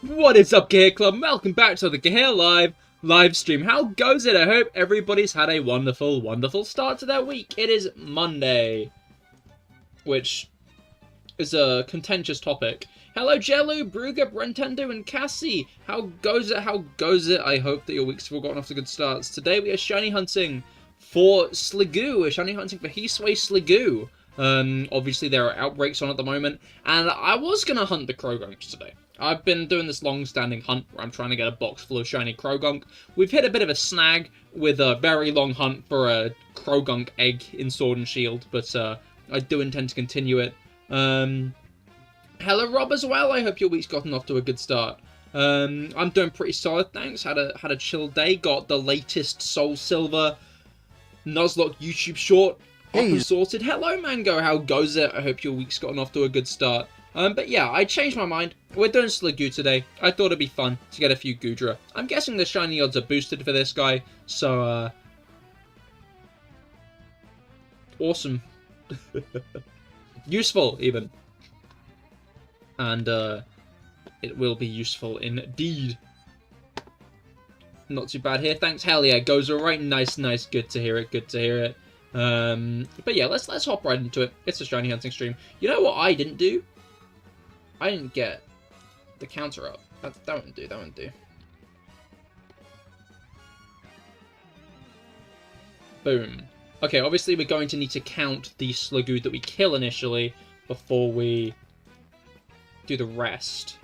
What is up, Cahir Club? Welcome back to the CahirLIVE live stream. How goes it? I hope everybody's had a wonderful, wonderful start to their week. It is Monday, which is a contentious topic. Hello, Jello, Brugger, Brentendo, and Cassie. How goes it? How goes it? I hope that your weeks have all gotten off to good starts. Today we are shiny hunting for Sliggoo. We're shiny hunting for Hisuian Sliggoo. Obviously there are outbreaks on at the moment, and I was gonna hunt the Crogunks today. I've been doing this long-standing hunt where I'm trying to get a box full of shiny Crogunk. We've hit a bit of a snag with a very long hunt for a Crogunk egg in Sword and Shield, but I do intend to continue it. Hello, Rob, as well. I hope your week's gotten off to a good start. I'm doing pretty solid, thanks. Had a chill day. Got the latest Soul Silver Nuzlocke YouTube short up and sorted. Hello, Mango. How goes it? I hope your week's gotten off to a good start. But yeah, I changed my mind. We're doing Sliggoo today. I thought it'd be fun to get a few Goodra. I'm guessing the shiny odds are boosted for this guy, so awesome. Useful, even. And it will be useful indeed. Not too bad here, thanks. Hell yeah, goes alright. Nice, nice. Good to hear it. Good to hear it. But yeah, let's hop right into it. It's a shiny hunting stream. You know what I didn't do? I didn't get the counter up. That wouldn't do. That wouldn't do. Boom. Okay, obviously we're going to need to count the Sliggoo that we kill initially before we do the rest.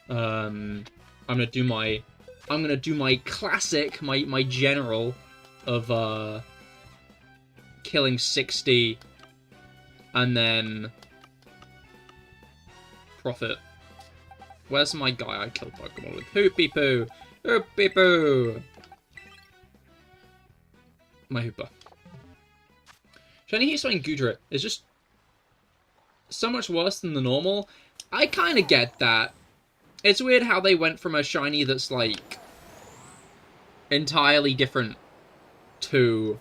I'm gonna do my classic, my general of killing 60 and then profit. Where's my guy I killed Pokemon with? Hoopy Poo! Hoopy Poo! My Hooper. Shiny Hisuian Goodra is just so much worse than the normal. I kind of get that. It's weird how they went from a shiny that's, like, entirely different to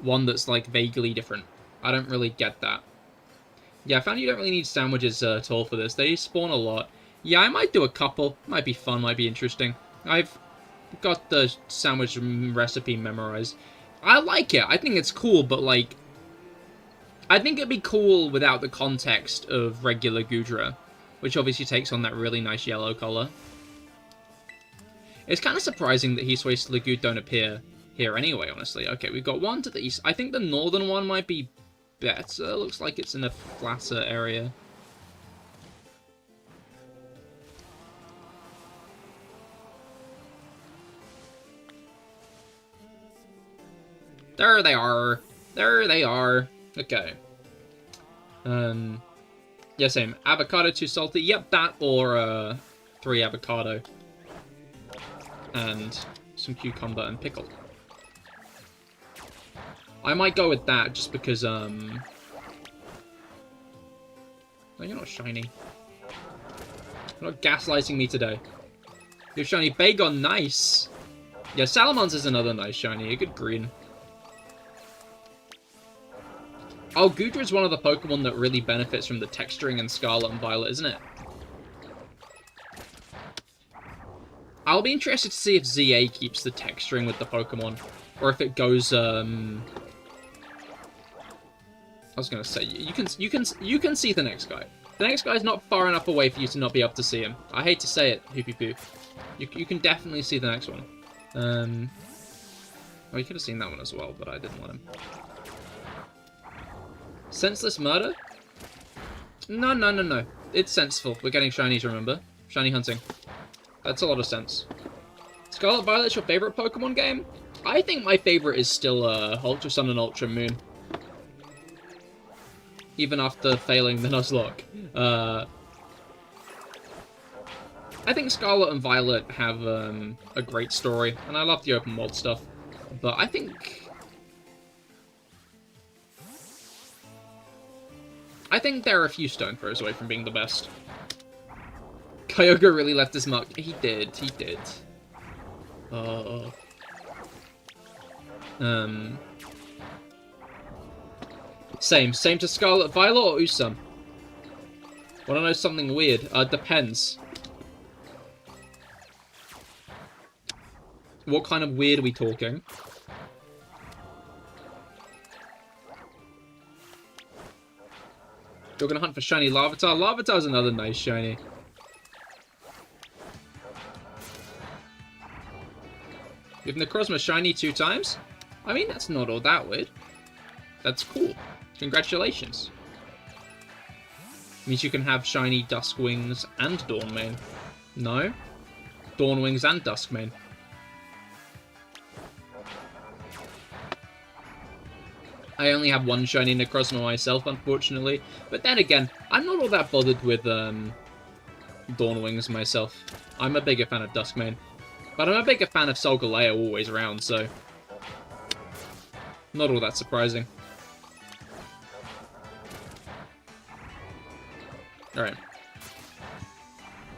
one that's, like, vaguely different. I don't really get that. Yeah, I found you don't really need sandwiches at all for this. They spawn a lot. Yeah, I might do a couple. Might be fun, might be interesting. I've got the sandwich recipe memorized. I like it. I think it's cool, but, like, I think it'd be cool without the context of regular Goodra, which obviously takes on that really nice yellow color. It's kind of surprising that Hisuian Sliggoo don't appear here anyway, honestly. Okay, we've got one to the east. I think the northern one might be better. Looks like it's in a flatter area. There they are. There they are. Okay. Yeah, same. Avocado too salty. Yep, that or 3 avocado. And some cucumber and pickle. I might go with that just because, No, you're not shiny. You're not gaslighting me today. You're shiny. Bagon, nice. Yeah, Salamancer's another nice shiny. A good green. Oh, Goodra is one of the Pokemon that really benefits from the texturing in Scarlet and Violet, isn't it? I'll be interested to see if ZA keeps the texturing with the Pokemon, or if it goes, I was gonna say, you can see the next guy. The next guy's not far enough away for you to not be able to see him. I hate to say it, Hoopy Poo. You can definitely see the next one. Oh, you could have seen that one as well, but I didn't let him. Senseless murder? No, no, no, no. It's sensible. We're getting shinies, remember? Shiny hunting. That's a lot of sense. Scarlet Violet's your favorite Pokemon game? I think my favorite is still Ultra Sun and Ultra Moon. Even after failing the Nuzlocke. I think Scarlet and Violet have a great story, and I love the open world stuff. But I think there are a few stone throws away from being the best. Kyogre really left his mark. He did. He did. Same to Scarlet Violet or Usum? Wanna know something weird? Depends. What kind of weird are we talking? You're gonna hunt for shiny Larvitar? Larvitar's another nice shiny. You've Necrozma shiny 2 times? I mean, that's not all that weird. That's cool. Congratulations. Means you can have shiny Duskwings and Dawnmane. No? Dawnwings and Duskmane. I only have 1 shiny Necrozma myself, unfortunately. But then again, I'm not all that bothered with Dawnwings myself. I'm a bigger fan of Duskmane. But I'm a bigger fan of Solgaleo always around, so... not all that surprising. Alright.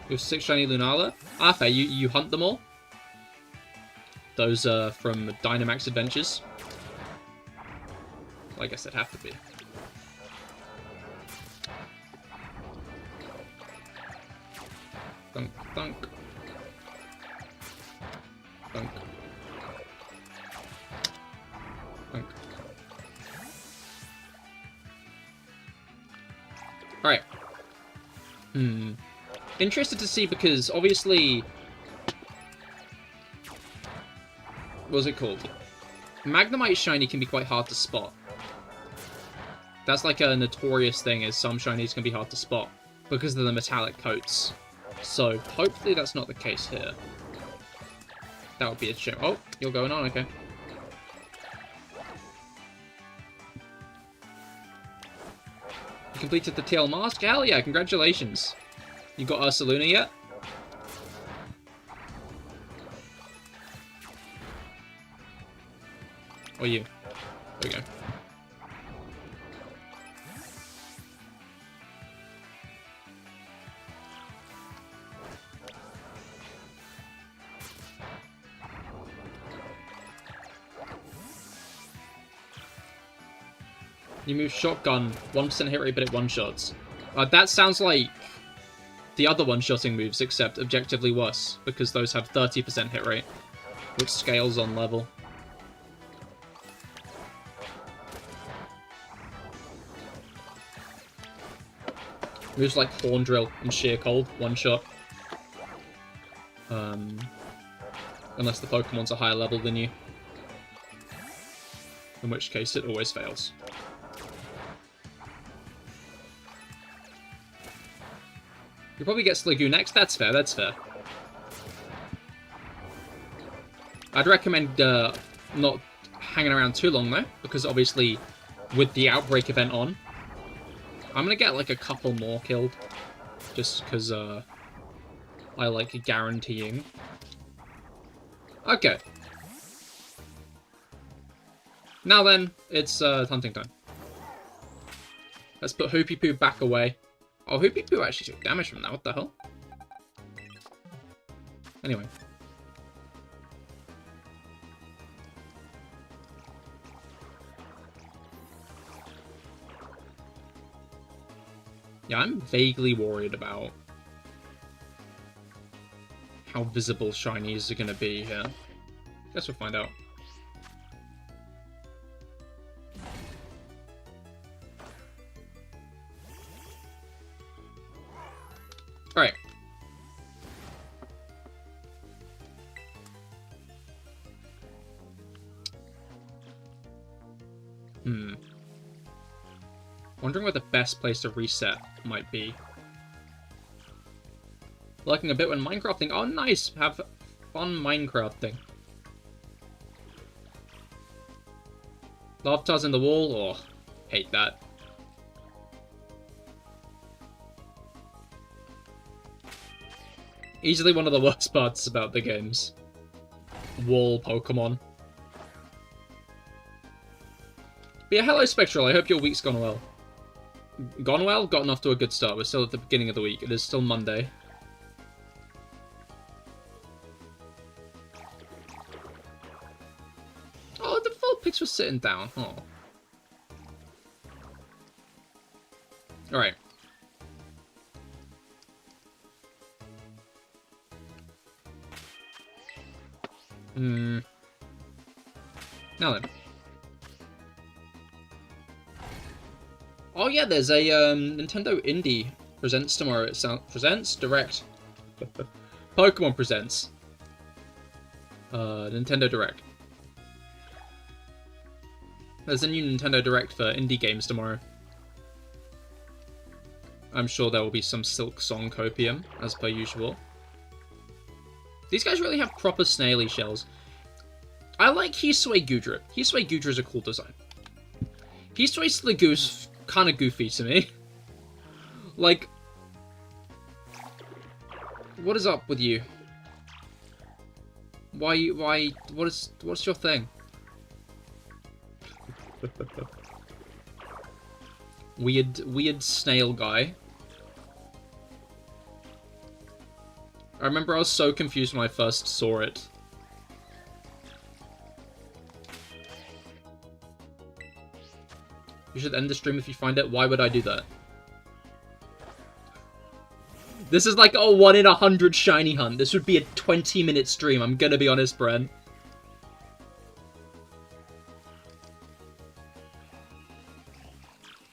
You have 6 shiny Lunala? Ah, fair. You hunt them all? Those are from Dynamax Adventures. Well, I guess they'd have to be. Thunk, thunk. Thunk. Thunk. Alright. Interested to see because, obviously... what's it called? Magnemite shiny can be quite hard to spot. That's like a notorious thing, is some shinies can be hard to spot because of the metallic coats. So, hopefully that's not the case here. That would be a shame. Oh, you're going on, okay. You completed the TL Mask? Hell yeah, congratulations. You got Ursaluna yet? Or you? There we go. You move Shotgun, 1% hit rate, but it one-shots. That sounds like the other one-shotting moves, except objectively worse, because those have 30% hit rate, which scales on level. Moves like Horn Drill and Sheer Cold, one-shot. Unless the Pokemon's a higher level than you. In which case, it always fails. You'll probably get Sliggoo next. That's fair, that's fair. I'd recommend not hanging around too long, though, because obviously, with the Outbreak event on, I'm gonna get, like, a couple more killed. Just because, I like guaranteeing. Okay. Now then, it's hunting time. Let's put Hoopy Poo back away. Oh, Hoopy Poo actually took damage from that, what the hell? Anyway. Yeah, I'm vaguely worried about how visible shinies are going to be here. Guess we'll find out. Alright. Wondering where the best place to reset might be. Lurking a bit when Minecrafting. Oh, nice! Have fun Minecrafting. Larvitar's in the wall? Oh, hate that. Easily one of the worst parts about the games. Wall Pokemon. But yeah, hello Spectral, I hope your week's gone well. Gone well? Gotten off to a good start. We're still at the beginning of the week. It is still Monday. Oh, the Vulpix was sitting down. Oh. Alright. Now then. Oh yeah, there's a Nintendo Indie Presents tomorrow. It sounds Presents Direct. Pokemon Presents. Nintendo Direct. There's a new Nintendo Direct for indie games tomorrow. I'm sure there will be some Silk Song copium, as per usual. These guys really have proper snaily shells. I like Hisuian Sliggoo. Hisuian Sliggoo is a cool design. Hisuian Sliggoo's kind of goofy to me. Like, what is up with you? What's your thing? Weird snail guy. I remember I was so confused when I first saw it. You should end the stream if you find it. Why would I do that? This is like a 1 in 100 shiny hunt. This would be a 20-minute stream. I'm gonna be honest, Bren.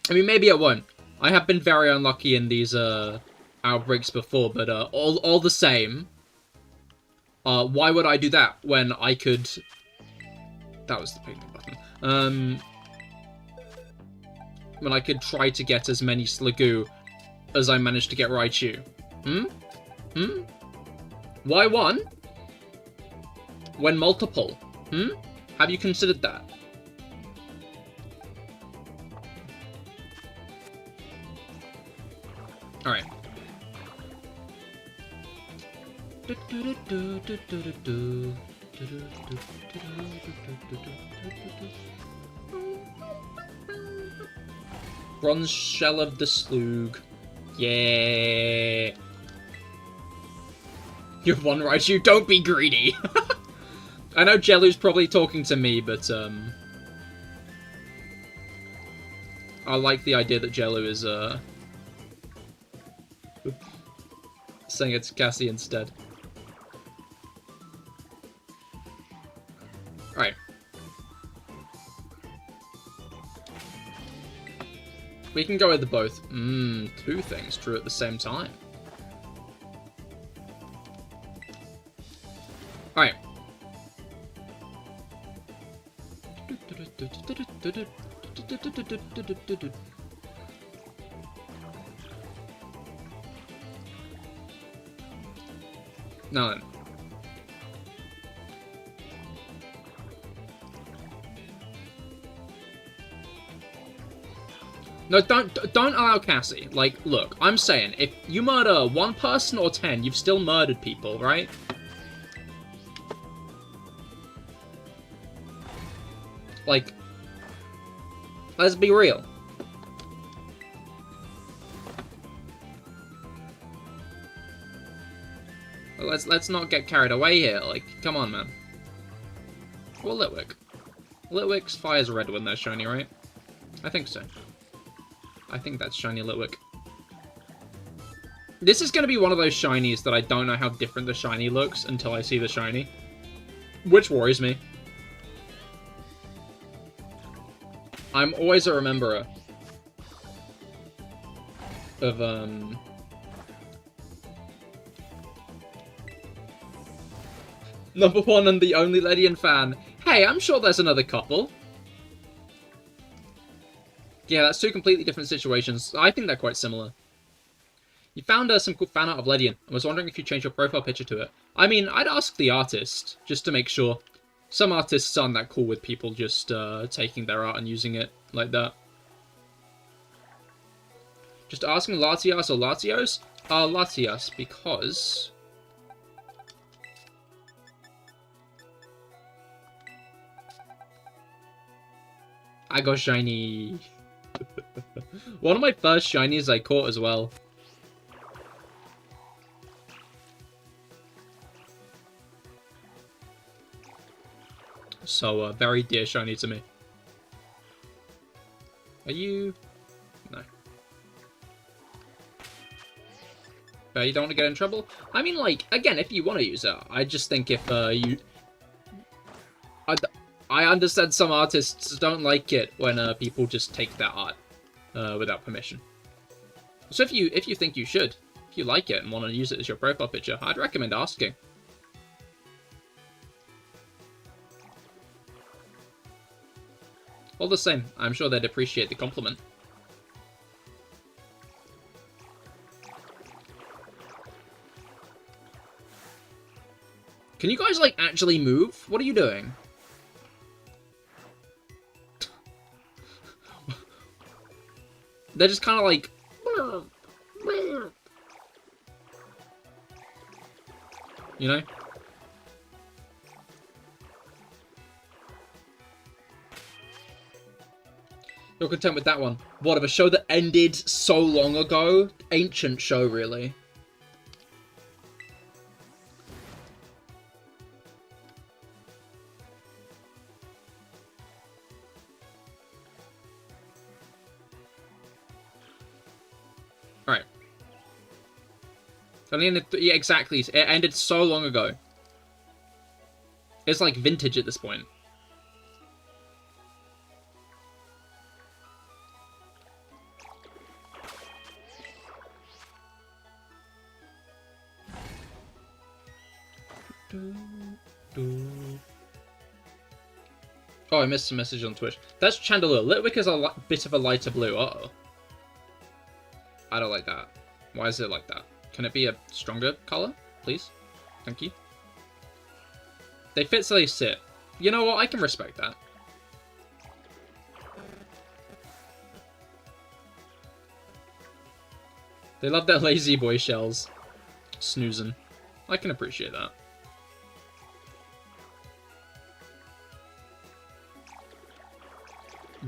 I mean, maybe it won't. I have been very unlucky in these outbreaks before, but all the same, why would I do that when I could? That was the pink button. When I could try to get as many Sliggoo as I managed to get Raichu. Why one? When multiple? Have you considered that? Alright. Bronze shell of the Sloog. Yeah. You've won, Raichu. Don't be greedy. I know Jellu's probably talking to me, but I like the idea that Jellu is saying it's Cassie instead. Alright. We can go with the both. Two things true at the same time. Alright. Now then. No, don't allow Cassie. Like, look, I'm saying, if you murder one person or 10, you've still murdered people, right? Like, let's be real. Let's not get carried away here. Like, come on, man. Well, Litwick. Litwick's fires red when they're shiny, right? I think so. I think that's shiny Litwick. This is going to be one of those shinies that I don't know how different the shiny looks until I see the shiny. Which worries me. I'm always a rememberer of, #1 and the only Ledian fan. Hey, I'm sure there's another couple. Yeah, that's two completely different situations. I think they're quite similar. You found some cool fan art of Ledian. I was wondering if you changed your profile picture to it. I mean, I'd ask the artist, just to make sure. Some artists aren't that cool with people just taking their art and using it like that. Just asking Latias or Latios? Latias, because... I got shiny. One of my first shinies I caught as well. So, very dear shiny to me. Are you... No. You don't want to get in trouble? I mean, like, again, if you want to use it, I just think if you... I understand some artists don't like it when people just take their art without permission. So if you think you should, if you like it and want to use it as your profile picture, I'd recommend asking. All the same, I'm sure they'd appreciate the compliment. Can you guys, like, actually move? What are you doing? They're just kind of like... You know? You're content with that one. What, of a show that ended so long ago? Ancient show, really. Alright. Yeah, exactly. It ended so long ago. It's like vintage at this point. Oh, I missed a message on Twitch. That's Chandelier. Litwick is a bit of a lighter blue. Uh-oh. I don't like that. Why is it like that? Can it be a stronger color, please? Thank you. They fit so they sit. You know what? I can respect that. They love their lazy boy shells. Snoozing. I can appreciate that.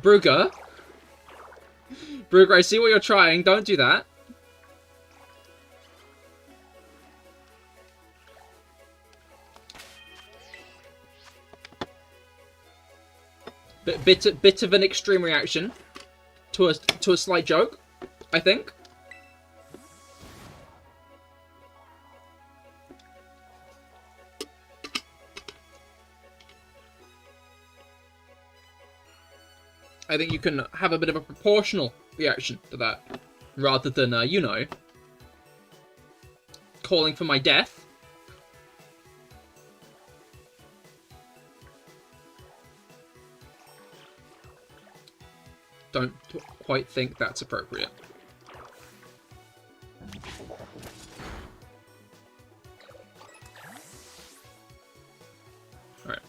Brugger? Brugger, I see what you're trying. Don't do that. Bit of an extreme reaction to a slight joke, I think. I think you can have a bit of a proportional reaction to that, rather than, you know, calling for my death. Don't quite think that's appropriate. Alright.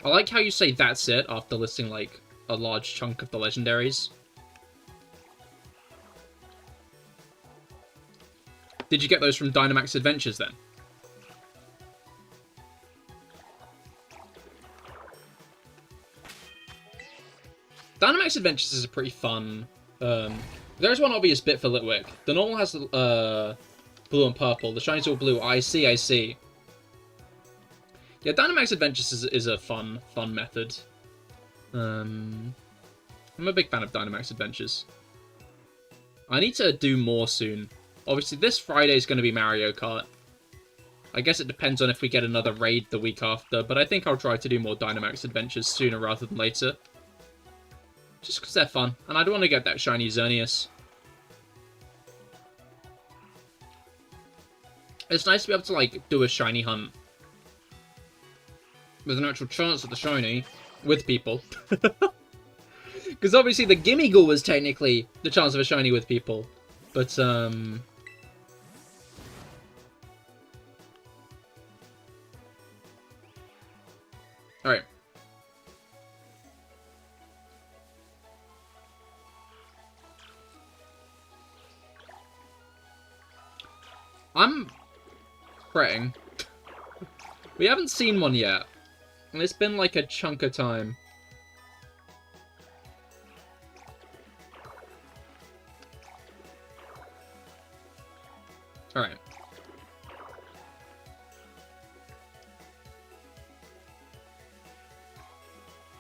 I like how you say that's it after listing, like, a large chunk of the legendaries. Did you get those from Dynamax Adventures, then? Dynamax Adventures is a pretty fun... there's one obvious bit for Litwick. The normal has blue and purple. The shiny's all blue. I see. Yeah, Dynamax Adventures is a fun method. I'm a big fan of Dynamax Adventures. I need to do more soon. Obviously, this Friday is going to be Mario Kart. I guess it depends on if we get another raid the week after, but I think I'll try to do more Dynamax Adventures sooner rather than later. Just because they're fun, and I don't want to get that shiny Xerneas. It's nice to be able to, like, do a shiny hunt with an actual chance at the shiny with people. Because obviously the Gimmighoul was technically the chance of a shiny with people. But, alright. I'm fretting. We haven't seen one yet. And it's been like a chunk of time. Alright.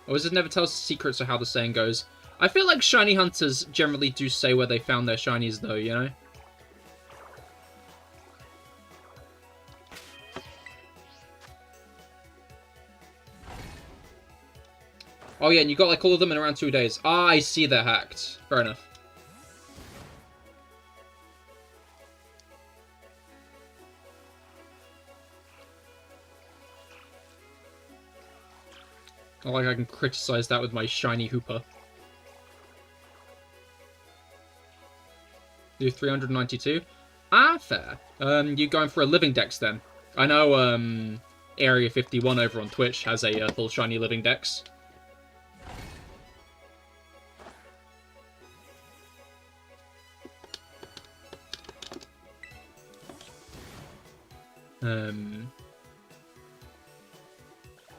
Wizard never tells secrets of how the saying goes. I feel like shiny hunters generally do say where they found their shinies though, you know? Oh yeah, and you got like all of them in around 2 days. Ah, I see they're hacked. Fair enough. Not like I can criticize that with my shiny Hooper. Do 392. Ah, fair. You going for a living dex then? I know Area 51 over on Twitch has a full shiny living dex.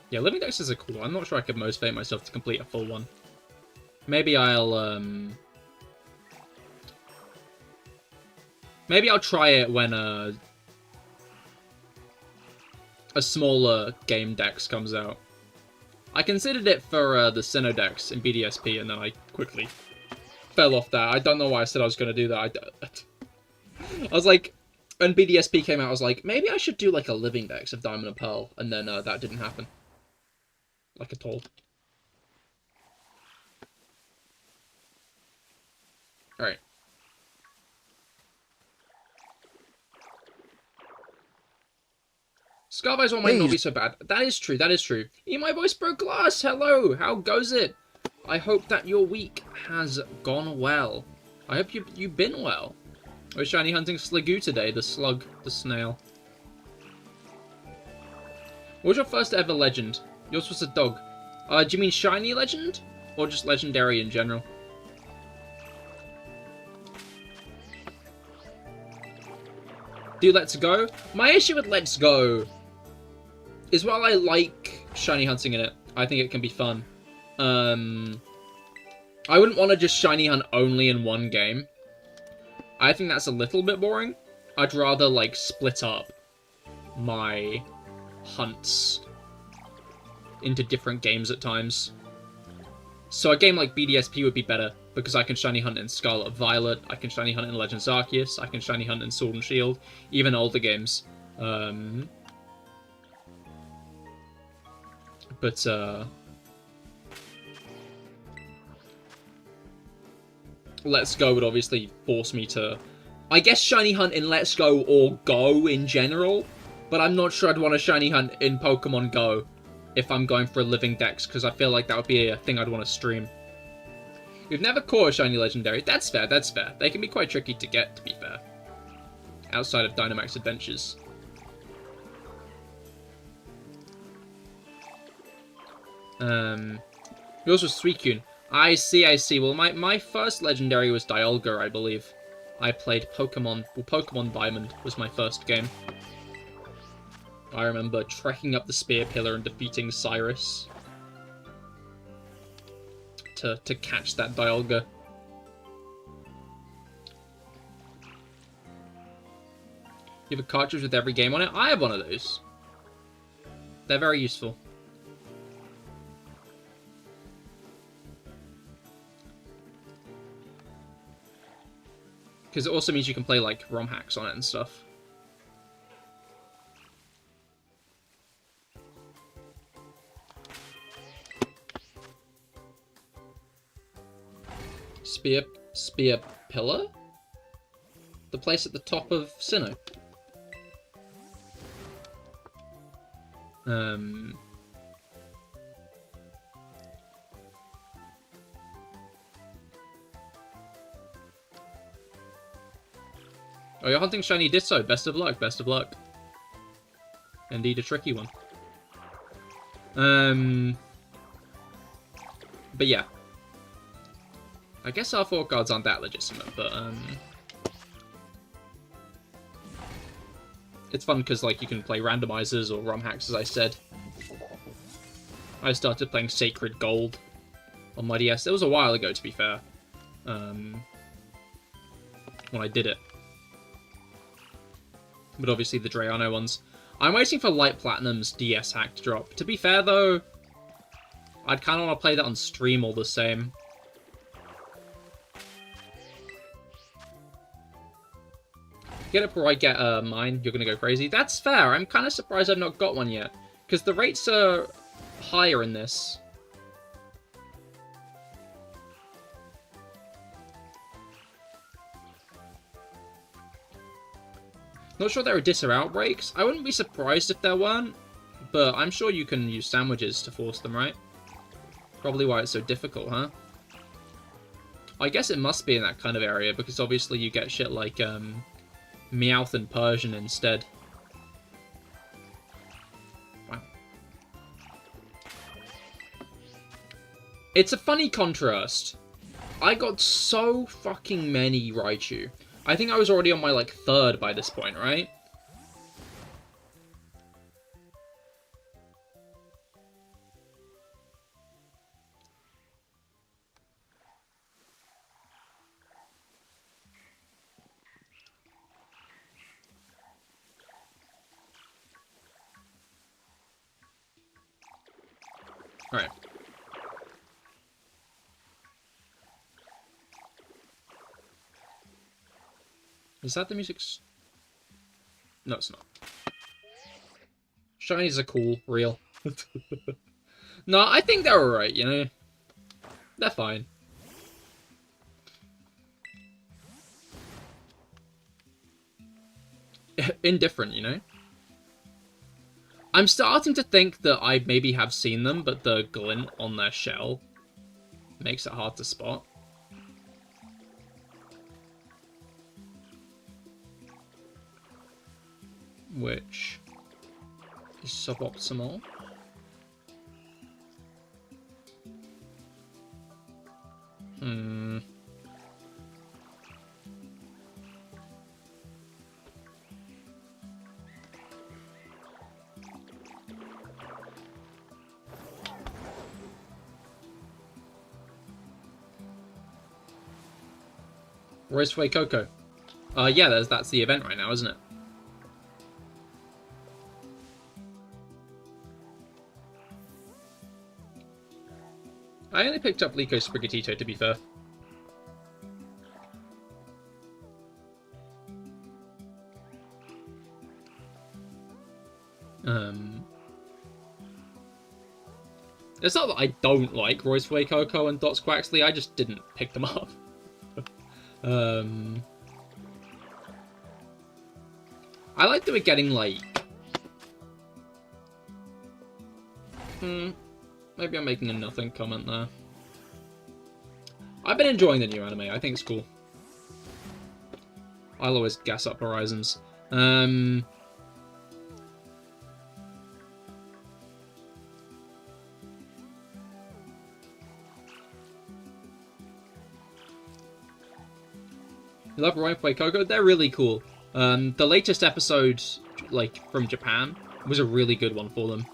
Yeah, living dex is a cool one. I'm not sure I could motivate myself to complete a full one. Maybe I'll try it when a smaller game dex comes out. I considered it for the Sinnoh dex in BDSP, and then I quickly fell off that. I don't know why I said I was going to do that. I was like, when BDSP came out, I was like, maybe I should do like a living dex of Diamond and Pearl, and then that didn't happen. Like at all. Alright. Scarvi's one might not be so bad. That is true, that is true. My voice broke glass! Hello! How goes it? I hope that your week has gone well. I hope you've been well. We're shiny hunting Sliggoo today, the slug, the snail. What was your first ever legend? Yours was a dog. Do you mean shiny legend? Or just legendary in general? Do Let's Go? My issue with Let's Go is while I like shiny hunting in it, I think it can be fun. I wouldn't want to just shiny hunt only in one game. I think that's a little bit boring. I'd rather, like, split up my hunts into different games at times. So a game like BDSP would be better, because I can shiny hunt in Scarlet Violet, I can shiny hunt in Legends Arceus, I can shiny hunt in Sword and Shield, even older games. Let's Go would obviously force me to, I guess, shiny hunt in Let's Go or Go in general, but I'm not sure I'd want to shiny hunt in Pokemon Go if I'm going for a living dex, because I feel like that would be a thing I'd want to stream. We've never caught a shiny legendary. That's fair, that's fair. They can be quite tricky to get, to be fair. Outside of Dynamax Adventures. Yours was Suicune. I see, I see. Well, my first legendary was Dialga, I believe. I played Pokemon... Well, Pokemon Diamond was my first game. I remember trekking up the Spear Pillar and defeating Cyrus. To catch that Dialga. You have a cartridge with every game on it? I have one of those. They're very useful. Because it also means you can play, like, ROM hacks on it and stuff. Spear Pillar? The place at the top of Sinnoh. Oh, you're hunting shiny Ditto. Best of luck, best of luck. Indeed a tricky one. But yeah. I guess our fork guards aren't that legitimate, but it's fun because, like, you can play randomizers or ROM hacks, as I said. I started playing Sacred Gold on my DS. It was a while ago, to be fair, when I did it. But obviously the Drayano ones. I'm waiting for Light Platinum's DS hack to drop. To be fair, though, I'd kind of want to play that on stream all the same. Get it before I get mine, you're going to go crazy. That's fair. I'm kind of surprised I've not got one yet. Because the rates are higher in this. Not sure there are dis or outbreaks. I wouldn't be surprised if there weren't, but I'm sure you can use sandwiches to force them, right? Probably why it's so difficult, huh? I guess it must be in that kind of area, because obviously you get shit like, Meowth and Persian instead. Wow. It's a funny contrast. I got so fucking many Raichu. I think I was already on my, like, 3rd by this point, right? Alright. Is that the music's... No, it's not. Shinies are cool, real. No, I think they're alright, you know? They're fine. Indifferent, you know? I'm starting to think that I maybe have seen them, but the glint on their shell makes it hard to spot. Which is suboptimal. Roastway Cocoa. Yeah, that's the event right now, isn't it? I only picked up Lico Sprigatito, to be fair. It's not that I don't like Roastway Cocoa and Dots Quaxley, I just didn't pick them up. I like that we're getting, like... Maybe I'm making a nothing comment there. I've been enjoying the new anime. I think it's cool. I'll always gas up Horizons. You love Roleplay Coco? They're really cool. The latest episode, like, from Japan was a really good one for them.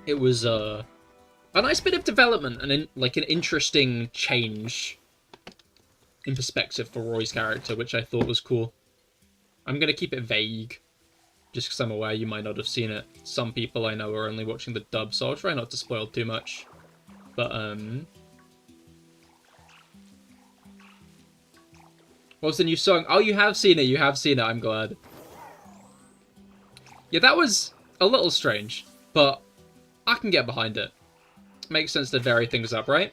It was a nice bit of development and an interesting change in perspective for Roy's character, which I thought was cool. I'm gonna keep it vague, just because I'm aware you might not have seen it. Some people I know are only watching the dub, so I'll try not to spoil too much. But what's the new song? Oh, you have seen it. You have seen it. I'm glad. Yeah, that was a little strange, but I can get behind it. Makes sense to vary things up, right?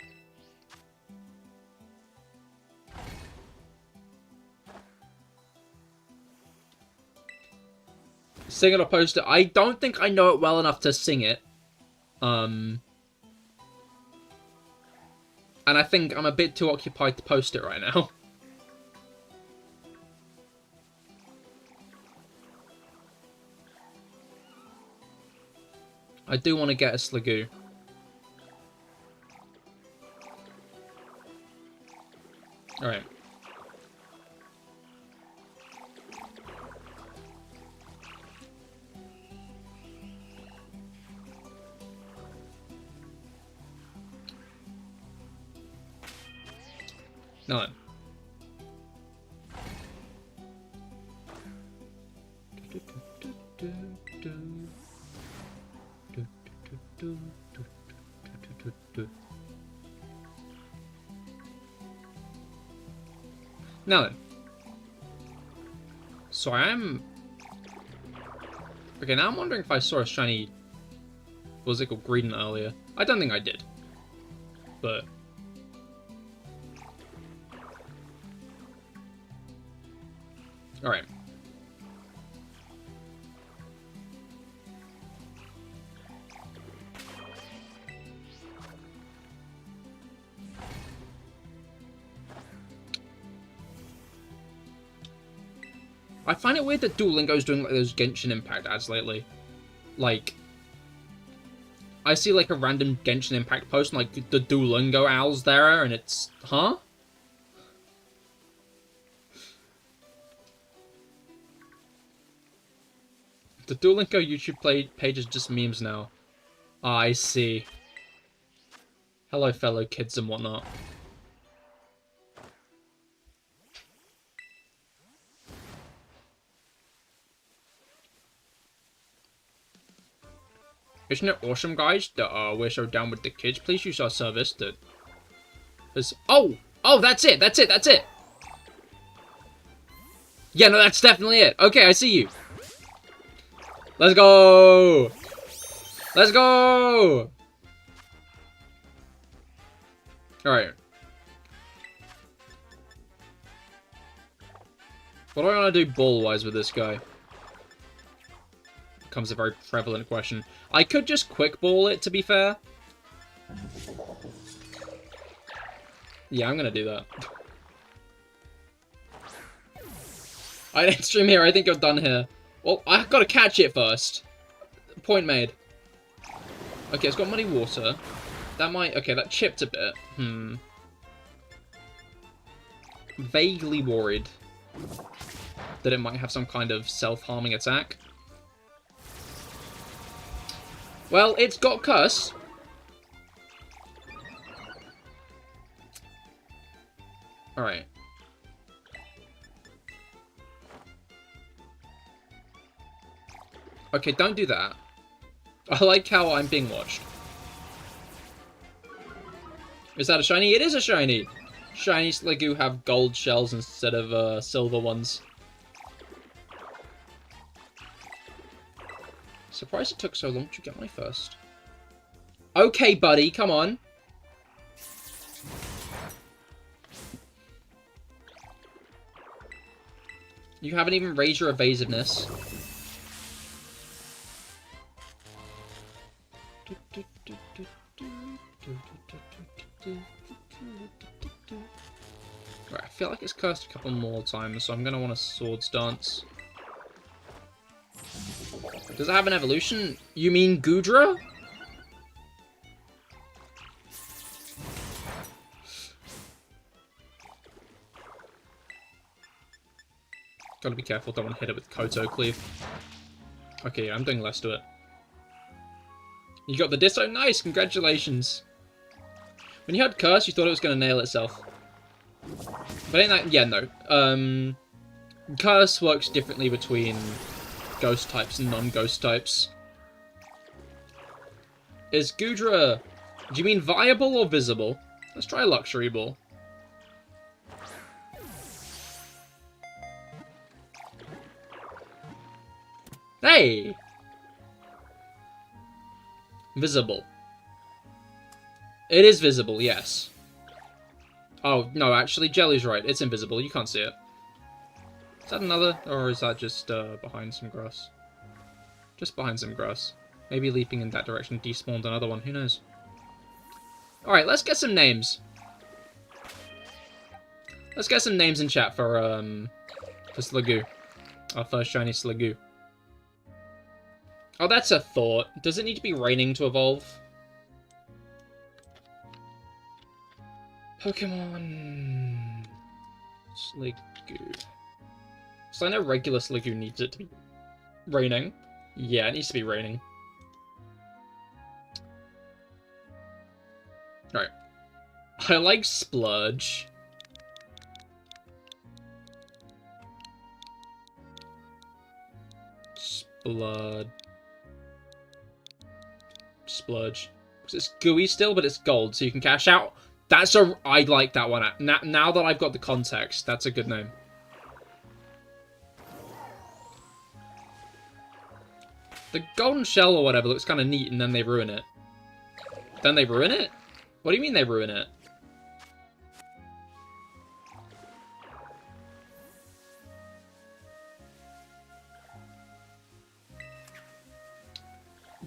Sing it or post it. I don't think I know it well enough to sing it. And I think I'm a bit too occupied to post it right now. I do want to get a Sliggoo. Alright. Now then. Now then. So I am... Okay, now I'm wondering if I saw a shiny... What was it called? Greedent earlier. I don't think I did. But... Alright. I find it weird that Duolingo's doing like those Genshin Impact ads lately. Like, I see like a random Genshin Impact post and like the Duolingo owls there, and it's, huh? The Duolingo YouTube page is just memes now. Ah, I see. Hello, fellow kids and whatnot. Isn't it awesome, guys, that we're so down with the kids? Please use our service that is... Oh! Oh, that's it! That's it! That's it! Yeah, no, that's definitely it. Okay, I see you. Let's go! Let's go! Alright. What do I want to do ball-wise with this guy? Becomes a very prevalent question. I could just quick ball it, to be fair. Yeah, I'm gonna do that. I didn't stream here, I think you're done here. Well, I've got to catch it first. Point made. Okay, it's got muddy water. That might... Okay, that chipped a bit. Vaguely worried that it might have some kind of self-harming attack. Well, it's got curse. Alright. Okay, don't do that. I like how I'm being watched. Is that a shiny? It is a shiny! Shiny Sliggoo have gold shells instead of silver ones. Surprised it took so long to get my first. Okay, buddy, come on. You haven't even raised your evasiveness. Right, I feel like it's cursed a couple more times, so I'm gonna want a Swords Dance. Does it have an evolution? You mean Gudra? Gotta be careful, don't want to hit it with Koto Cleave. Okay, I'm doing less to it. You got the Disso? Nice, congratulations. When you had Curse, you thought it was going to nail itself. But ain't that... Yeah, no. Curse works differently between ghost types and non-ghost types. Is Gudra... Do you mean viable or visible? Let's try Luxury Ball. Hey! Visible. It is visible, yes. Oh, no, actually, Jelly's right. It's invisible. You can't see it. Is that another? Or is that just behind some grass? Just behind some grass. Maybe leaping in that direction despawned another one. Who knows? Alright, let's get some names. Let's get some names in chat for Sliggoo. Our first shiny Sliggoo. Oh, that's a thought. Does it need to be raining to evolve? Pokemon... Sliggoo. So I know regular Sliggoo needs it to be raining. Yeah, it needs to be raining. Alright. I like Splurge. Splurge. It's gooey still, but it's gold, so you can cash out. That's a... I like that one. Now that I've got the context, that's a good name. The golden shell or whatever looks kind of neat, and then they ruin it. Then they ruin it? What do you mean they ruin it?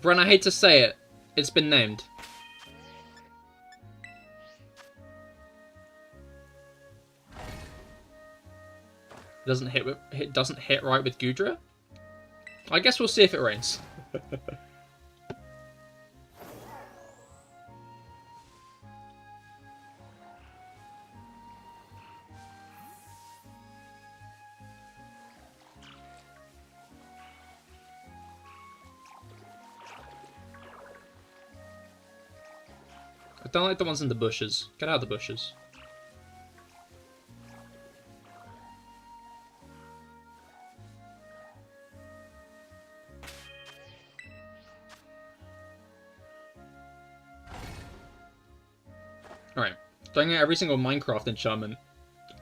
Bren, I hate to say it. It's been named. It doesn't hit right with Gudra? I guess we'll see if it rains. I don't like the ones in the bushes. Get out of the bushes. Alright. Doing every single Minecraft enchantment.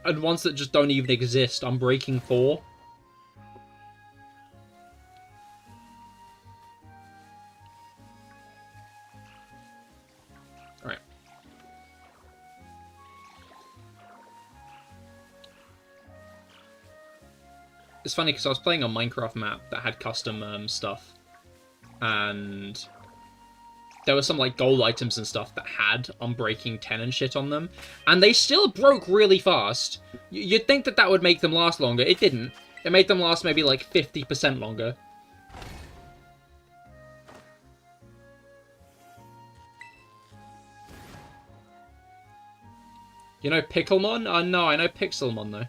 And ones that just don't even exist. I'm breaking 4. Alright. It's funny because I was playing a Minecraft map that had custom stuff. And there were some like gold items and stuff that had Unbreaking 10 and shit on them. And they still broke really fast. You'd think that that would make them last longer. It didn't. It made them last maybe like 50% longer. You know Picklemon? No, I know Pixelmon though.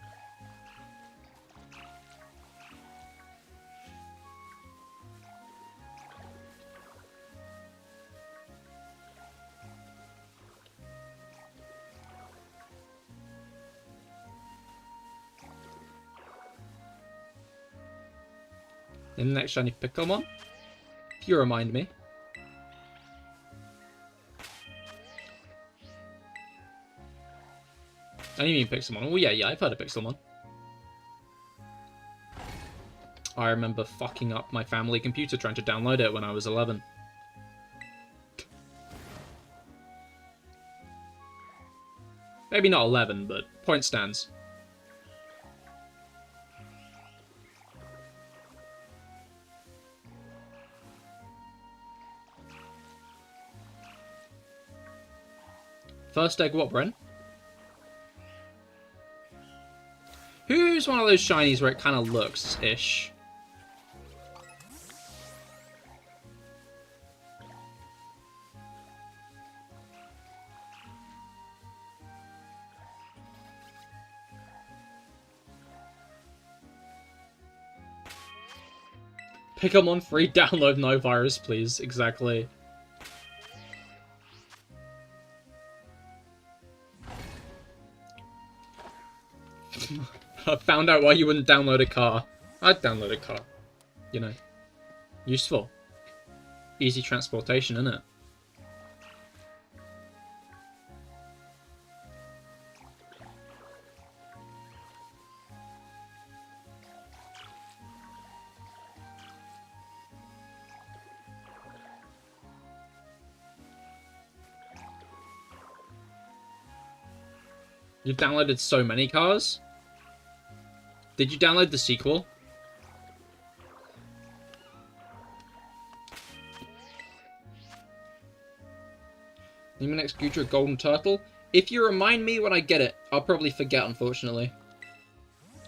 In the next shiny Picklemon? If you remind me. I you mean Pixelmon. Oh yeah, I've heard of Pixelmon. I remember fucking up my family computer trying to download it when I was 11. Maybe not 11, but point stands. First egg what, Bren? Who's one of those shinies where it kind of looks-ish? Pokemon free download, no virus, please. Exactly. I found out why you wouldn't download a car. I'd download a car. You know. Useful. Easy transportation, innit? You've downloaded so many cars? Did you download the sequel? Name an next Gudra Golden Turtle? If you remind me when I get it, I'll probably forget, unfortunately.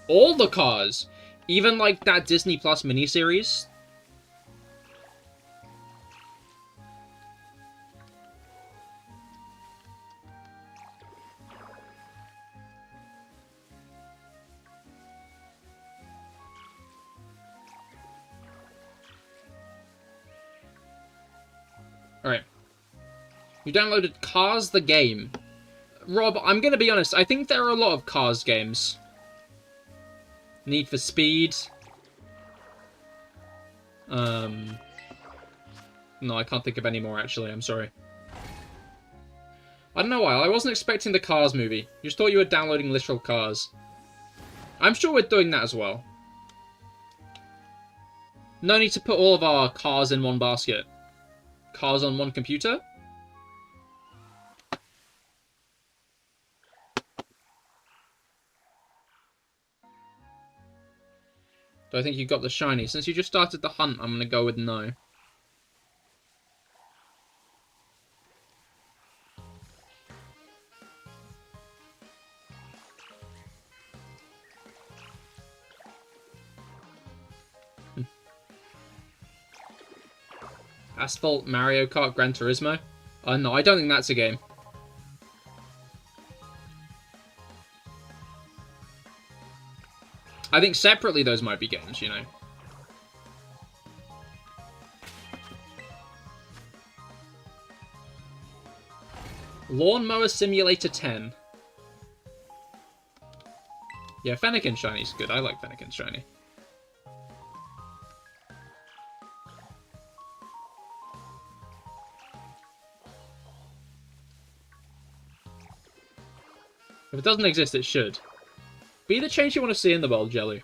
All the cars! Even like that Disney Plus miniseries? Alright. You downloaded Cars the game. Rob, I'm gonna be honest, I think there are a lot of Cars games. Need for Speed. No, I can't think of any more, actually, I'm sorry. I don't know why, I wasn't expecting the Cars movie. Just thought you were downloading literal Cars. I'm sure we're doing that as well. No need to put all of our cars in one basket. Cars on one computer? Do I think you got the shiny? Since you just started the hunt, I'm going to go with no. Asphalt, Mario Kart, Gran Turismo. No, I don't think that's a game. I think separately those might be games, you know. Lawnmower Simulator 10. Yeah, Fennekin Shiny's good. I like Fennekin Shiny. If it doesn't exist, it should. Be the change you want to see in the world, Jelly.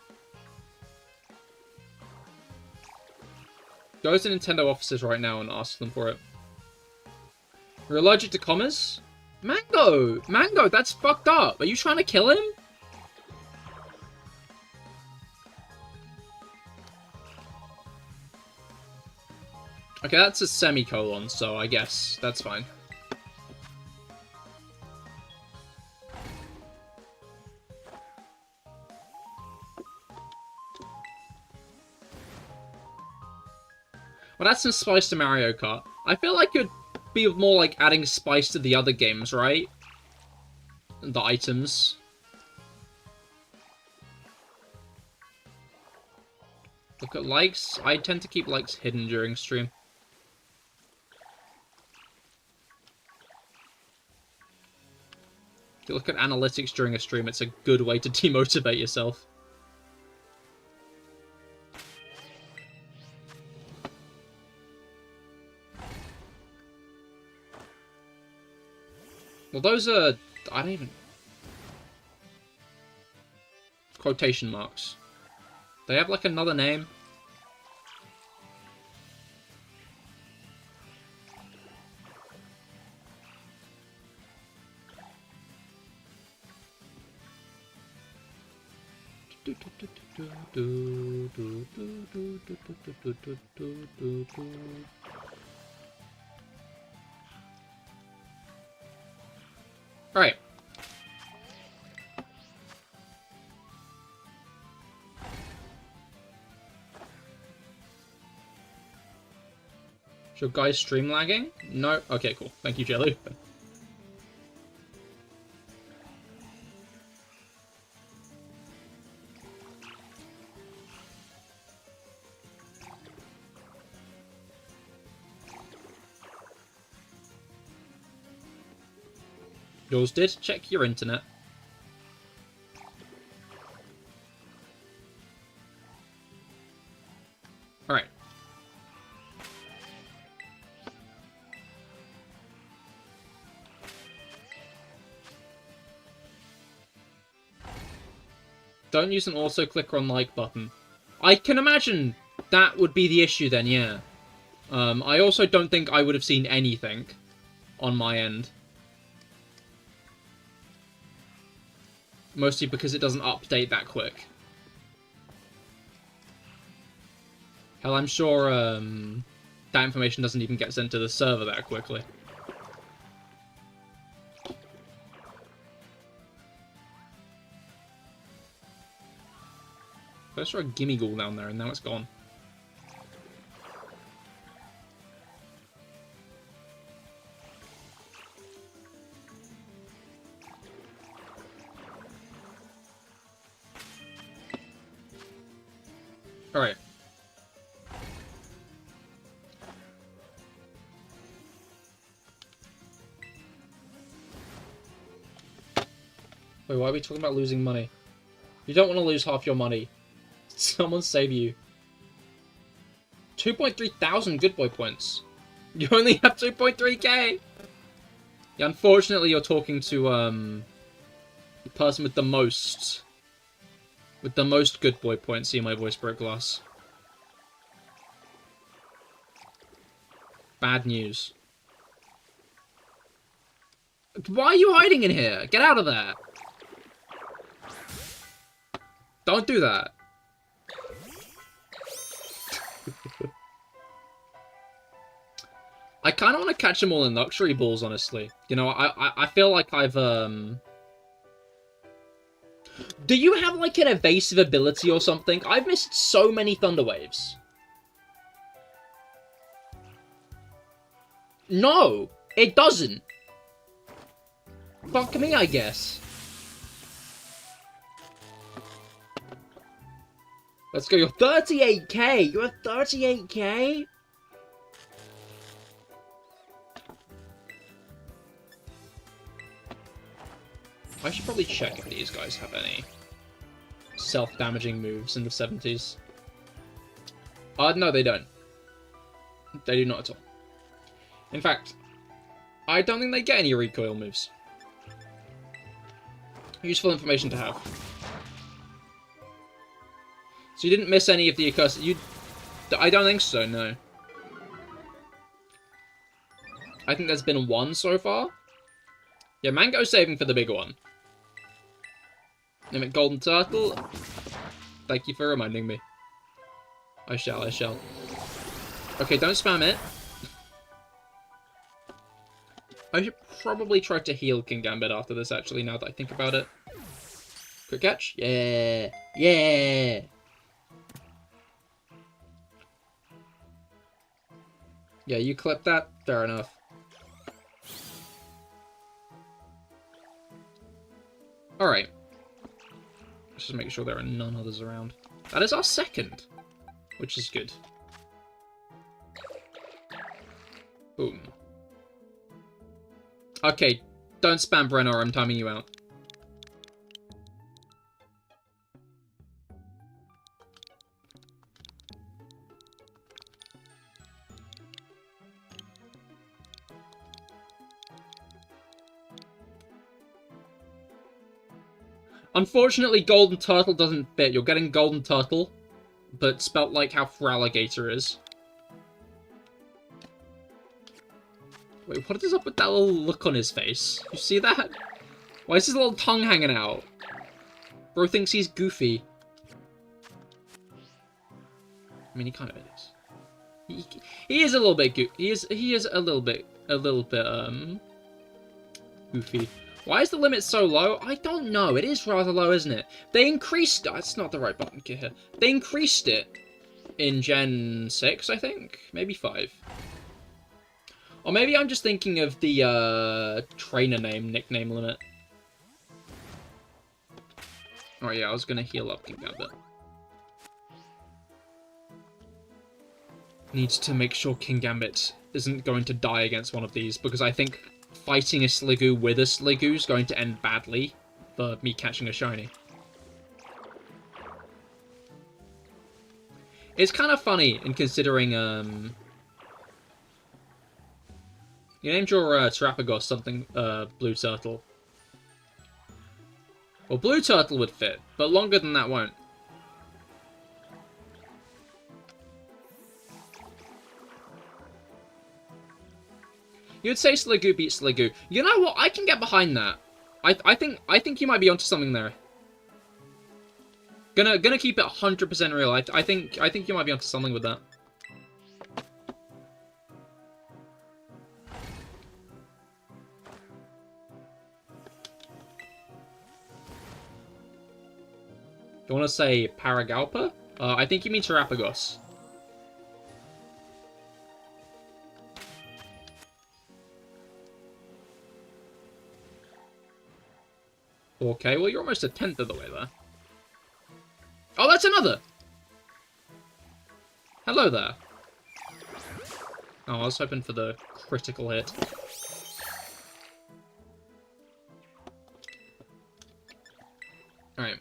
Go to Nintendo offices right now and ask them for it. You're allergic to commas? Mango! Mango, that's fucked up. Are you trying to kill him? Okay, that's a semicolon, so I guess that's fine. Well, that's some spice to Mario Kart. I feel like it'd be more like adding spice to the other games, right? The items. Look at likes. I tend to keep likes hidden during stream. If you look at analytics during a stream, it's a good way to demotivate yourself. Well, those are... I don't even... Quotation marks. They have, like, another name. Alright. Is your guys stream lagging? No? Okay, cool. Thank you, Jelly. Yours did? Check your internet. Alright. Don't use an auto-clicker on like button. I can imagine that would be the issue then, yeah. I also don't think I would have seen anything on my end. Mostly because it doesn't update that quick. Hell, I'm sure that information doesn't even get sent to the server that quickly. I saw a gimme ghoul down there and now it's gone. Alright. Wait, why are we talking about losing money? You don't want to lose half your money. Someone save you. 2.3 thousand good boy points. You only have 2.3k! Yeah, unfortunately you're talking to, the person with the most... With the most good boy points. See, my voice broke glass. Bad news. Why are you hiding in here? Get out of there! Don't do that. I kind of want to catch them all in luxury balls, honestly. You know, I feel like I've, Do you have, like, an evasive ability or something? I've missed so many Thunder Waves. No, it doesn't. Fuck me, I guess. Let's go. You're 38k. You're 38k. I should probably check if these guys have any self-damaging moves in the 70s. No, they don't. They do not at all. In fact, I don't think they get any recoil moves. Useful information to have. So you didn't miss any of the accursed... I don't think so, no. I think there's been one so far. Yeah, Mango's saving for the bigger one. Name it Golden Turtle. Thank you for reminding me. I shall. Okay, don't spam it. I should probably try to heal King Gambit after this, actually, now that I think about it. Quick catch? Yeah! Yeah! Yeah, you clipped that? Fair enough. Alright. Let's just make sure there are none others around. That is our second, which is good. Boom. Okay, don't spam Brenner, I'm timing you out. Unfortunately, Golden Turtle doesn't fit. You're getting Golden Turtle, but spelt like how Fralligator is. Wait, what is up with that little look on his face? You see that? Why is his little tongue hanging out? Bro thinks he's goofy. I mean, he kind of is. He is a little bit he is a little bit goofy. Why is the limit so low? I don't know. It is rather low, isn't it? They increased... That's not the right button here. They increased it in Gen 6, I think? Maybe 5. Or maybe I'm just thinking of the trainer nickname limit. Oh yeah, I was going to heal up King Gambit. Needs to make sure King Gambit isn't going to die against one of these, because I think... fighting a Sliggoo with a Sliggoo is going to end badly for me catching a shiny. It's kind of funny in considering, you named your Terapagos something, Blue Turtle. Well, Blue Turtle would fit, but longer than that won't. You'd say Sliggoo beats Sliggoo. You know what? I can get behind that. I think you might be onto something there. Gonna keep it 100% real. I think you might be onto something with that. You want to say Paragalpa? I think you mean Terapagos. Okay, well, you're almost a tenth of the way there. Oh, that's another! Hello there. Oh, I was hoping for the critical hit. Alright.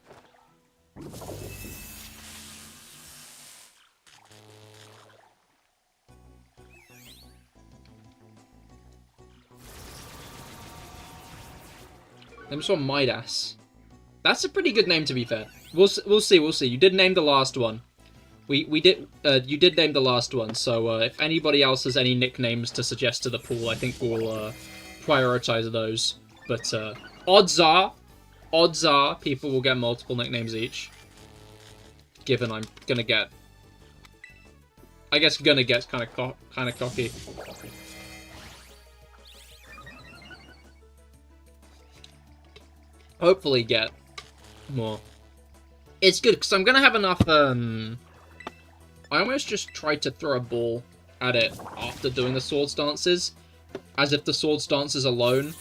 Name this one Midas. That's a pretty good name, to be fair. We'll see. You did name the last one. You did name the last one, so if anybody else has any nicknames to suggest to the pool, I think we'll prioritize those. But odds are people will get multiple nicknames each. Given I'm gonna get, I guess gonna get kind of cocky. Hopefully get more. It's good because I'm gonna have enough. I almost just tried to throw a ball at it after doing the swords dances, As if the Swords Dance is alone.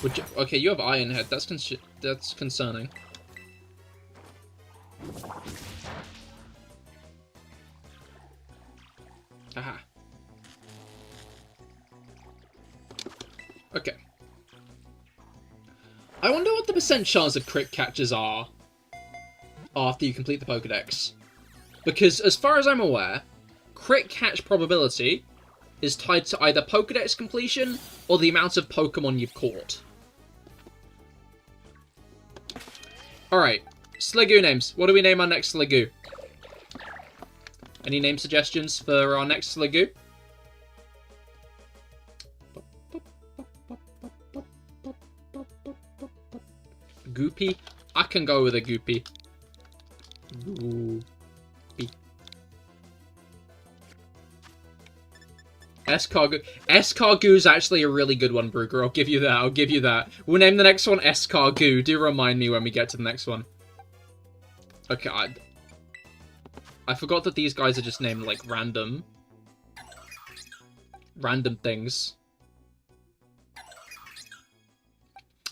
Which, okay, you have Iron Head. That's concerning. Aha. Okay. I wonder what the % chance of crit catches are after you complete the Pokédex. Because, as far as I'm aware, crit catch probability is tied to either Pokédex completion or the amount of Pokemon you've caught. Alright, Sliggoo names. What do we name our next Sliggoo? Any name suggestions for our next Sliggoo? Goopy? I can go with a Goopy. Goopy. Escargot. Escargoo's actually a really good one, Brugger. I'll give you that. I'll give you that. We'll name the next one Escargoo. Do remind me when we get to the next one. Okay, I forgot that these guys are just named, like, random things.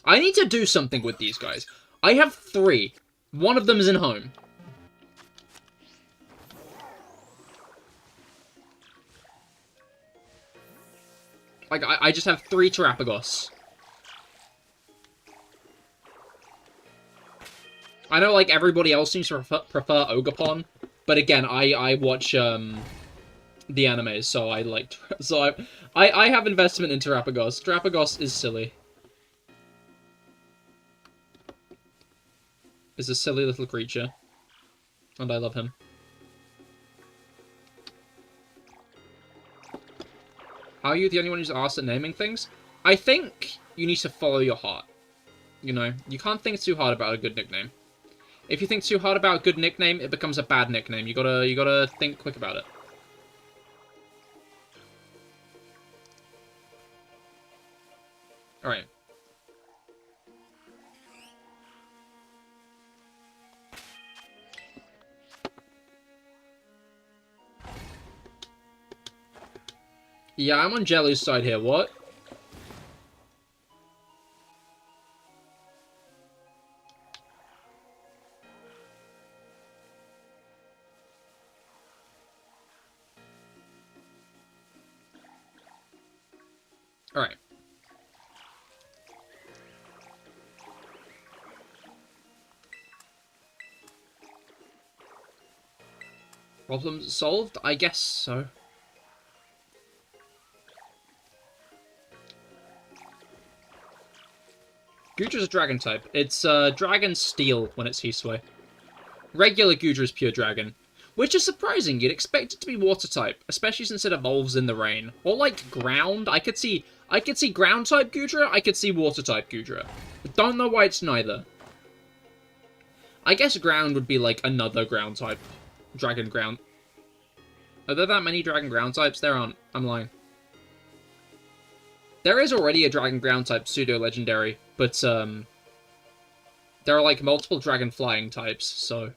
I need to do something with these guys. I have 3. One of them is in home. Like, I just have 3 Terapagos. I know, like, everybody else seems to prefer Ogerpon, but again, I watch, the animes, so I like... So I have investment in Terapagos. Terapagos is silly. Is a silly little creature. And I love him. How are you the only one who's asked at naming things? I think you need to follow your heart. You know, you can't think too hard about a good nickname. If you think too hard about a good nickname, it becomes a bad nickname. You gotta think quick about it. Alright. Yeah, I'm on Jelly's side here. What? Alright. Problem solved? I guess so. Goodra's a dragon type. It's dragon steel when it's Hisui. Regular Goodra is pure dragon. Which is surprising, you'd expect it to be water type, especially since it evolves in the rain. Or like ground. I could see ground type Goodra, I could see water type Goodra. But don't know why it's neither. I guess ground would be like another ground type. Dragon ground. Are there that many dragon ground types? There aren't. I'm lying. There is already a dragon ground type pseudo-legendary, but there are like multiple dragon flying types, so...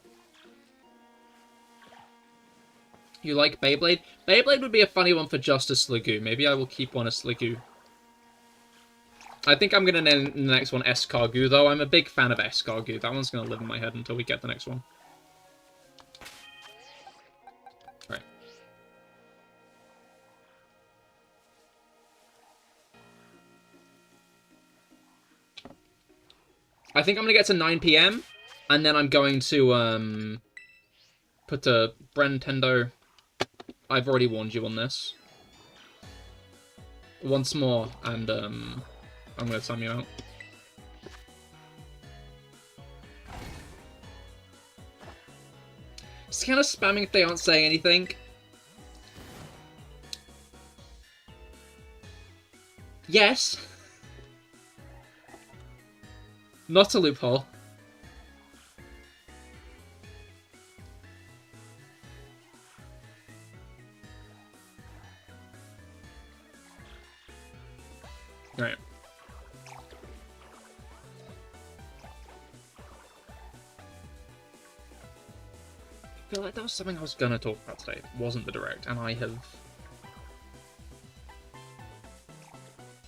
You like Beyblade? Beyblade would be a funny one for just a Sliggoo. Maybe I will keep one a Sliggoo. I think I'm going to name the next one Escargoo, though. I'm a big fan of Escargoo. That one's going to live in my head until we get the next one. Right. I think I'm going to get to 9 PM, and then I'm going to, put the Brentendo... I've already warned you on this. Once more, and, I'm going to time you out. It's kind of spamming if they aren't saying anything. Yes. Not a loophole. Right. I feel like that was something I was gonna talk about today. It wasn't the direct, and I have...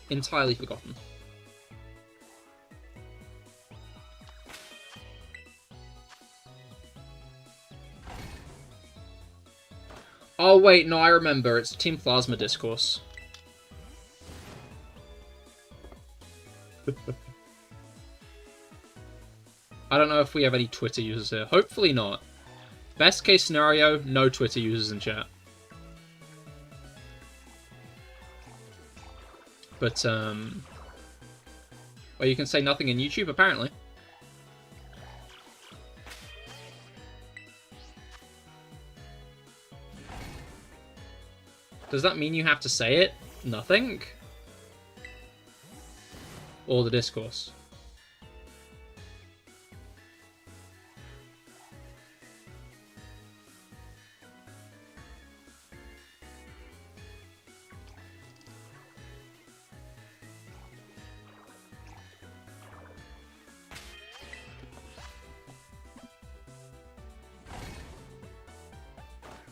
entirely forgotten. Oh wait, no, I remember. It's Team Plasma Discourse. I don't know if we have any Twitter users here. Hopefully not. Best case scenario, no Twitter users in chat. But, well, you can say nothing in YouTube, apparently. Does that mean you have to say it? Nothing? Or the discourse?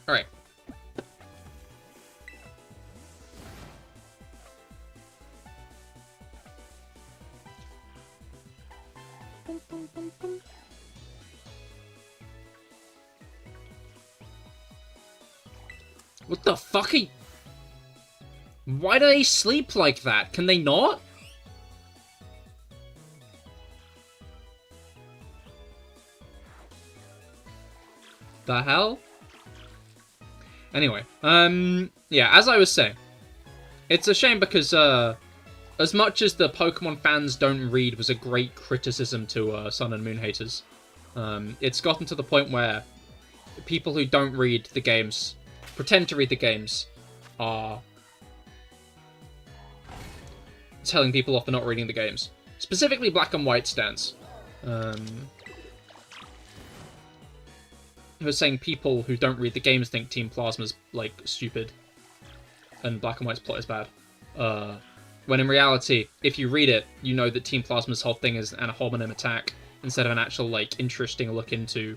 Alright. What the fuck are you... Why do they sleep like that? Can they not? The hell? Anyway, yeah, as I was saying, it's a shame because, as much as the Pokemon fans don't read was a great criticism to, Sun and Moon haters, it's gotten to the point where people who don't read the games, pretend to read the games, are telling people off for not reading the games. Specifically Black and White stans. Who are saying people who don't read the games think Team Plasma's, like, stupid. And Black and White's plot is bad. When in reality, if you read it, you know that Team Plasma's whole thing is an ad hominem attack, instead of an actual, like, interesting look into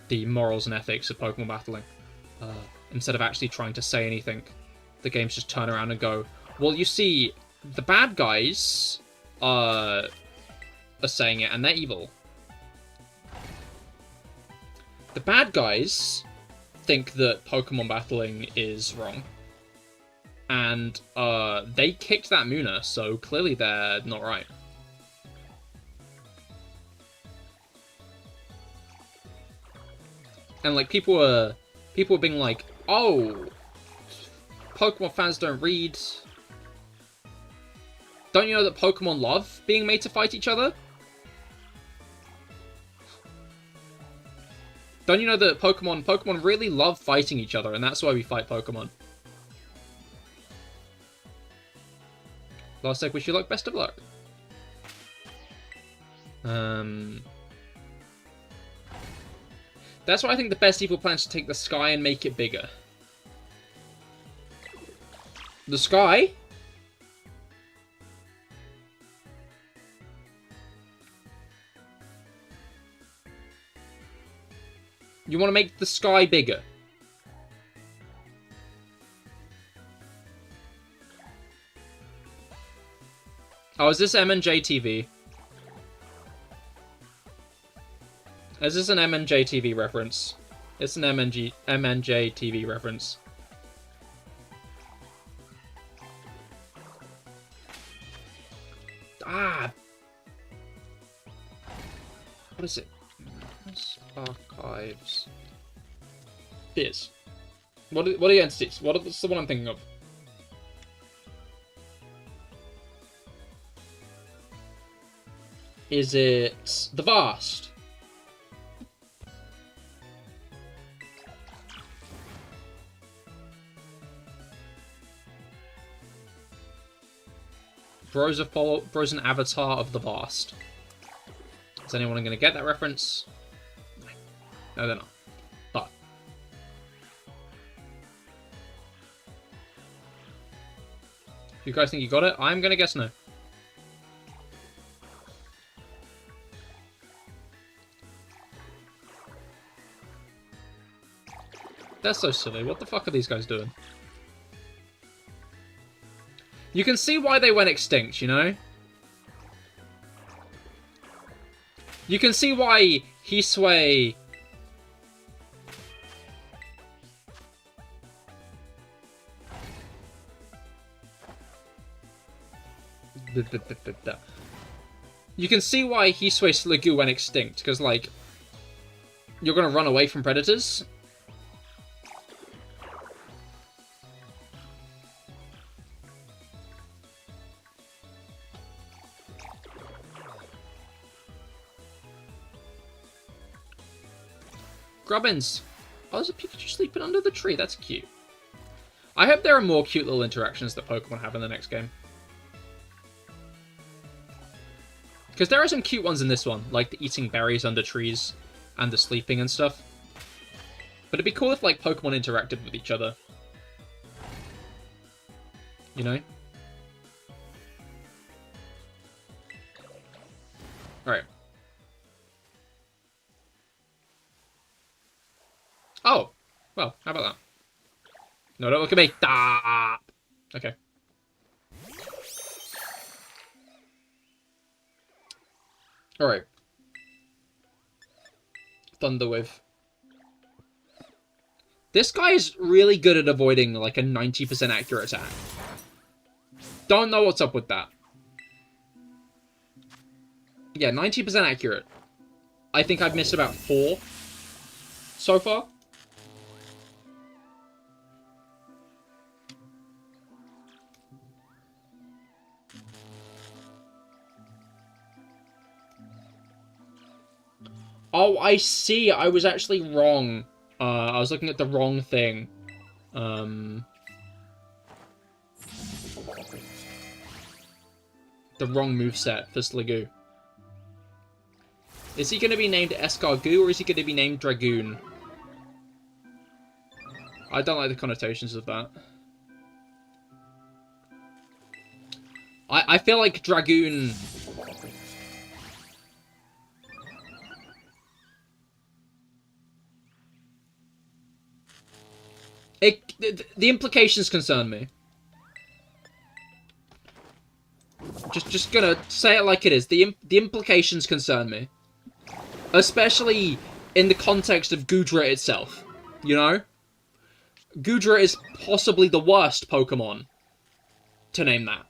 the morals and ethics of Pokemon battling. Instead of actually trying to say anything, the games just turn around and go, well, you see, the bad guys are saying it, and they're evil. The bad guys think that Pokemon battling is wrong. And, they kicked that Muna, so clearly they're not right. And, like, people were being like, oh, Pokemon fans don't read. Don't you know that Pokemon love being made to fight each other? Don't you know that Pokemon really love fighting each other, and that's why we fight Pokemon? Last egg, wish you luck, best of luck. That's why I think the best evil plan is to take the sky and make it bigger. The sky? You want to make the sky bigger? Oh, is this M&J TV? Is this an M&J TV reference? It's an M&J TV reference. Ah! What is it? Archives. This. What are the entities? What's the one I'm thinking of? Is it the Vast? Bro's an avatar of the Vast. Is anyone going to get that reference? No, they're not. But you guys think you got it? I'm going to guess no. That's so silly. What the fuck are these guys doing? You can see why they went extinct, you know? You can see why Hisuian... You can see why Hisuian Sliggoo went extinct, because, like, you're gonna run away from predators. Grubbins. Oh, there's a Pikachu sleeping under the tree. That's cute. I hope there are more cute little interactions that Pokemon have in the next game. Because there are some cute ones in this one, like the eating berries under trees and the sleeping and stuff. But it'd be cool if, like, Pokemon interacted with each other. You know? Alright. Oh! Well, how about that? No, don't look at me! Stop! Okay. Alright. Thunderwave. This guy is really good at avoiding, like, a 90% accurate attack. Don't know what's up with that. Yeah, 90% accurate. I think I've missed about 4 so far. Oh, I see. I was actually wrong. I was looking at the wrong thing. The wrong moveset for Sliggoo. Is he going to be named Escargot or is he going to be named Dragoon? I don't like the connotations of that. I feel like Dragoon... The implications concern me. Just gonna say it like it is. The implications concern me. Especially in the context of Goodra itself. You know? Goodra is possibly the worst Pokemon to name that.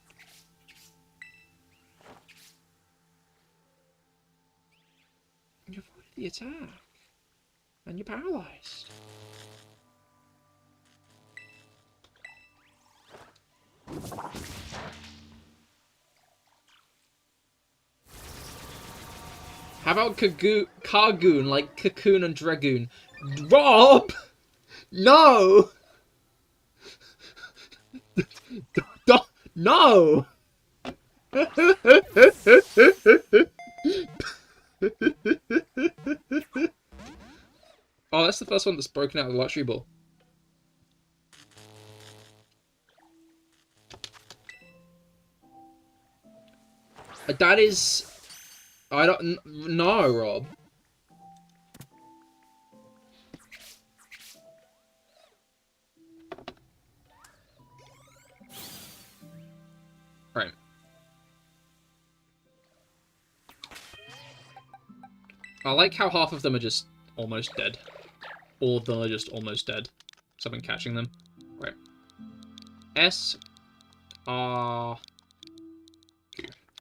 You avoided the attack. And you're paralyzed. How about Cargoon, like Cocoon and Dragoon? Rob! No! No! Oh, that's the first one that's broken out of the luxury ball. That is... I don't... No, Rob. Right. I like how half of them are just almost dead. All of them are just almost dead. So I've been catching them. Right.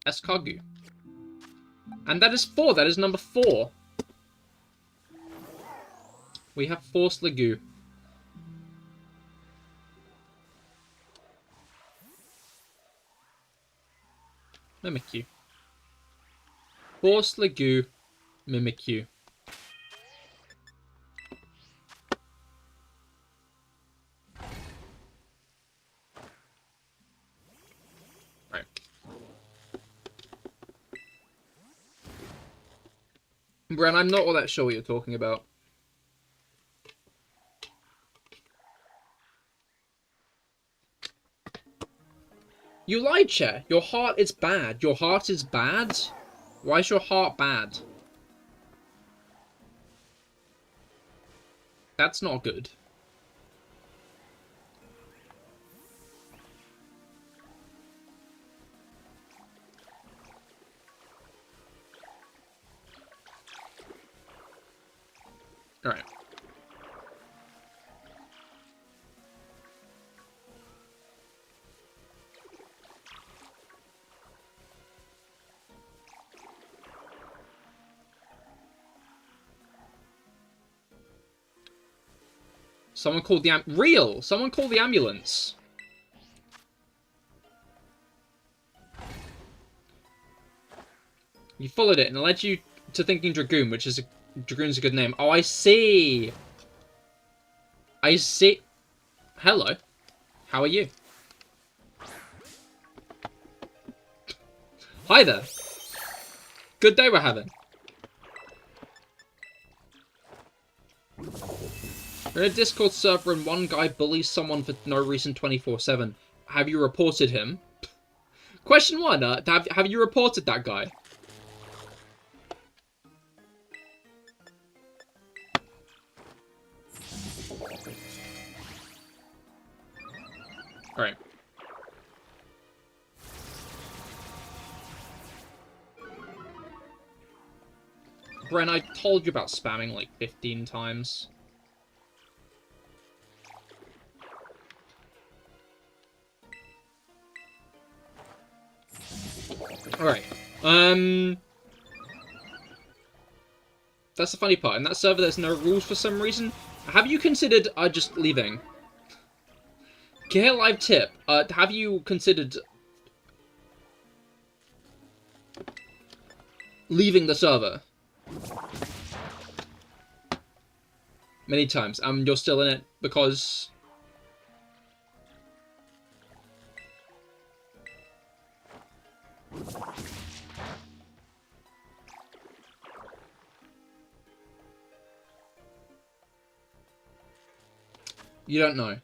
Escargot. And that is 4. That is number 4. We have 4 Sliggoo. Mimikyu. 4 Sliggoo. Mimikyu. Right. Bren, I'm not all that sure what you're talking about. You lied, Chair. Your heart is bad. Your heart is bad? Why is your heart bad? That's not good. Someone called the real. Someone called the ambulance. You followed it and it led you to thinking Dragoon, which is Dragoon's a good name. Oh, I see. I see. Hello. How are you? Hi there. Good day we're having. We're in a Discord server and one guy bullies someone for no reason 24/7. Have you reported him? Question 1, have you reported that guy? Alright. Bren, I told you about spamming like 15 times. Alright. That's the funny part. In that server, there's no rules for some reason. Have you considered just leaving? CahirLIVE tip. Have you considered leaving the server? Many times. You're still in it because... You don't know.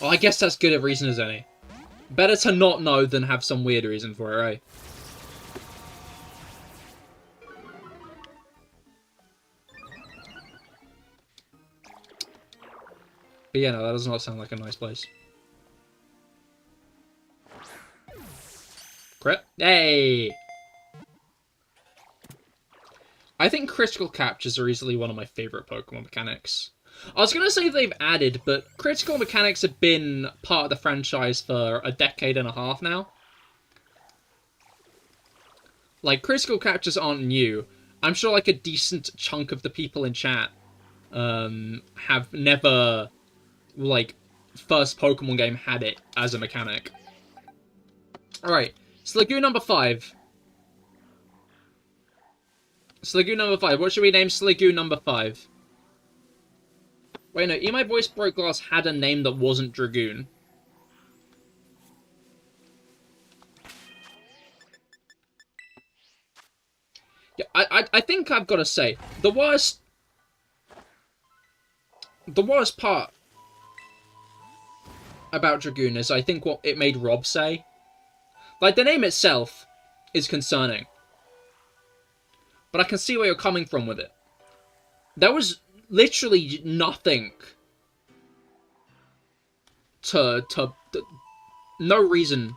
Well, I guess that's good a reason as any. Better to not know than have some weird reason for it, right? But yeah, no, that does not sound like a nice place. Crit? Hey! I think critical captures are easily one of my favourite Pokemon mechanics. I was going to say they've added, but critical mechanics have been part of the franchise for a decade and a half now. Like, critical captures aren't new. I'm sure like a decent chunk of the people in chat have never, like, first Pokemon game had it as a mechanic. Alright, Sliggoo number 5. Sliggoo number 5. What should we name Sliggoo number 5? Wait, no. My Voice Broke Glass had a name that wasn't Dragoon. Yeah, I think I've got to say, the worst part about Dragoon is, I think, what it made Rob say. Like, the name itself is concerning. But I can see where you're coming from with it. There was literally nothing no reason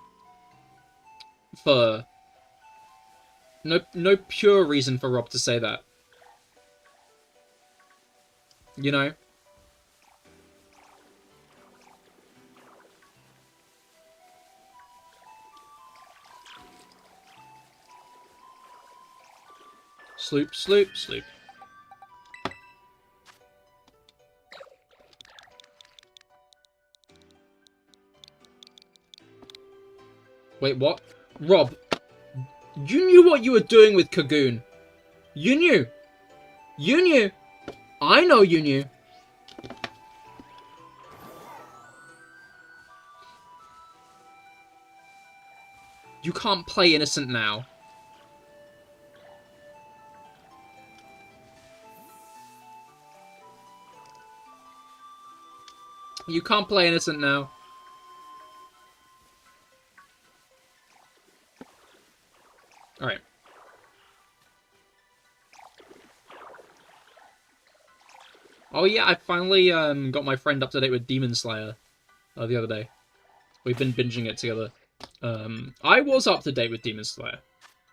for... No pure reason for Rob to say that. You know? Sloop, sloop, sloop. Wait, what? Rob, you knew what you were doing with Kagoon. You knew. You knew. I know you knew. You can't play innocent now. You can't play innocent now. Alright. Oh yeah, I finally got my friend up to date with Demon Slayer the other day. We've been binging it together. I was up to date with Demon Slayer.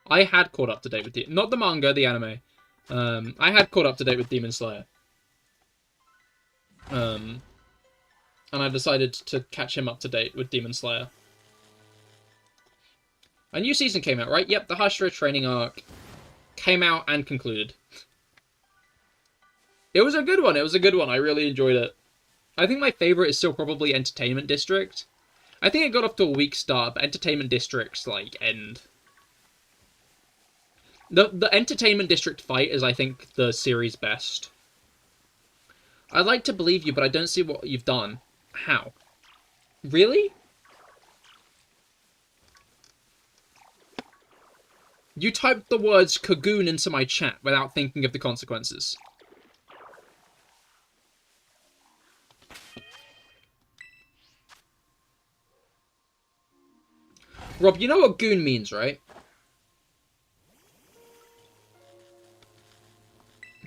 I had caught up to date with not the manga, the anime. I had caught up to date with Demon Slayer. And I decided to catch him up to date with Demon Slayer. A new season came out, right? Yep, the Hashira training arc came out and concluded. It was a good one. It was a good one. I really enjoyed it. I think my favorite is still probably Entertainment District. I think it got off to a weak start, but Entertainment District's, like, end. The Entertainment District fight is, I think, the series' best. I'd like to believe you, but I don't see what you've done. How? Really? You typed the words Kagoon into my chat without thinking of the consequences. Rob, you know what goon means, right?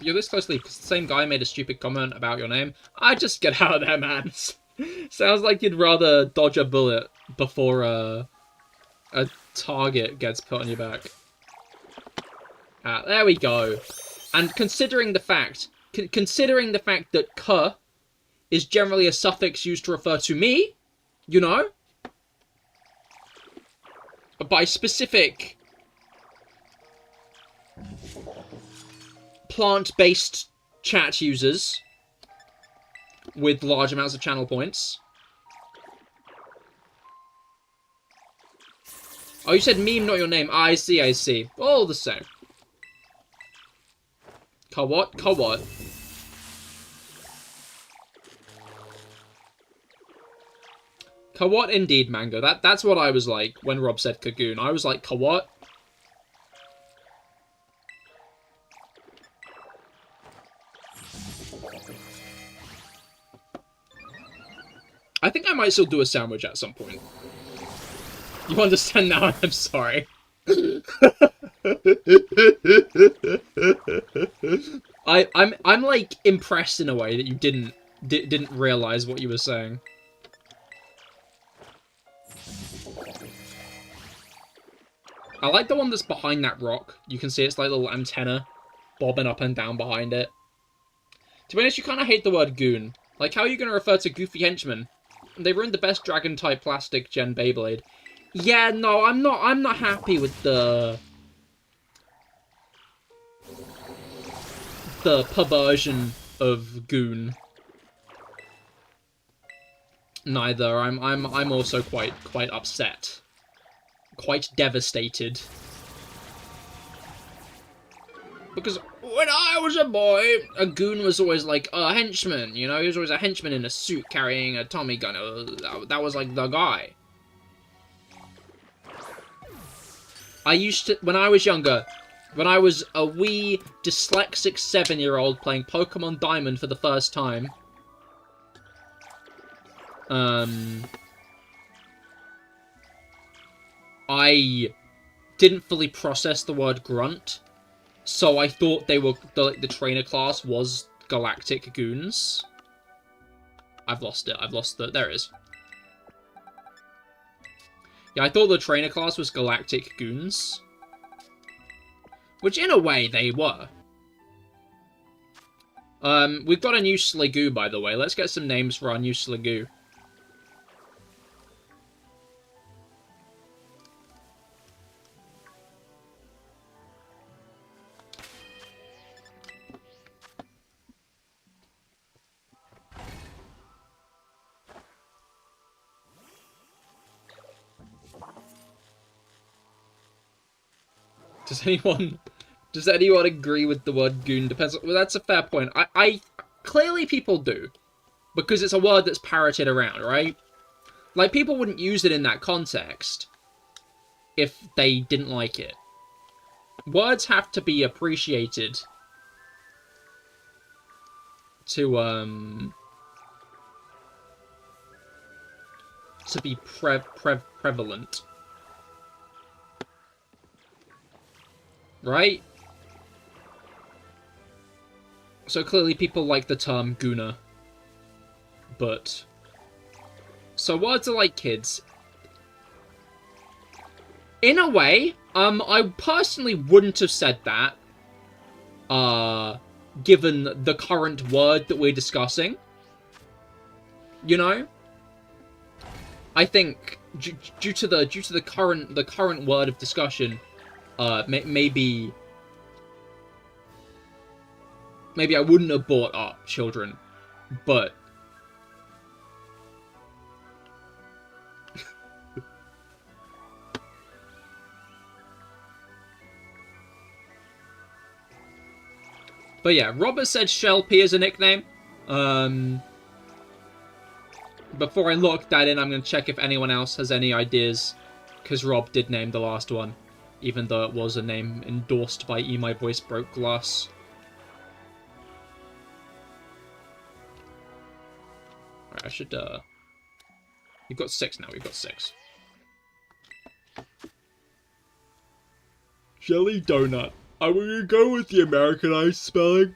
You're this closely because the same guy made a stupid comment about your name. I just get out of there, man. Sounds like you'd rather dodge a bullet before a target gets put on your back. Ah, there we go. And considering the fact that "k" is generally a suffix used to refer to me, you know, by specific plant-based chat users with large amounts of channel points. Oh, you said meme, not your name. I see, I see. All the same. What? What? What indeed, Mango. That's what I was like when Rob said Kagoon. I was like, what? I think I might still do a sandwich at some point. You understand now? I'm sorry. I'm like impressed in a way that you didn't realize what you were saying. I like the one that's behind that rock. You can see it's like a little antenna bobbing up and down behind it. To be honest, you kind of hate the word goon. Like, how are you going to refer to goofy henchmen? They ruined the best dragon-type plastic gen Beyblade. Yeah, no, I'm not happy with the perversion of goon. Neither. I'm also quite upset. Quite devastated. Because when I was a boy, a goon was always like a henchman, you know? He was always a henchman in a suit carrying a Tommy gun. That was like the guy. I used to, when I was younger, when I was a wee dyslexic 7-year-old playing Pokemon Diamond for the first time, I didn't fully process the word grunt, so I thought they were the trainer class was Galactic Goons. I've lost it. There it is. Yeah, I thought the trainer class was Galactic Goons. Which, in a way, they were. We've got a new Sliggoo, by the way. Let's get some names for our new Sliggoo. Does anyone agree with the word goon? Depends. Well, that's a fair point. I clearly people do, because it's a word that's parroted around, right? Like, people wouldn't use it in that context if they didn't like it. Words have to be appreciated to be prevalent. Right? So clearly people like the term gooner. But... So words are like kids. In a way, I personally wouldn't have said that, given the current word that we're discussing. You know? I think, due to the current word of discussion, maybe maybe I wouldn't have bought up children, but... But yeah, Robert said Shell P is a nickname. Before I lock that in, I'm going to check if anyone else has any ideas, because Rob did name the last one, even though it was a name endorsed by My Voice Broke Glass. Alright, I should, We've got 6 now, we've got 6. Jelly donut. I'm gonna go with the Americanized spelling.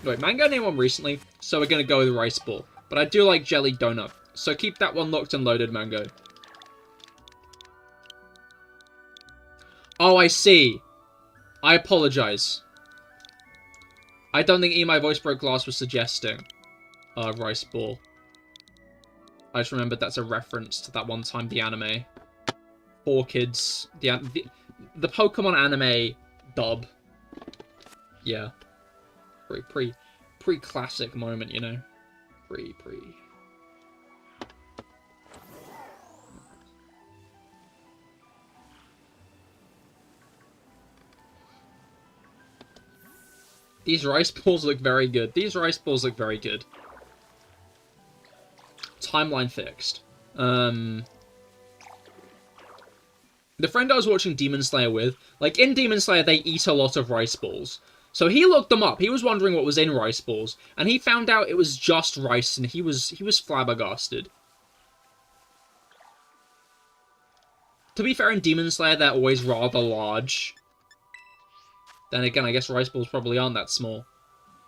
Wait, Mango named one recently, so we're gonna go with Rice Ball. But I do like Jelly Donut, so keep that one locked and loaded, Mango. Oh, I see. I apologize. I don't think My Voice Broke Glass was suggesting Rice Ball. I just remembered that's a reference to that one time the anime. 4 Kids, the Pokemon anime dub. Yeah. Pre-classic moment, you know. Pre. These rice balls look very good. These rice balls look very good. Timeline fixed. The friend I was watching Demon Slayer with, like, in Demon Slayer, they eat a lot of rice balls. So he looked them up. He was wondering what was in rice balls, and he found out it was just rice, and he was flabbergasted. To be fair, in Demon Slayer, they're always rather large. Then again, I guess rice balls probably aren't that small.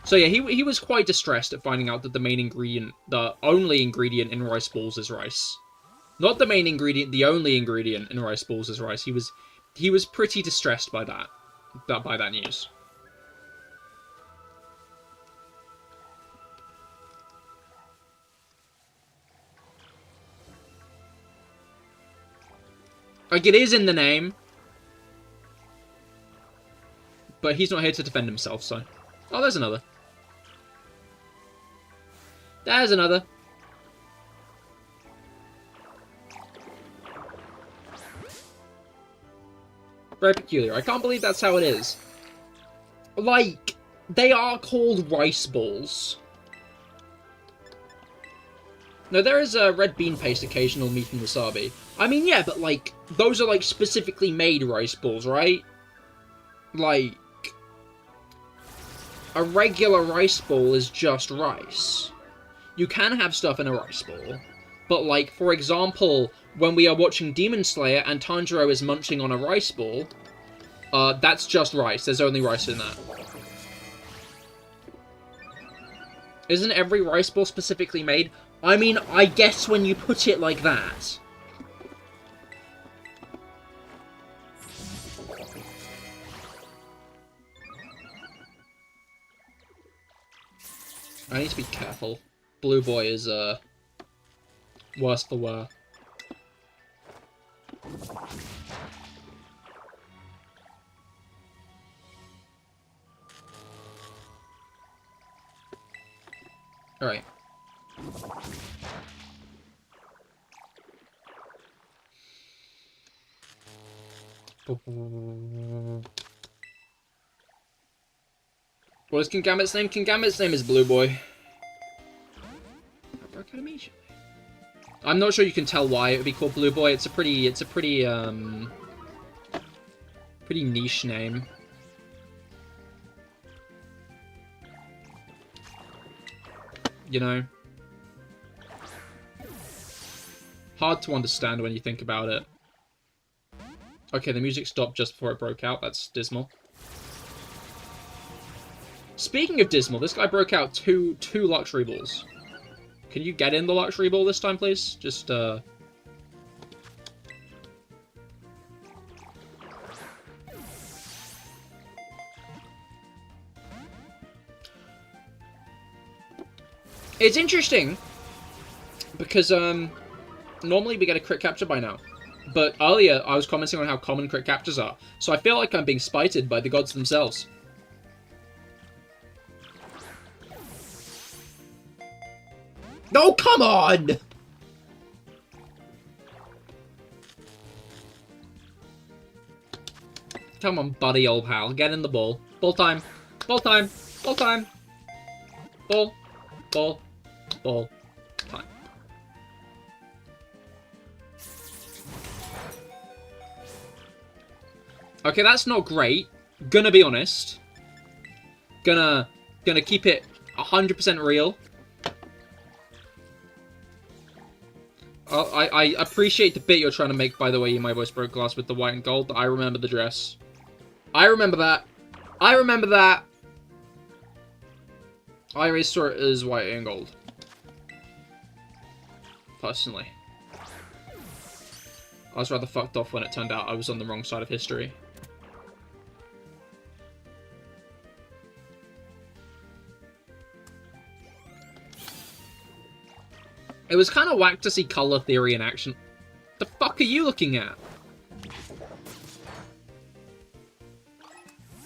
So yeah, he was quite distressed at finding out that the main ingredient, the only ingredient in rice balls is rice. Not the main ingredient, the only ingredient in rice balls is rice. He was pretty distressed by that news. Like, it is in the name. But he's not here to defend himself, so... Oh, there's another. There's another. Very peculiar. I can't believe that's how it is. Like, they are called rice balls. No, there is a red bean paste occasional meat and wasabi. I mean, yeah, but, like, those are, like, specifically made rice balls, right? Like, a regular rice ball is just rice. You can have stuff in a rice ball, but, like, for example, when we are watching Demon Slayer and Tanjiro is munching on a rice ball, that's just rice. There's only rice in that. Isn't every rice ball specifically made? I mean, I guess when you put it like that. I need to be careful. Blue Boy is, worse for wear. Alright. What is King Gambit's name? King Gambit's name is Blue Boy. I broke out immediately. I'm not sure you can tell why it would be called Blue Boy. It's a pretty niche name. You know? Hard to understand when you think about it. Okay, the music stopped just before it broke out. That's dismal. Speaking of dismal, this guy broke out two luxury balls. Can you get in the luxury ball this time, please? Just, It's interesting, because, normally we get a crit capture by now. But earlier, I was commenting on how common crit captures are, so I feel like I'm being spited by the gods themselves. No, come on! Come on, buddy, old pal. Get in the ball. Ball time. Ball time. Ball time. Ball. Ball. Ball. Time. Okay, that's not great. Gonna be honest. Gonna keep it 100% real. I appreciate the bit you're trying to make, by the way, My Voice Broke Glass with the white and gold. I remember the dress. I remember that. I remember that. I always saw it as white and gold. Personally. I was rather fucked off when it turned out I was on the wrong side of history. It was kind of whack to see color theory in action. The fuck are you looking at?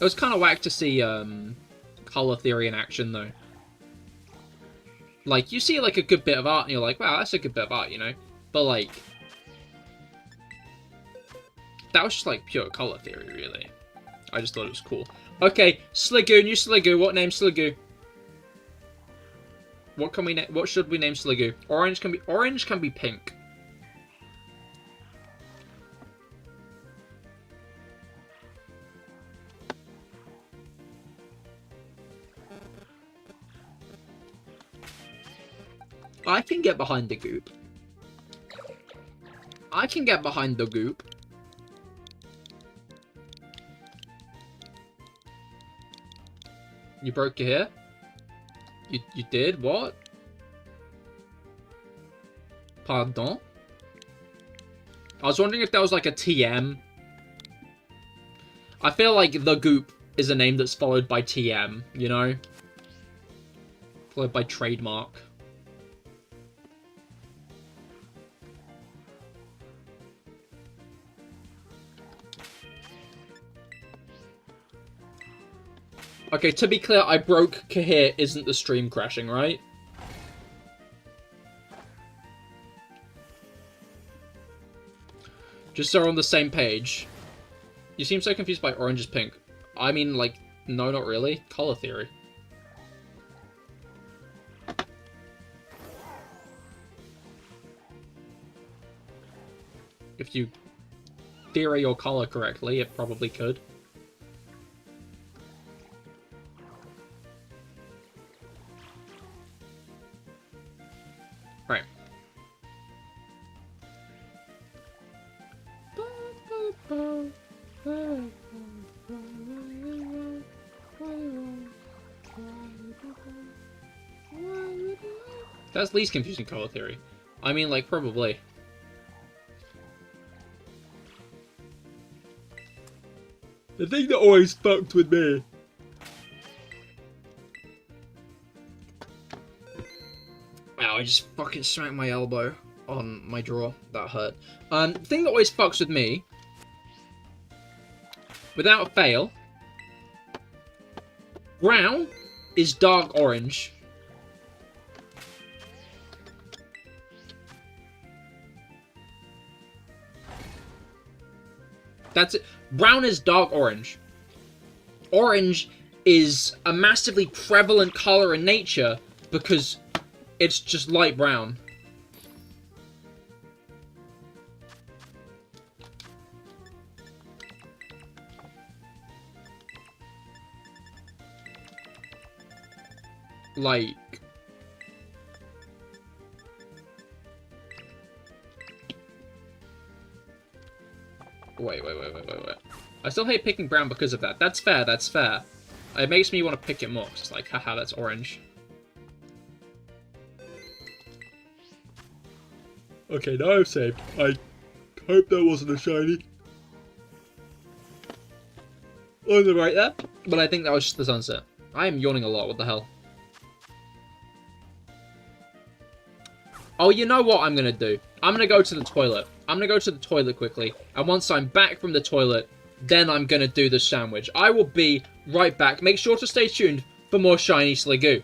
It was kind of whack to see color theory in action, though. Like, you see, like, a good bit of art, and you're like, wow, that's a good bit of art, you know? But, like, that was just, like, pure color theory, really. I just thought it was cool. Okay, Sliggoo, new Sliggoo. What name Sliggoo? What can we name? What should we name Sliggoo? Orange can be pink. I can get behind the goop. I can get behind the goop. You broke your hair? You did? What? Pardon? I was wondering if that was like a TM. I feel like the goop is a name that's followed by TM, you know? Followed by trademark. Okay, to be clear, I broke Cahir isn't the stream crashing, right? Just so we're on the same page. You seem so confused by orange is pink. I mean, like, no, not really. Color theory. If you theory your color correctly, it probably could. Right. That's least confusing color theory. I mean, like, probably. The thing that always fucked with me. Ow, I just fucking smacked my elbow on my drawer. That hurt. The thing that always fucks with me, without fail, brown is dark orange. That's it. Brown is dark orange. Orange is a massively prevalent color in nature because it's just light brown. Like... Wait. I still hate picking brown because of that. That's fair, that's fair. It makes me want to pick it more, 'cause it's like, haha, that's orange. Okay, now I've saved. I hope that wasn't a shiny. On the right there. But I think that was just the sunset. I am yawning a lot, what the hell? Oh, you know what I'm gonna do? I'm gonna go to the toilet. I'm going to go to the toilet quickly. And once I'm back from the toilet, then I'm going to do the sandwich. I will be right back. Make sure to stay tuned for more shiny Sliggoo.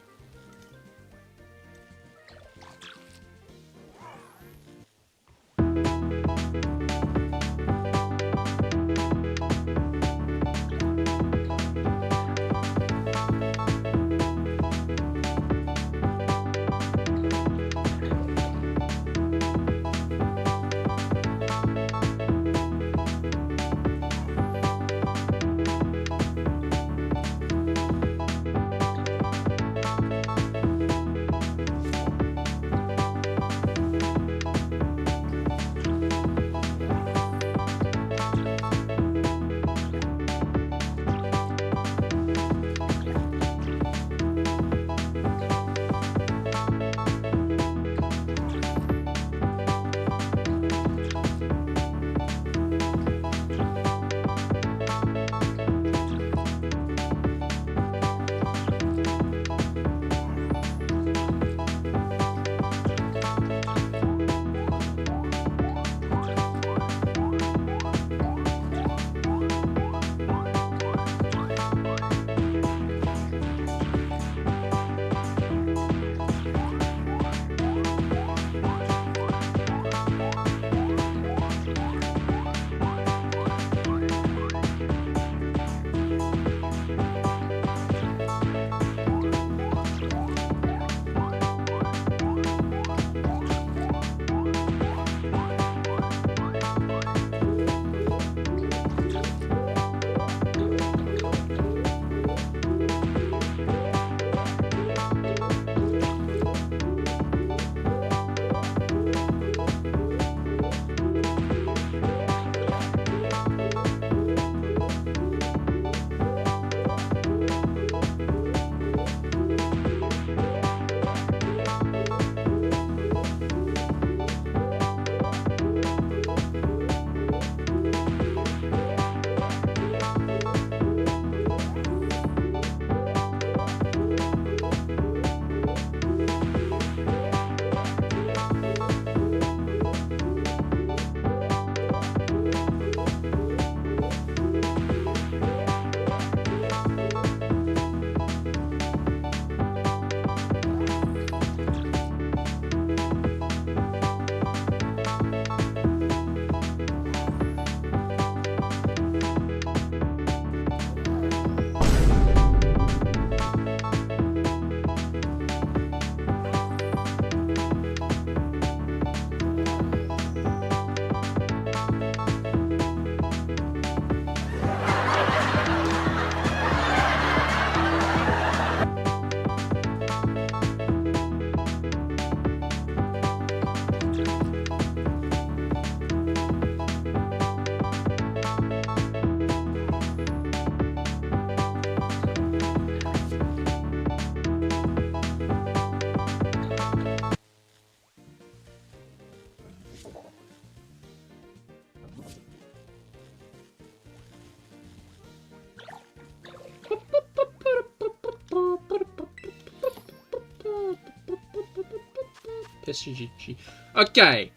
Okay.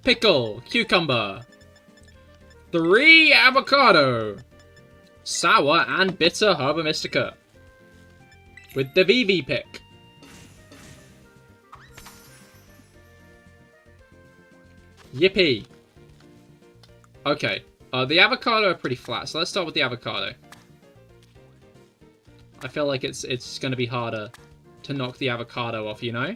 Pickle, cucumber. 3 avocado. Sour and bitter Herba Mystica. With the VV pick. Yippee. Okay. The avocado are pretty flat, so let's start with the avocado. I feel like it's going to be harder to knock the avocado off, you know?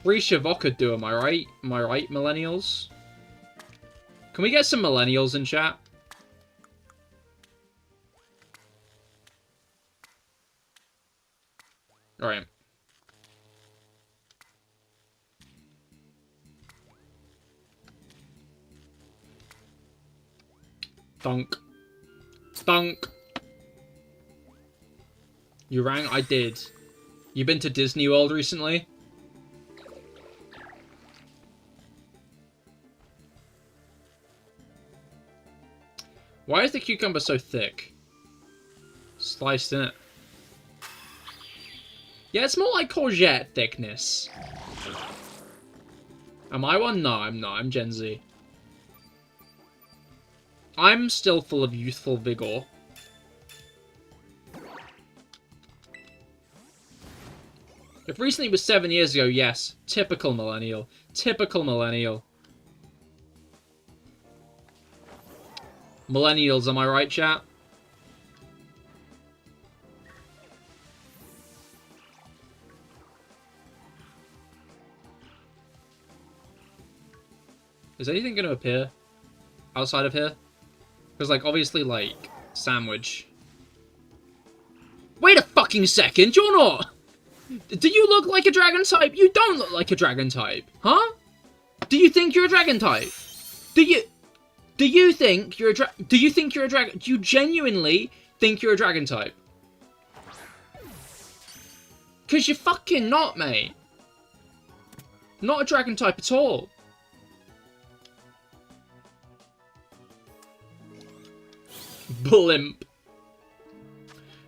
Free Shavoka am I right? Am I right, millennials? Can we get some millennials in chat? Alright. Thunk. Thunk. You rang? I did. You been to Disney World recently? Why is the cucumber so thick? Sliced in it. Yeah, it's more like courgette thickness. Am I one? No, I'm not. I'm Gen Z. I'm still full of youthful vigor. If recently was 7 years ago, yes. Typical millennial. Typical millennial. Millennials, am I right, chat? Is anything going to appear outside of here? Because, like, obviously, like, sandwich. Wait a fucking second, you're not! Do you look like a dragon type? You don't look like a dragon type, huh? Do you think you're a dragon type? Do you think you're a dragon? Do you genuinely think you're a dragon type? Because you're fucking not, mate. Not a dragon type at all. Blimp.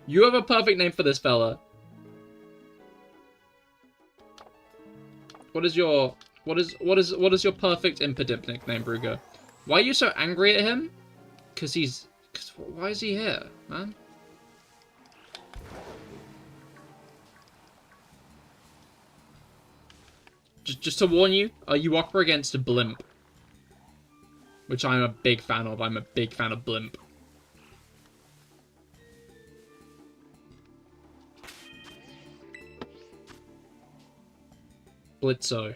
You have a perfect name for this fella. What is your perfect impidimp nickname, Brugger? Why are you so angry at him? Why is he here, man? Just to warn you, you up against a Blimp. Which I'm a big fan of. I'm a big fan of Blimp. Blitzo.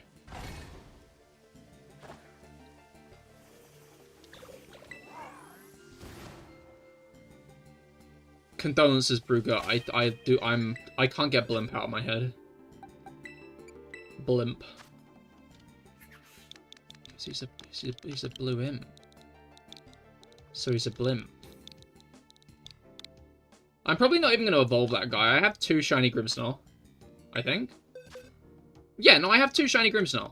Condolences, Brugger. I can't get Blimp out of my head. Blimp. He's a blue imp. So he's a Blimp. I'm probably not even going to evolve that guy. I have 2 shiny Grimmsnarl. I think. Yeah, no, I have 2 shiny Grimmsnarl.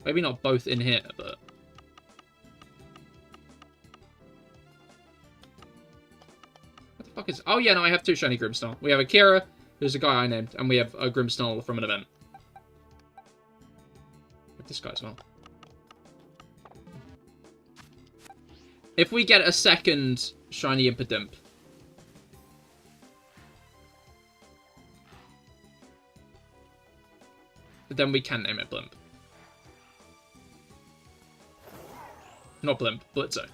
Maybe not both in here, but... What the fuck is... Oh, yeah, no, I have 2 shiny Grimmsnarl. We have Akira, who's a guy I named, and we have a Grimmsnarl from an event. With this guy as well. If we get a second shiny Impidimp... then we can name it Blimp. Not Blimp, Blitzo.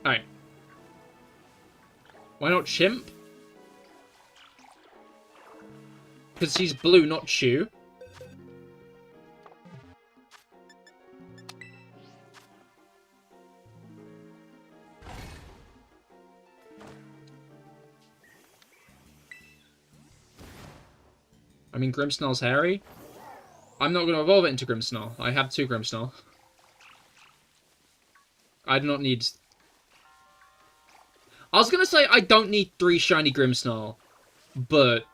Alright. Why not Chimp? Because he's blue, not Chew. I mean, Grimmsnarl's hairy. I'm not going to evolve it into Grimmsnarl. I have 2 Grimmsnarl. I do not need... I was going to say I don't need 3 shiny Grimmsnarl, but...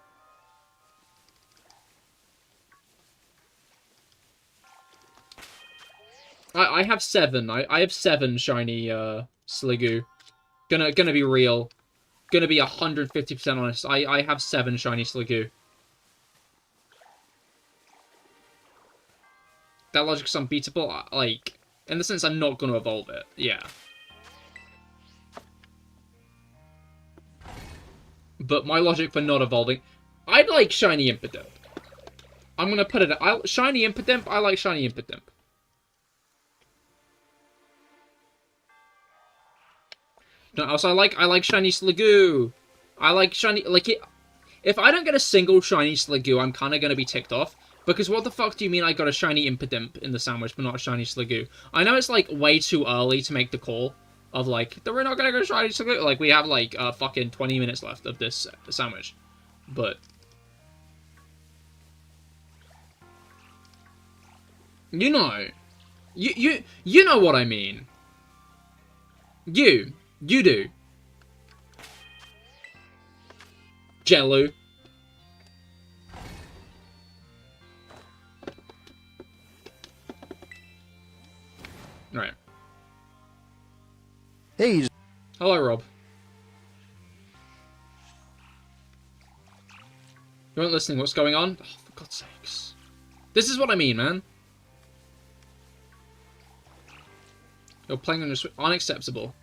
I have 7. I have 7 shiny Sliggoo. Gonna be real. Gonna be 150% honest. I have 7 shiny Sliggoo. That logic's unbeatable. Like, in the sense I'm not going to evolve it. Yeah. But my logic for not evolving... I'd like shiny Impidimp. I'm going to put it... shiny Impidimp, I like shiny Impidimp. No, also I like shiny Sliggoo. I like shiny... Like, if I don't get a single shiny Sliggoo, I'm kind of going to be ticked off. Because what the fuck do you mean I got a shiny Impidimp in the sandwich, but not a shiny Sliggoo? I know it's, like, way too early to make the call of, like, that we're not gonna get a shiny Sliggoo. Like, we have, like, fucking 20 minutes left of this sandwich. But... You know. You know what I mean. You do. Jello. Right. Hey. Hello, Rob. You weren't listening. What's going on? Oh, for God's sakes. This is what I mean, man. You're playing on your Switch. Unacceptable.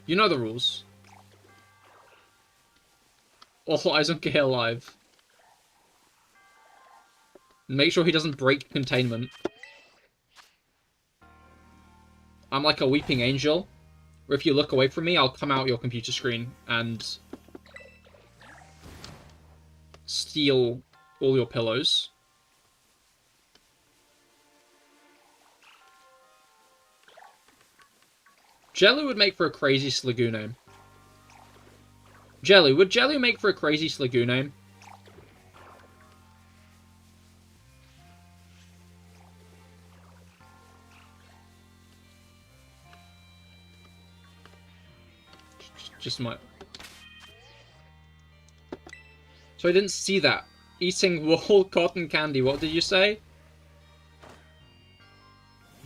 You know the rules. All eyes on CahirLIVE. Make sure he doesn't break containment. I'm like a weeping angel, where if you look away from me, I'll come out your computer screen and steal all your pillows. Jelly would make for a crazy Sliggoo name. Jelly. Would Jelly make for a crazy Sliggoo name? Just might. So I didn't see that. Eating wall cotton candy. What did you say?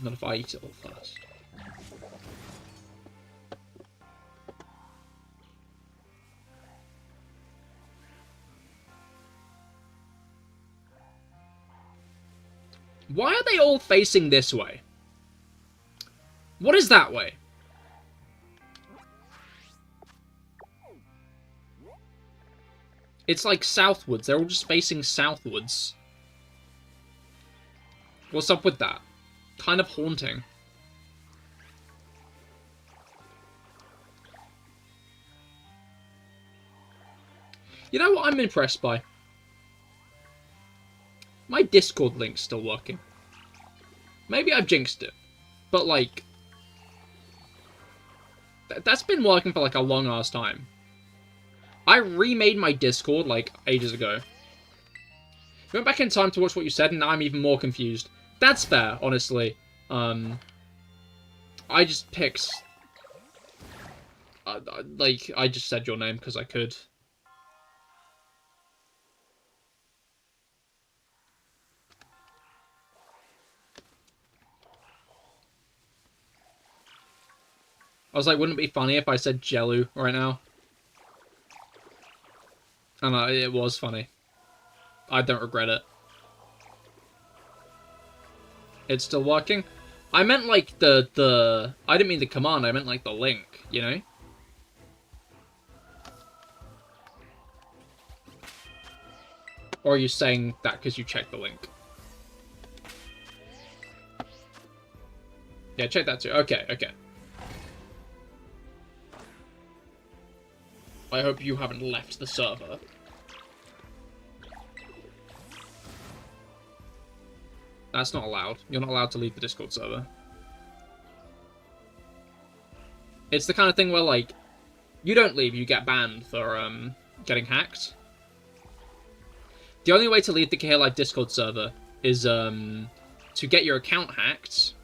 Not if I eat it all first. Why are they all facing this way? What is that way? It's like southwards. They're all just facing southwards. What's up with that? Kind of haunting. You know what I'm impressed by? My Discord link's still working. Maybe I've jinxed it. But, like... that's been working for, like, a long-ass time. I remade my Discord, like, ages ago. Went back in time to watch what you said, and now I'm even more confused. That's fair, honestly. I just picked... like, I just said your name because I could. I was like, wouldn't it be funny if I said Jellu right now? And it was funny. I don't regret it. It's still working? I meant like the... I didn't mean the command, I meant like the link, you know? Or are you saying that because you checked the link? Yeah, check that too. Okay, okay. I hope you haven't left the server. That's not allowed. You're not allowed to leave the Discord server. It's the kind of thing where, like, you don't leave, you get banned for, getting hacked. The only way to leave the CahirLIVE Discord server is, to get your account hacked.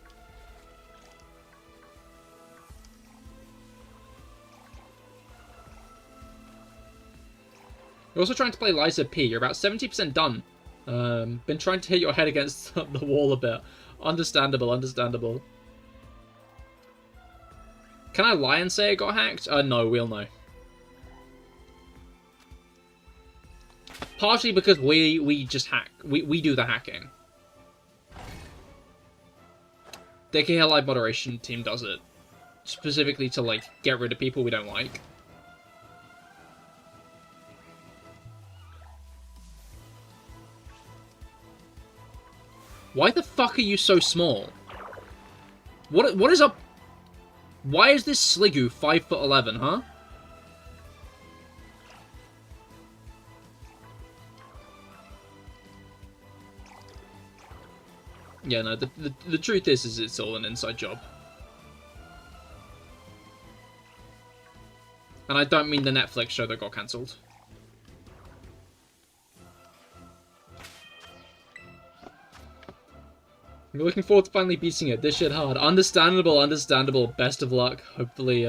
You're also trying to play Liza P. You're about 70% done. Been trying to hit your head against the wall a bit. Understandable, understandable. Can I lie and say it got hacked? No, we'll know. Partially because we just hack. We do the hacking. The CahirLIVE moderation team does it. Specifically to, like, get rid of people we don't like. Why the fuck are you so small? What is up? Why is this Sliggoo 5'11", huh? Yeah, no, the truth is it's all an inside job. And I don't mean the Netflix show that got cancelled. You're looking forward to finally beating it. This shit hard. Understandable, understandable. Best of luck. Hopefully,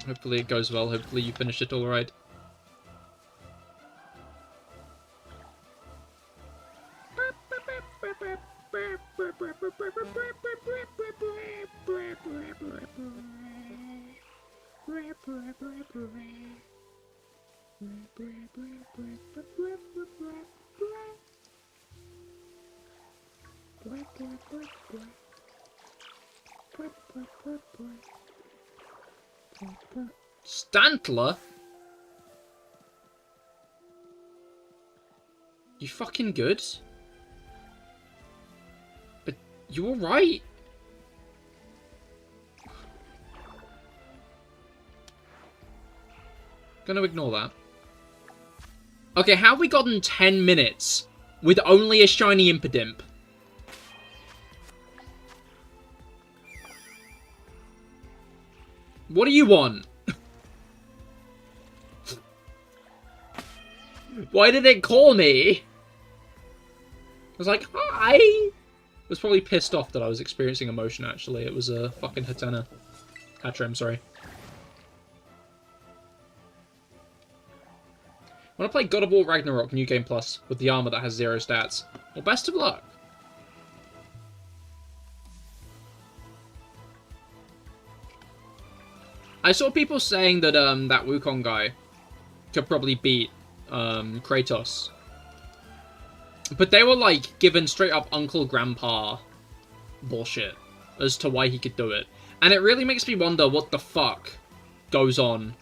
hopefully it goes well. Hopefully you finish it all right. Stantler? You fucking good? But you alright? Gonna ignore that. Okay, how have we gotten 10 minutes with only a shiny Impidimp? What do you want? Why did it call me? I was like, hi! I was probably pissed off that I was experiencing emotion, actually. It was a fucking Hatena. Patterrz, sorry. I want to play God of War Ragnarok New Game Plus with the armor that has 0 stats. Well, best of luck. I saw people saying that that Wukong guy could probably beat Kratos. But they were like given straight up Uncle Grandpa bullshit as to why he could do it. And it really makes me wonder what the fuck goes on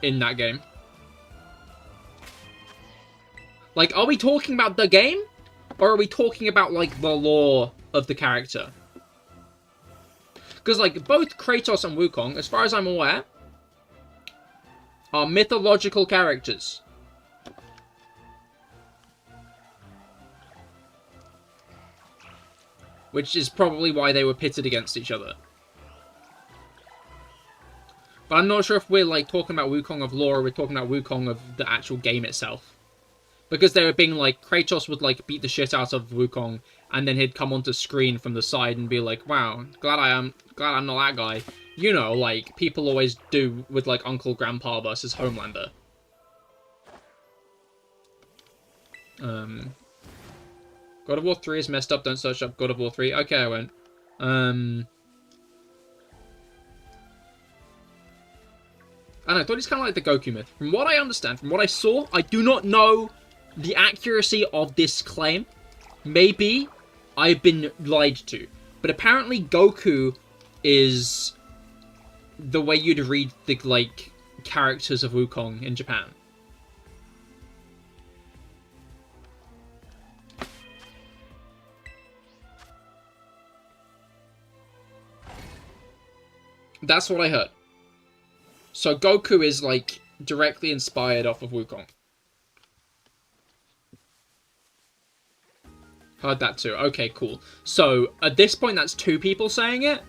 in that game. Like, are we talking about the game? Or are we talking about, like, the lore of the character? Because, like, both Kratos and Wukong, as far as I'm aware, are mythological characters. Which is probably why they were pitted against each other. But I'm not sure if we're, like, talking about Wukong of lore or we're talking about Wukong of the actual game itself. Because they were being like, Kratos would like beat the shit out of Wukong, and then he'd come onto screen from the side and be like, wow, glad I'm not that guy. You know, like people always do with like Uncle Grandpa versus Homelander. God of War 3 is messed up, don't search up God of War 3. Okay, I won't. I don't know, I thought he's kind of like the Goku myth. From what I understand, from what I saw, I do not know the accuracy of this claim. Maybe I've been lied to. But apparently Goku is the way you'd read the, like, characters of Wukong in Japan. That's what I heard. So Goku is, like, directly inspired off of Wukong. Heard that too. Okay, cool. So, at this point, that's 2 people saying it.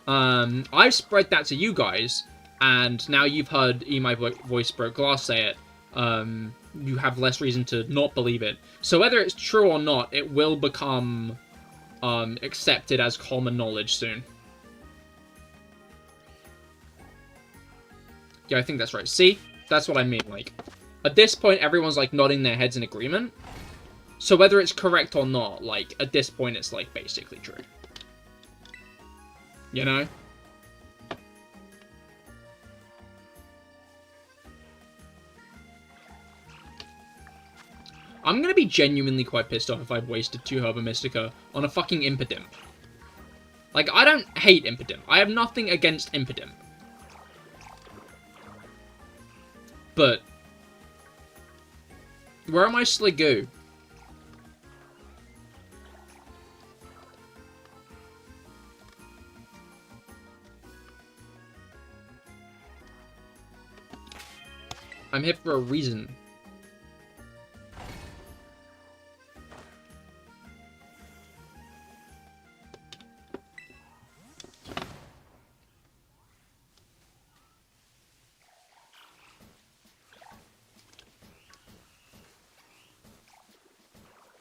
I've spread that to you guys, and now you've heard My Voice Broke Glass say it. You have less reason to not believe it. So whether it's true or not, it will become accepted as common knowledge soon. Yeah, I think that's right. See? That's what I mean. Like, at this point, everyone's, like, nodding their heads in agreement. So whether it's correct or not, like, at this point, it's, like, basically true. You know? I'm gonna be genuinely quite pissed off if I've wasted 2 Herba Mystica on a fucking Impidimp. Like, I don't hate Impidimp. I have nothing against Impidimp. But where are my Sliggoo? I'm here for a reason.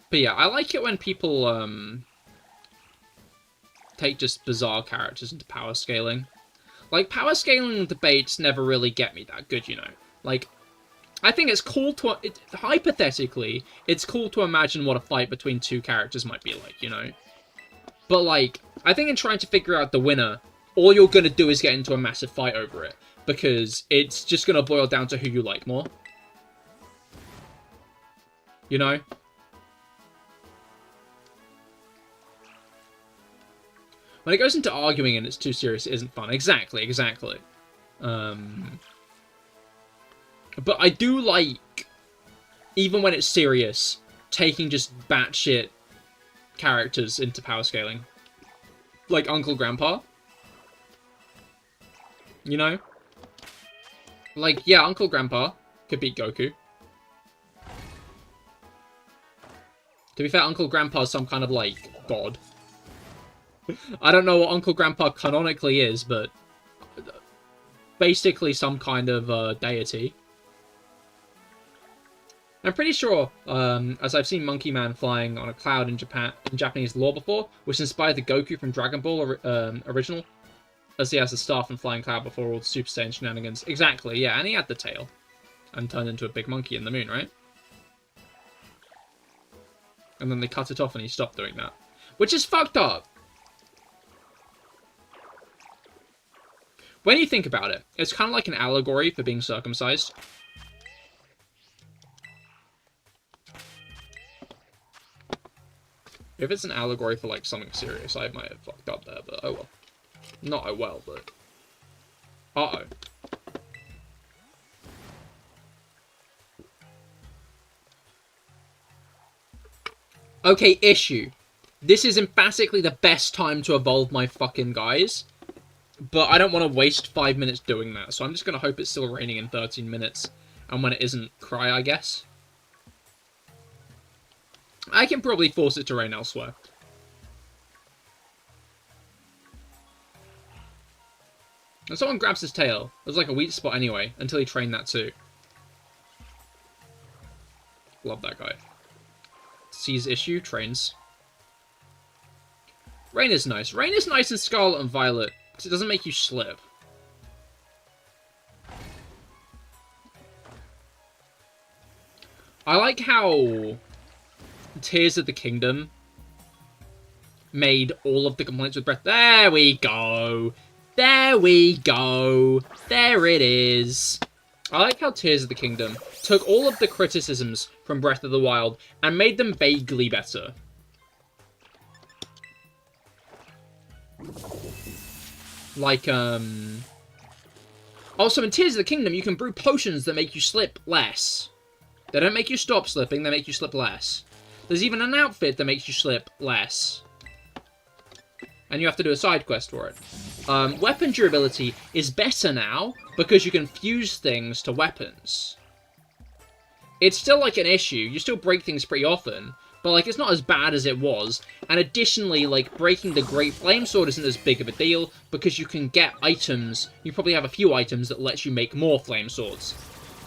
But yeah, I like it when people take just bizarre characters into power scaling. Like, power scaling debates never really get me that good, you know. Like, I think it's cool to... hypothetically, it's cool to imagine what a fight between 2 characters might be like, you know? But, like, I think in trying to figure out the winner, all you're going to do is get into a massive fight over it. Because it's just going to boil down to who you like more. You know? When it goes into arguing and it's too serious, it isn't fun. Exactly, exactly. But I do like, even when it's serious, taking just batshit characters into power scaling. Like Uncle Grandpa. You know? Like, yeah, Uncle Grandpa could beat Goku. To be fair, Uncle Grandpa's some kind of, like, god. I don't know what Uncle Grandpa canonically is, but basically some kind of deity. I'm pretty sure, as I've seen Monkey Man flying on a cloud in Japanese lore before, which inspired the Goku from Dragon Ball original, as he has the staff and flying cloud before all the Super Saiyan shenanigans. Exactly, yeah, and he had the tail, and turned into a big monkey in the moon, right? And then they cut it off and he stopped doing that. Which is fucked up! When you think about it, it's kind of like an allegory for being circumcised. If it's an allegory for, like, something serious, I might have fucked up there, but oh well. Not oh well, but... Uh-oh. Okay, issue. This is emphatically the best time to evolve my fucking guys. But I don't want to waste 5 minutes doing that, so I'm just going to hope it's still raining in 13 minutes. And when it isn't, cry, I guess. I can probably force it to rain elsewhere. And someone grabs his tail. There's like a weak spot anyway, until he trained that too. Love that guy. Sees issue, trains. Rain is nice. Rain is nice in Scarlet and Violet. Because it doesn't make you slip. I like how Tears of the Kingdom made all of the complaints with breath. There we go. There we go. There it is. I like how Tears of the Kingdom took all of the criticisms from Breath of the Wild and made them vaguely better. Like, also, in Tears of the Kingdom, you can brew potions that make you slip less. They don't make you stop slipping, they make you slip less. There's even an outfit that makes you slip less. And you have to do a side quest for it. Weapon durability is better now, because you can fuse things to weapons. It's still, like, an issue. You still break things pretty often. But, like, it's not as bad as it was. And additionally, like, breaking the Great Flame Sword isn't as big of a deal, because you can get items. You probably have a few items that let you make more Flame Swords.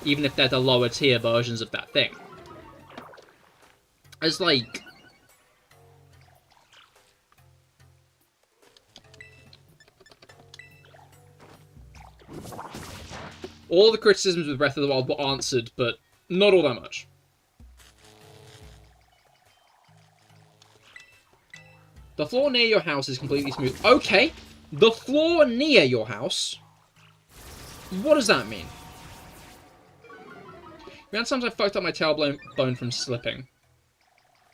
Even if they're the lower tier versions of that thing. It's like... all the criticisms with Breath of the Wild were answered, but not all that much. The floor near your house is completely smooth. Okay, the floor near your house? What does that mean? Man, sometimes I fucked up my tailbone from slipping.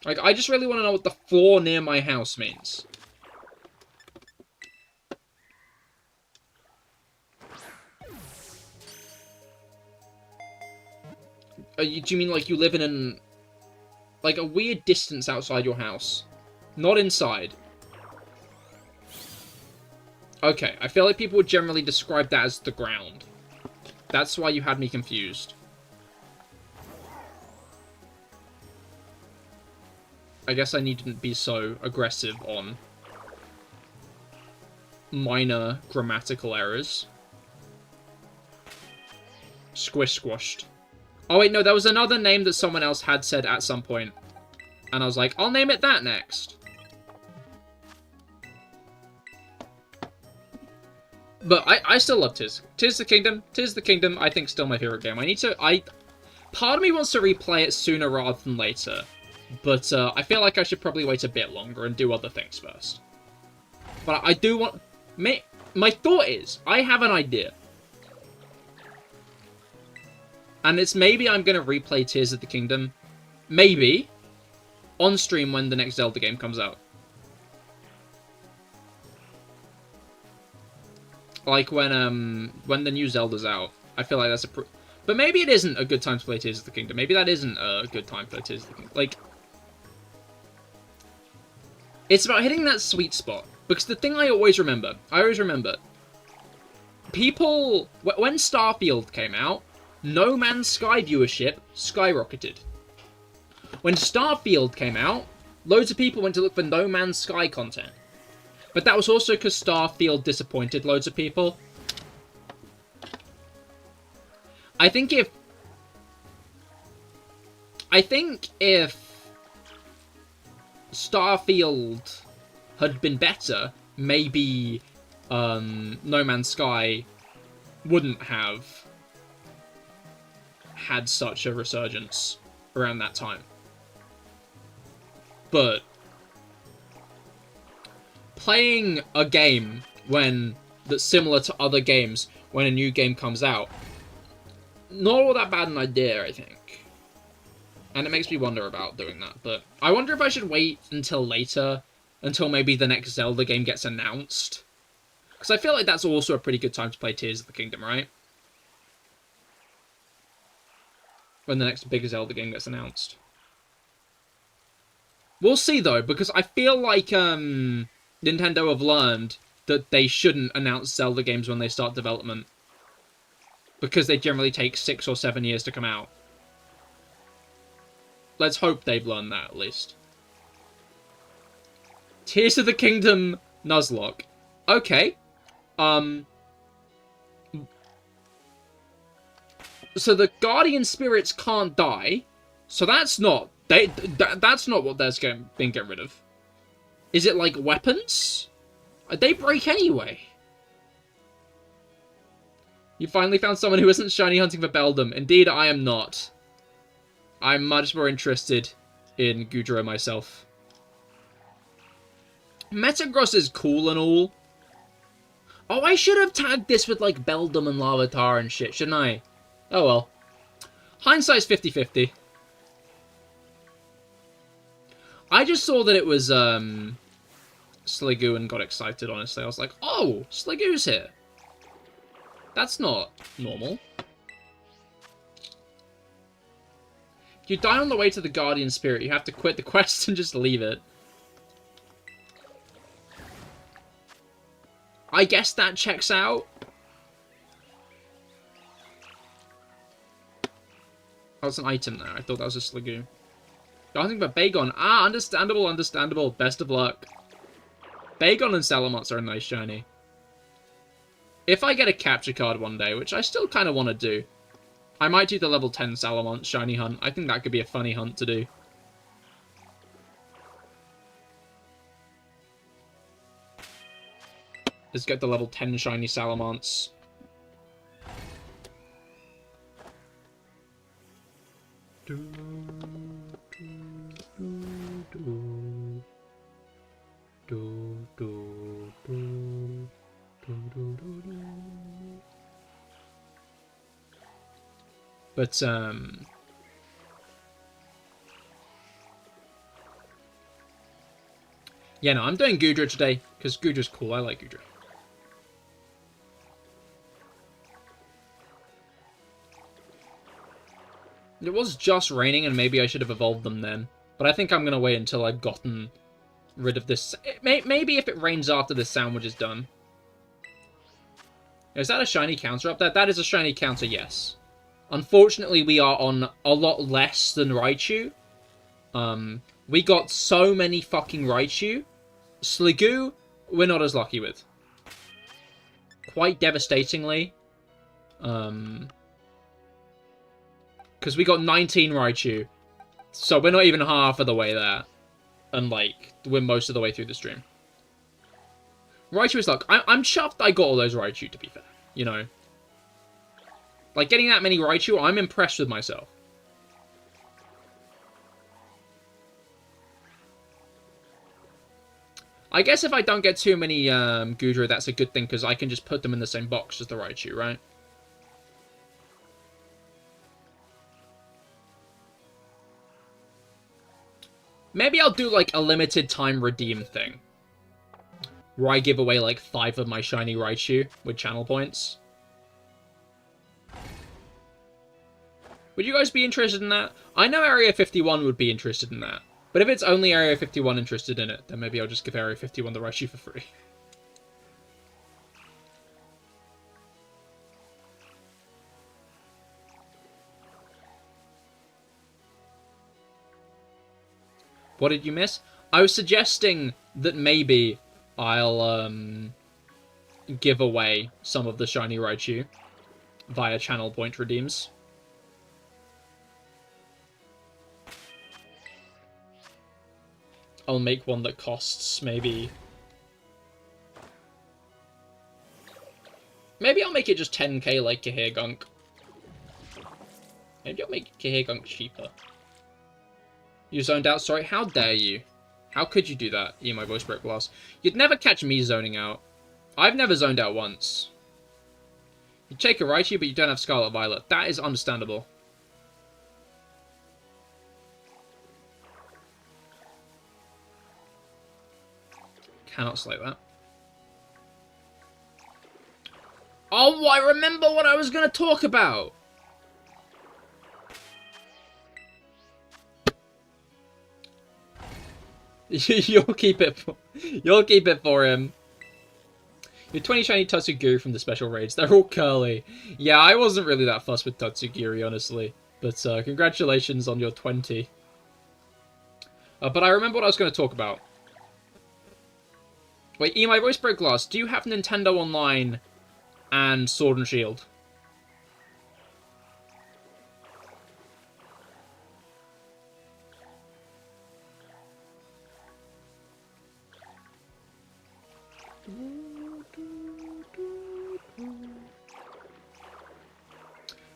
Like, I just really want to know what the floor near my house means. Do you mean, like, you live in an... like, a weird distance outside your house? Not inside. Okay, I feel like people would generally describe that as the ground. That's why you had me confused. I guess I needn't be so aggressive on minor grammatical errors. Squish squashed. Oh wait, no, there was another name that someone else had said at some point. And I was like, I'll name it that next. But I still love Tears. Tears of the Kingdom. Tears of the Kingdom, I think, still my favorite game. Part of me wants to replay it sooner rather than later. But I feel like I should probably wait a bit longer and do other things first. But I do want... My thought is, I have an idea. And it's maybe I'm going to replay Tears of the Kingdom. Maybe. On stream when the next Zelda game comes out. Like when the new Zelda's out. I feel like that's a... But maybe it isn't a good time to play Tears of the Kingdom. Maybe that isn't a good time to play Tears of the Kingdom. Like... It's about hitting that sweet spot. Because the thing I always remember... People... When Starfield came out, No Man's Sky viewership skyrocketed. When Starfield came out, loads of people went to look for No Man's Sky content. But that was also because Starfield disappointed loads of people. I think if Starfield had been better, maybe No Man's Sky wouldn't have had such a resurgence around that time. But playing a game that's similar to other games when a new game comes out, not all that bad an idea, I think. And it makes me wonder about doing that. But I wonder if I should wait until later, until maybe the next Zelda game gets announced. Because I feel like that's also a pretty good time to play Tears of the Kingdom, right? When the next big Zelda game gets announced. We'll see, though, because I feel like Nintendo have learned that they shouldn't announce Zelda games when they start development. Because they generally take 6 or 7 years to come out. Let's hope they've learned that, at least. Tears of the Kingdom Nuzlocke. Okay. So the Guardian Spirits can't die. So that's not... That's not what there's been get rid of. Is it like weapons? They break anyway. You finally found someone who isn't shiny hunting for Beldum. Indeed, I am not. I'm much more interested in Goodra myself. Metagross is cool and all. Oh, I should have tagged this with like Beldum and Larvitar and shit, shouldn't I? Oh well. Hindsight's 50-50. I just saw that it was Sliggoo and got excited, honestly. I was like, oh, Sliggoo's here. That's not normal. If you die on the way to the Guardian Spirit, you have to quit the quest and just leave it. I guess that checks out. Oh, it's an item there. I thought that was a Sliggoo. Nothing but Bagon. Ah, understandable, understandable. Best of luck. Bagon and Salamence are a nice shiny. If I get a capture card one day, which I still kind of want to do, I might do the level 10 Salamence shiny hunt. I think that could be a funny hunt to do. Let's get the level 10 shiny Salamence. But, yeah, no, I'm doing Goodra today, because Goodra's cool. I like Goodra. It was just raining, and maybe I should have evolved them then. But I think I'm going to wait until I've gotten rid of this. Maybe if it rains after this sandwich is done. Is that a shiny counter up there? That is a shiny counter, yes. Unfortunately, we are on a lot less than Raichu. We got so many fucking Raichu. Sliggoo, we're not as lucky with. Quite devastatingly. Because we got 19 Raichu. So we're not even half of the way there. And, like, we're most of the way through the stream. Raichu is luck. I'm chuffed I got all those Raichu, to be fair. You know. Like, getting that many Raichu, I'm impressed with myself. I guess if I don't get too many Gudra, that's a good thing, because I can just put them in the same box as the Raichu, right? Maybe I'll do, like, a limited time redeem thing. Where I give away, like, 5 of my shiny Raichu with channel points. Would you guys be interested in that? I know Area 51 would be interested in that. But if it's only Area 51 interested in it, then maybe I'll just give Area 51 the Raichu for free. What did you miss? I was suggesting that maybe I'll give away some of the shiny Raichu via channel point redeems. I'll make one that costs maybe... Maybe I'll make it just 10k like Cahir Gunk. Maybe I'll make Cahir Gunk cheaper. You zoned out? Sorry, how dare you? How could you do that? Yeah, my voice broke glass. You'd never catch me zoning out. I've never zoned out once. You take a Raichu, but you don't have Scarlet Violet. That is understandable. Cannot slay that. Oh, I remember what I was going to talk about! You'll keep it for him. Your 20 shiny Tatsugiri from the special raids. They're all curly. Yeah, I wasn't really that fussed with Tatsugiri, honestly. But congratulations on your 20. But I remember what I was going to talk about. Wait, my voice broke glass. Do you have Nintendo Online and Sword and Shield?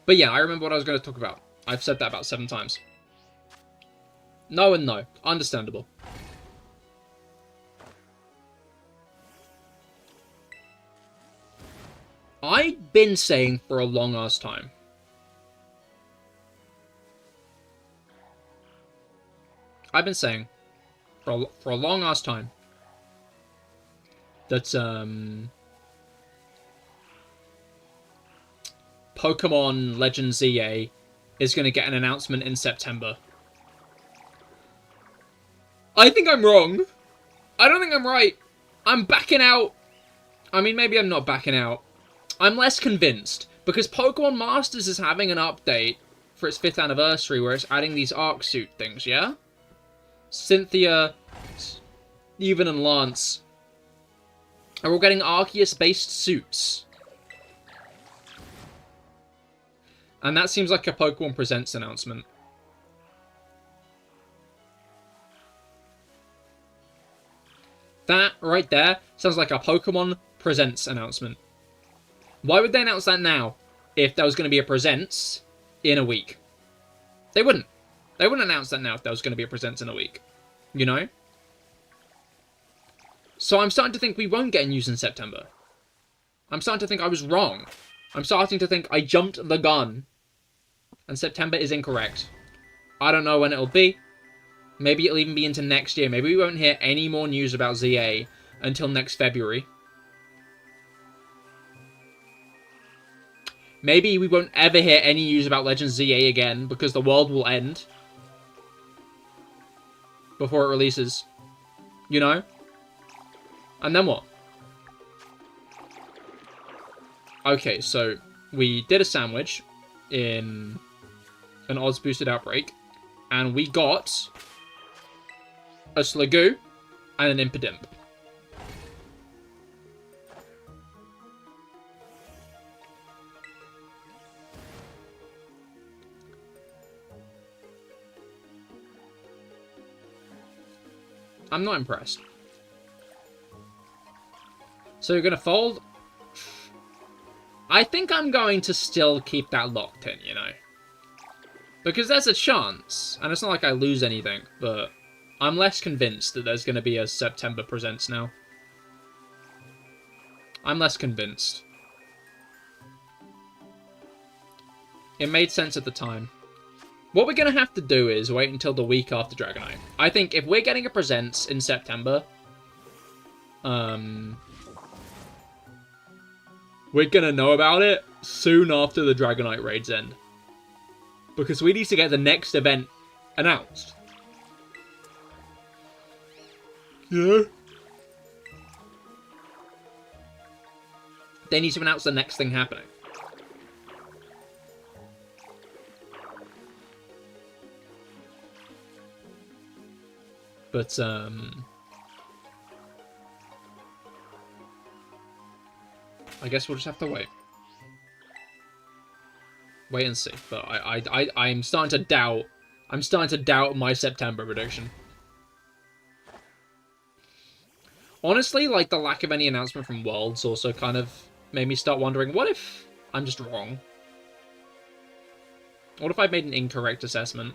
But yeah, I remember what I was going to talk about. I've said that about 7 times. No and no. Understandable. I've been saying for a long-ass time. I've been saying for a long-ass time that Pokemon Legends ZA is going to get an announcement in September. I think I'm wrong. I don't think I'm right. I'm backing out. I mean, maybe I'm not backing out. I'm less convinced, because Pokemon Masters is having an update for its 5th anniversary where it's adding these Arc Suit things, yeah? Cynthia, Steven, and Lance are all getting Arceus-based suits. And that seems like a Pokemon Presents announcement. That, right there, sounds like a Pokemon Presents announcement. Why would they announce that now, if there was going to be a Presents in a week? They wouldn't. They wouldn't announce that now if there was going to be a Presents in a week. You know? So I'm starting to think we won't get news in September. I'm starting to think I was wrong. I'm starting to think I jumped the gun. And September is incorrect. I don't know when it'll be. Maybe it'll even be into next year. Maybe we won't hear any more news about ZA until next February. Maybe we won't ever hear any news about Legends ZA again, because the world will end before it releases. You know? And then what? Okay, so we did a sandwich in an odds boosted Outbreak, and we got a Sliggoo and an Impidimp. I'm not impressed. So you're going to fold? I think I'm going to still keep that locked in, you know? Because there's a chance, and it's not like I lose anything, but I'm less convinced that there's going to be a September Presents now. I'm less convinced. It made sense at the time. What we're going to have to do is wait until the week after Dragonite. I think if we're getting a Presents in September, we're going to know about it soon after the Dragonite raids end. Because we need to get the next event announced. Yeah. They need to announce the next thing happening. But, I guess we'll just have to wait. Wait and see. But I'm starting to doubt. I'm starting to doubt my September prediction. Honestly, like, the lack of any announcement from Worlds also kind of made me start wondering, what if I'm just wrong? What if I made an incorrect assessment?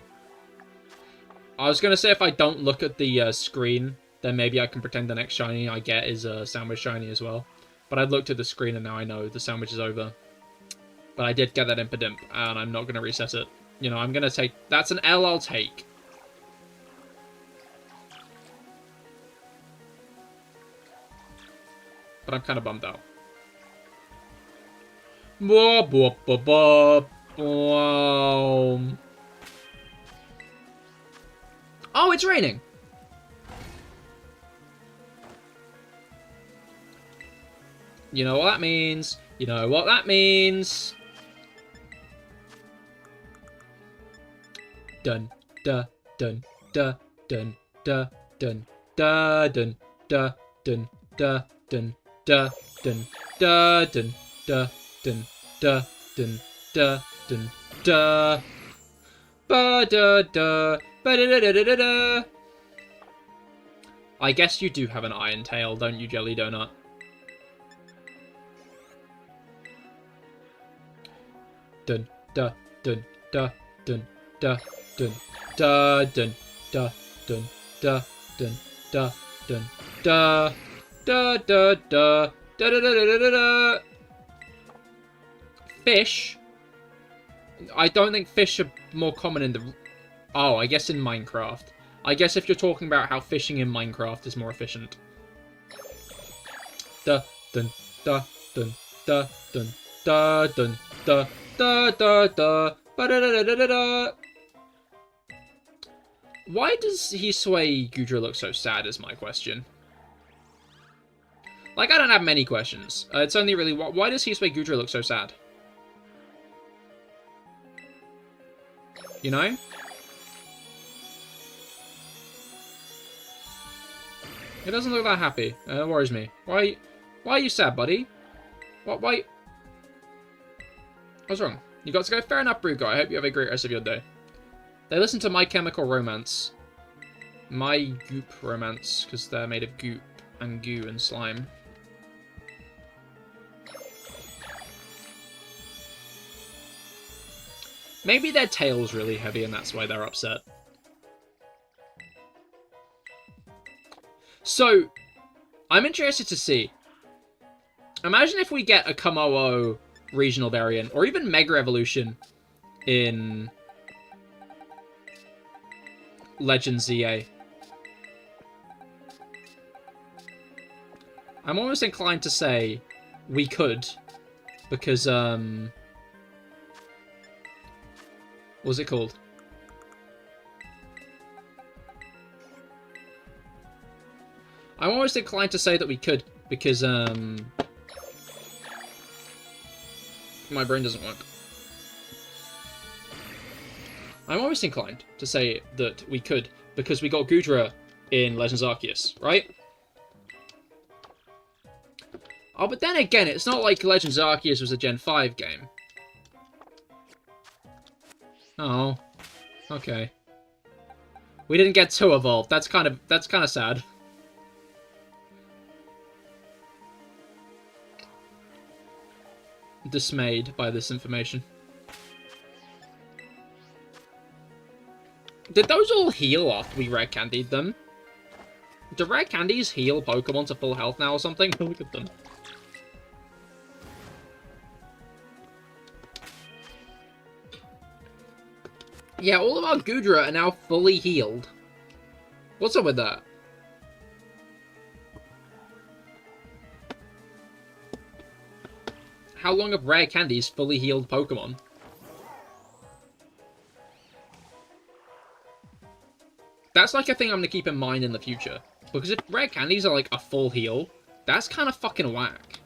I was going to say if I don't look at the screen, then maybe I can pretend the next shiny I get is a sandwich shiny as well. But I looked at the screen and now I know the sandwich is over. But I did get that Impidimp, and I'm not going to reset it. You know, I'm going to take... That's an L I'll take. But I'm kind of bummed out. Oh, it's raining! You know what that means. You know what that means. Dun da dun da dun da dun da dun da dun da dun da dun da dun da dun da dun da dun da ba da da ba da da da da da. I guess you do have an iron tail, don't you, Jelly Donut? Dun da dun da dun da dun da dun da dun da dun da dun da da da da da da da da da. Fish. I don't think fish are more common in the... Oh, I guess in Minecraft. I guess if you're talking about how fishing in Minecraft is more efficient. Da dun da dun da dun da dun da da da da ba da da da da da. Why does Hisuian Sliggoo look so sad is my question. Like, I don't have many questions. It's only really, why does Hisuian Sliggoo look so sad? You know? It doesn't look that happy. It worries me. Why are you sad, buddy? Why? What's wrong? You got to go. Fair enough, Brew Guy. I hope you have a great rest of your day. They listen to My Chemical Romance. My Goop Romance, because they're made of goop and goo and slime. Maybe their tail's really heavy and that's why they're upset. So, I'm interested to see. Imagine if we get a Komodo regional variant, or even Mega Evolution in Legends ZA. I'm almost inclined to say we could, because, what's it called? I'm almost inclined to say that we could, because, my brain doesn't work. I'm almost inclined to say that we could, because we got Goodra in Legends Arceus, right? Oh, but then again, it's not like Legends Arceus was a Gen 5 game. Oh. Okay. We didn't get 2 evolved. That's kind of sad. Dismayed by this information. Did those all heal after we rare candied them? Do rare candies heal Pokemon to full health now or something? Look at them. Yeah, all of our Goodra are now fully healed. What's up with that? How long have rare candies fully healed Pokemon? That's like a thing I'm going to keep in mind in the future. Because if rare candies are like a full heal, that's kind of fucking whack.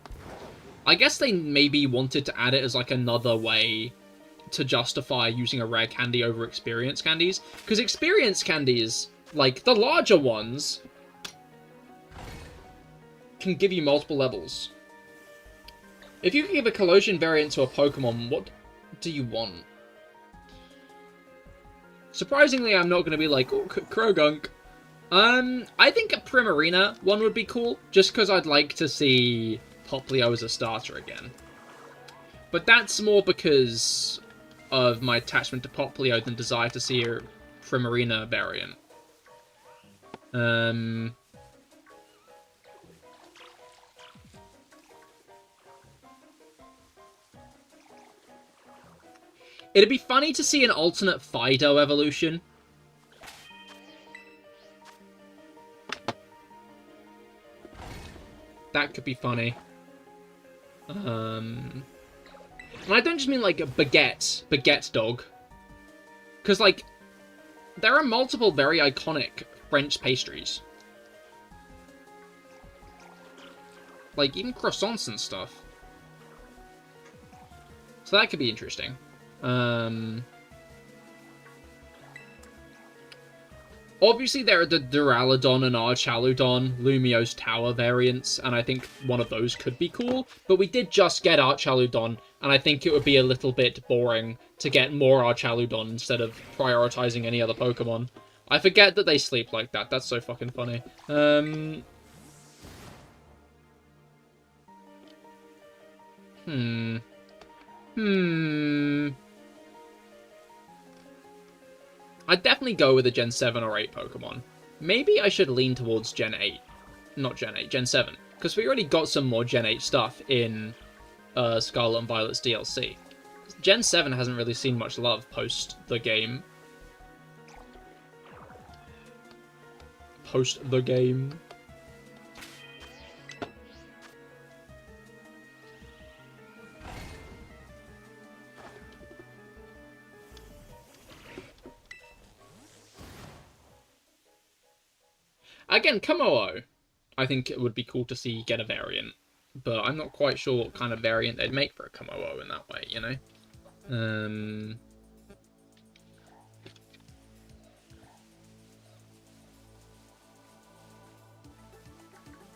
I guess they maybe wanted to add it as like another way to justify using a rare candy over experience candies. Because experience candies, like the larger ones, can give you multiple levels. If you can give a Colosian variant to a Pokemon, what do you want? Surprisingly, I'm not going to be like, oh, Krogunk. I think a Primarina one would be cool, just because I'd like to see Poplio as a starter again. But that's more because of my attachment to Poplio than desire to see a Primarina variant. It'd be funny to see an alternate Fido evolution. That could be funny. And I don't just mean like a baguette dog. Because, like, there are multiple very iconic French pastries. Like, even croissants and stuff. So that could be interesting. Obviously there are the Duraludon and Archaludon, Lumio's Tower variants, and I think one of those could be cool, but we did just get Archaludon, and I think it would be a little bit boring to get more Archaludon instead of prioritizing any other Pokemon. I forget that they sleep like that, that's so fucking funny. I'd definitely go with a Gen 7 or 8 Pokemon. Maybe I should lean towards Gen 8. Not Gen 8, Gen 7. Because we already got some more Gen 8 stuff in Scarlet and Violet's DLC. Gen 7 hasn't really seen much love post the game. Again, Kommo-o, I think it would be cool to see get a variant, but I'm not quite sure what kind of variant they'd make for a Kommo-o in that way, you know?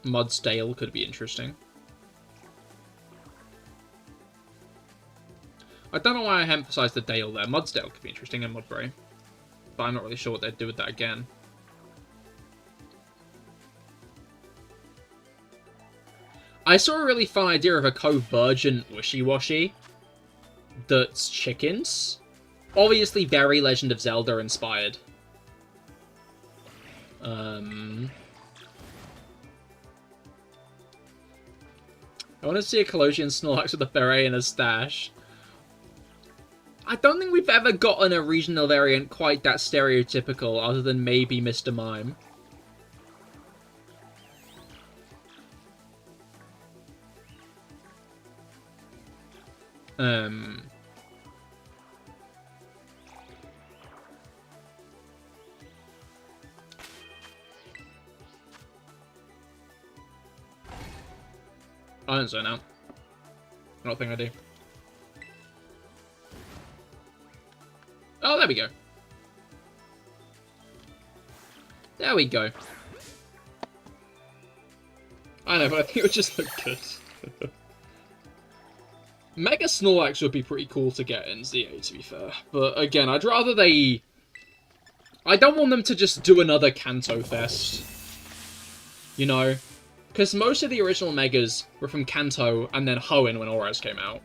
Mudsdale could be interesting. I don't know why I emphasised the Dale there. Mudsdale could be interesting and Mudbray, but I'm not really sure what they'd do with that again. I saw a really fun idea of a Convergent Wishy-Washy that's chickens. Obviously very Legend of Zelda inspired. I want to see a Colosian Snorlax with a beret and a stash. I don't think we've ever gotten a regional variant quite that stereotypical, other than maybe Mr. Mime. I don't zone out. I don't think I do. Oh, there we go. There we go. I know, but I think it would just look good. Mega Snorlax would be pretty cool to get in ZA, to be fair. But again, I'd rather they... I don't want them to just do another Kanto Fest. You know? Because most of the original Megas were from Kanto and then Hoenn when Auras came out.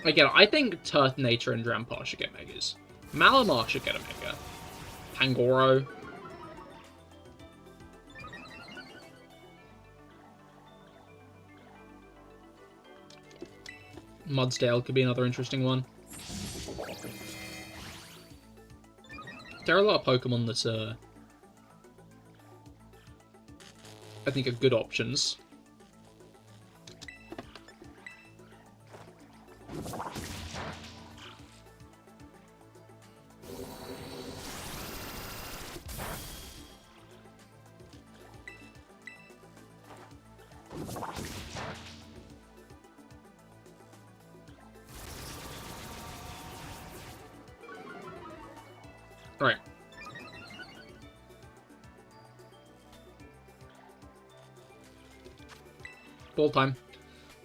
Again, I think Turtonator and Drampar should get Megas. Malamar should get a Mega. Pangoro. Mudsdale could be another interesting one. There are a lot of Pokemon that I think are good options. Right. Ball time.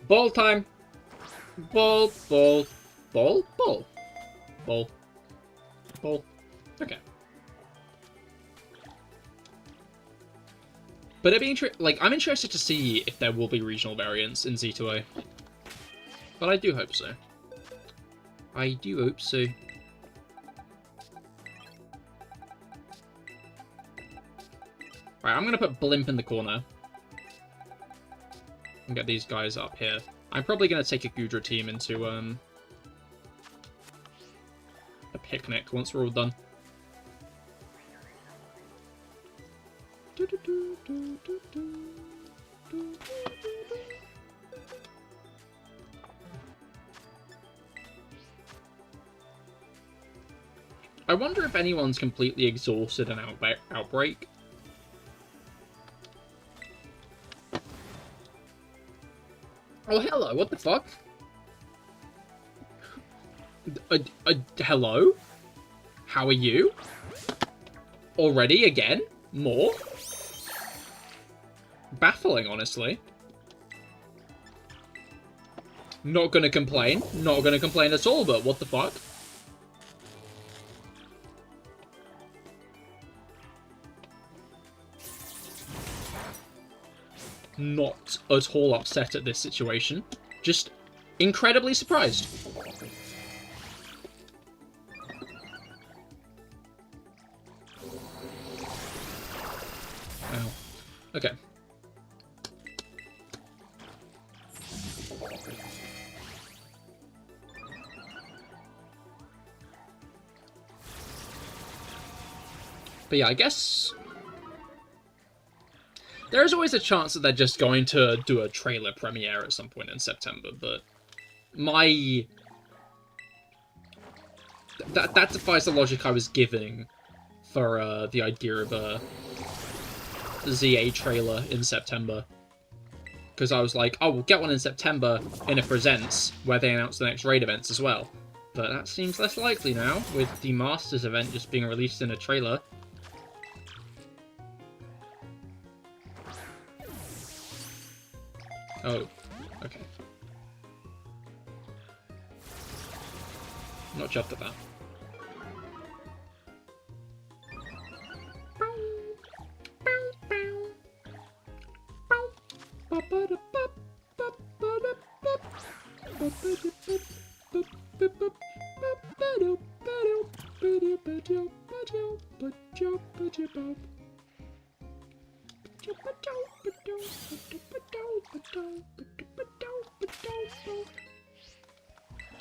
Ball time! Ball, ball, ball, ball. Ball. Ball. Okay. But it'd be I'm interested to see if there will be regional variants in Z2A. But I do hope so. I do hope so. Right, I'm gonna put Blimp in the corner. And get these guys up here. I'm probably gonna take a Gudra team into a picnic once we're all done. I wonder if anyone's completely exhausted an Outbreak. Oh, hello, what the fuck? Hello? How are you? Already, again? More? Baffling, honestly. Not gonna complain. Not gonna complain at all, but what the fuck? Not at all upset at this situation. Just incredibly surprised. Wow. Okay. But yeah, I guess there's always a chance that they're just going to do a trailer premiere at some point in September, but that defies the logic I was giving for the idea of a ZA trailer in September. Because I was like, oh, we'll get one in September in a Presents, where they announce the next raid events as well. But that seems less likely now, with the Masters event just being released in a trailer. Oh, okay. Not chuffed at that.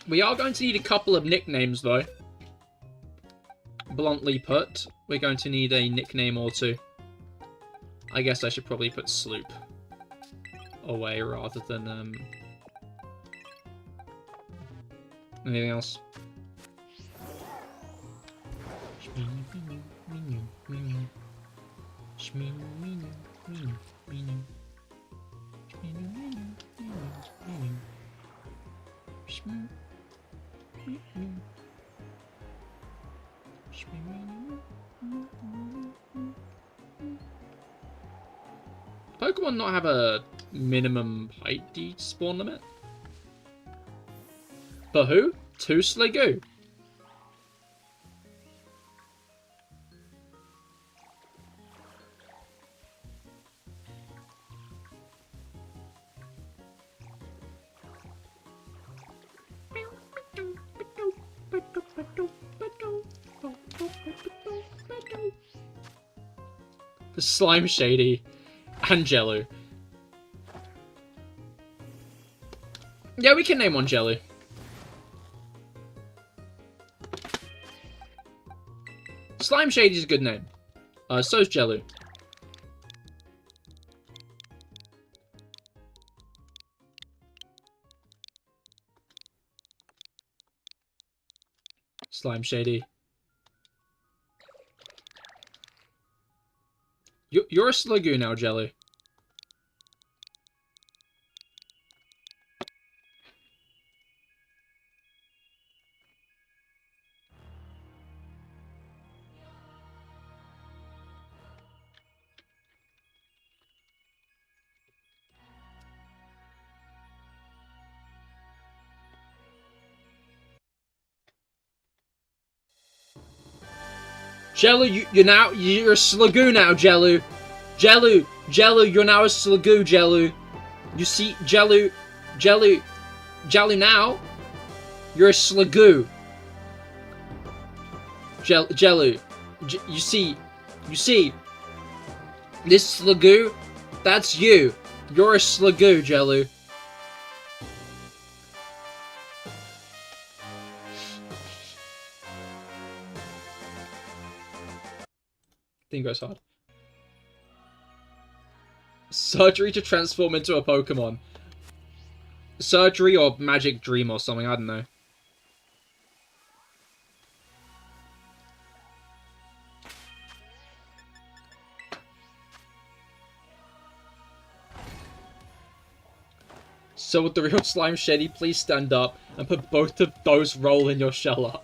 We are going to need a couple of nicknames, though. Bluntly put, we're going to need a nickname or two. I guess I should probably put Sloop away rather than anything else. Pokemon not have a minimum height despawn limit? For who? 2 Sliggoo. Slime Shady, and Jello. Yeah, we can name one Jello. Slime Shady's a good name. So's Jello. Slime Shady. You're a Sliggoo now, Jelly. Jello, you're a Sliggoo now, Jello. Jello, you're now a Sliggoo, Jello. You see, Jello now, you're a Sliggoo. Jello, you see, this Sliggoo, that's you. You're a Sliggoo, Jello. Thing goes hard. Surgery to transform into a Pokemon. Surgery or Magic Dream or something, I don't know. So would the real Slime Shady please stand up and put both of those roll in your shell up?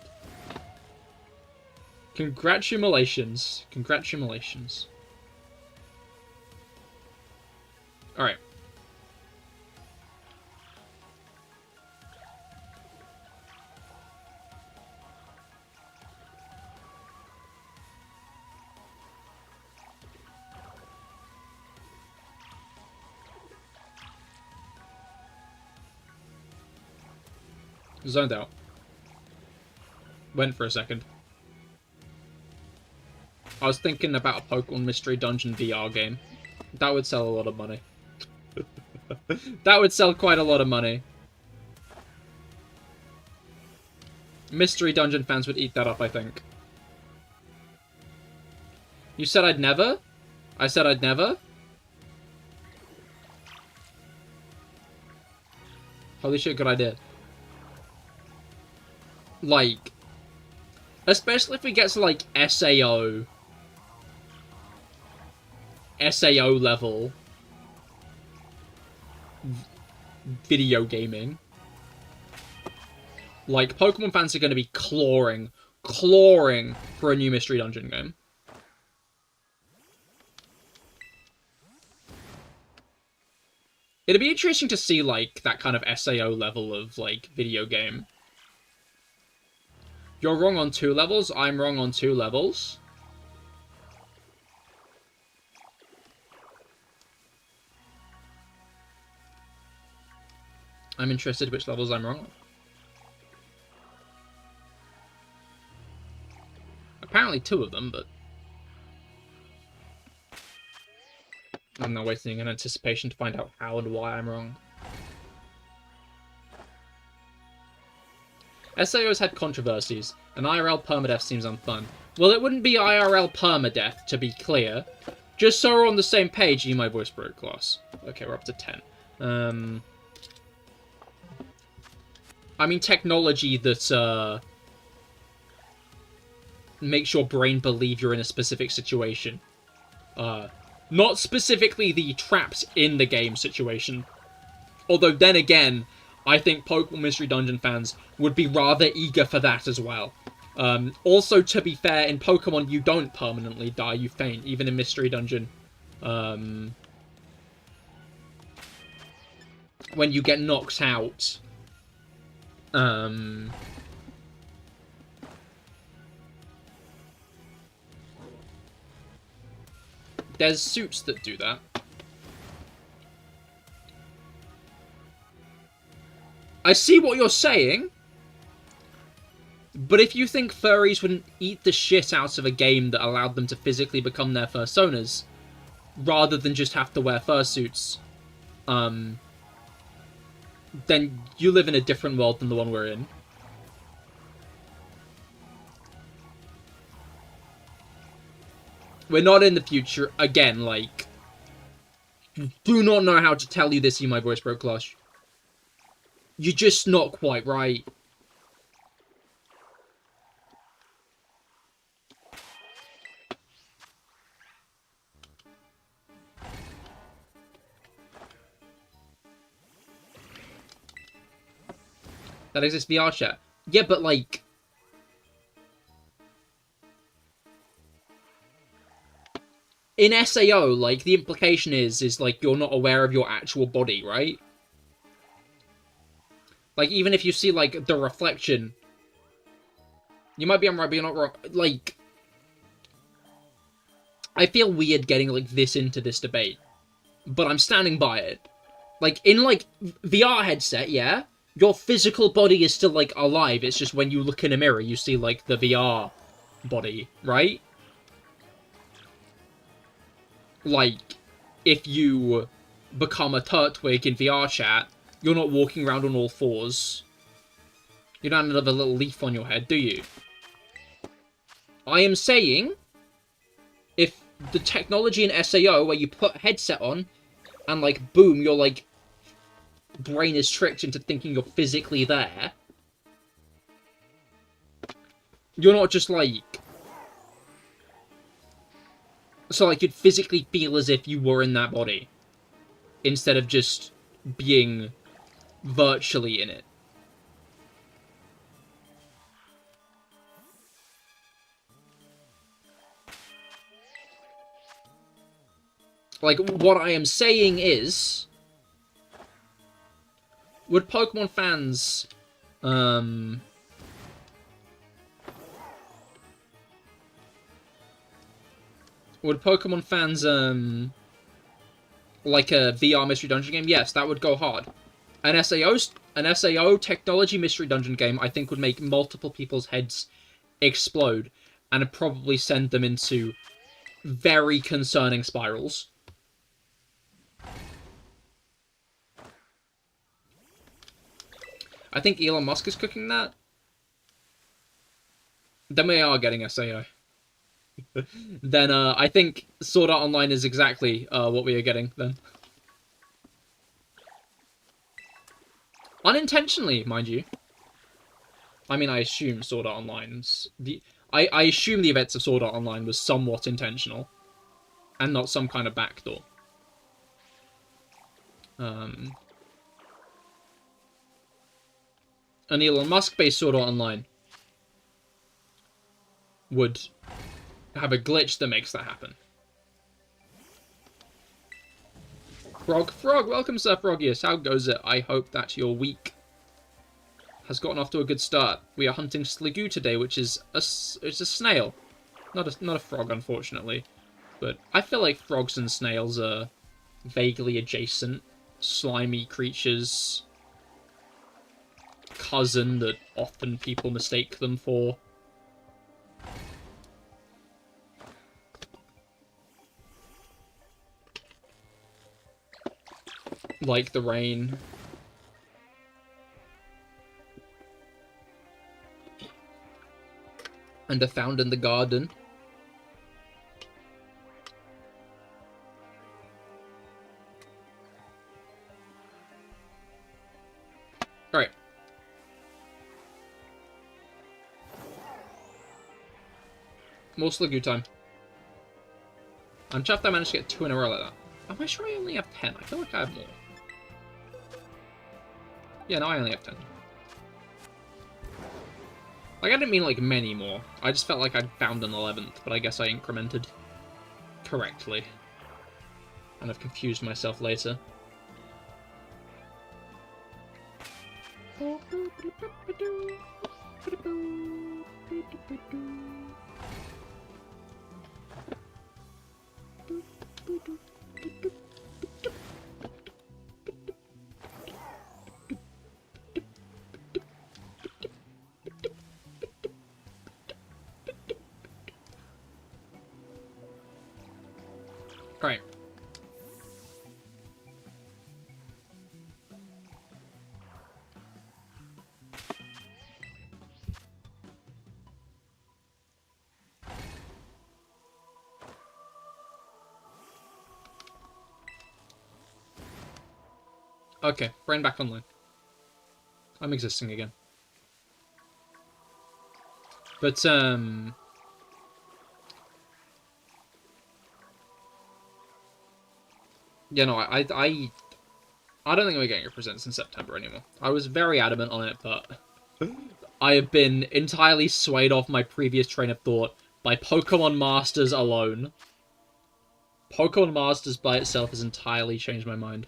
Congratulations. Congratulations. Alright. Zoned out. Went for a second. I was thinking about a Pokemon Mystery Dungeon VR game. That would sell a lot of money. That would sell quite a lot of money. Mystery Dungeon fans would eat that up, I think. You said I'd never? I said I'd never? Holy shit, good idea. Like, especially if we get to, like, SAO level video gaming. Like, Pokemon fans are going to be clawing for a new Mystery Dungeon game. It'd be interesting to see, like, that kind of SAO level of, like, video game. You're wrong on 2 levels, I'm wrong on 2 levels. I'm interested which levels I'm wrong on. Apparently 2 of them, but I'm now waiting in anticipation to find out how and why I'm wrong. SAO's had controversies, and IRL permadeath seems unfun. Well, it wouldn't be IRL permadeath, to be clear. Just so we're on the same page, my voice broke class. Okay, we're up to 10. I mean, technology that, makes your brain believe you're in a specific situation. Not specifically the trapped in the game situation. Although, then again, I think Pokemon Mystery Dungeon fans would be rather eager for that as well. Also, to be fair, in Pokemon, you don't permanently die, you faint, even in Mystery Dungeon. When you get knocked out, there's suits that do that. I see what you're saying, but if you think furries wouldn't eat the shit out of a game that allowed them to physically become their personas, rather than just have to wear fursuits, then you live in a different world than the one we're in. We're not in the future. Again, like, do not know how to tell you this, my voice broke, Clutch. You're just not quite right. That exists VR chat. Yeah, but like... in SAO, like, the implication is like, you're not aware of your actual body, right? Like, even if you see, like, the reflection... You might be right, but you're not wrong. Like... I feel weird getting, like, this into this debate. But I'm standing by it. Like, in, like, VR headset, yeah? Your physical body is still, like, alive. It's just when you look in a mirror, you see, like, the VR body, right? Like, if you become a Turtwig in VR chat, you're not walking around on all fours. You don't have another little leaf on your head, do you? I am saying, if the technology in SAO, where you put a headset on, and, like, boom, your, like, brain is tricked into thinking you're physically there. You're not just, like... So, like, you'd physically feel as if you were in that body. Instead of just being virtually in it. Like, what I am saying is... Would Pokemon fans... Would Pokemon fans, like a VR Mystery Dungeon game? Yes, that would go hard. An SAO technology Mystery Dungeon game, I think, would make multiple people's heads explode, and would probably send them into very concerning spirals. I think Elon Musk is cooking that. Then we are getting SAO. Then I think Sword Art Online is exactly what we are getting then. Unintentionally, mind you. I mean, I assume Sword Art Online's... I assume the events of Sword Art Online was somewhat intentional. And not some kind of backdoor. An Elon Musk-based Sword Art Online would have a glitch that makes that happen. Frog, welcome Sir Frogius. How goes it? I hope that your week has gotten off to a good start. We are hunting Sliggoo today, which is it's a snail. Not a frog, unfortunately. But I feel like frogs and snails are vaguely adjacent, slimy creatures. Cousin that often people mistake them for. Like the rain. And are found in the garden. Alright. More Sliggoo time. I'm chuffed I managed to get 2 in a row like that. Am I sure I only have 10? I feel like I have more. Yeah, no, I only have 10. Like, I didn't mean, like, many more. I just felt like I'd found an 11th, but I guess I incremented correctly. And I've confused myself later. Right. Okay, brain back online. I'm existing again. But, yeah, no, I don't think we're getting your presents in September anymore. I was very adamant on it, but I have been entirely swayed off my previous train of thought by Pokemon Masters alone. Pokemon Masters by itself has entirely changed my mind.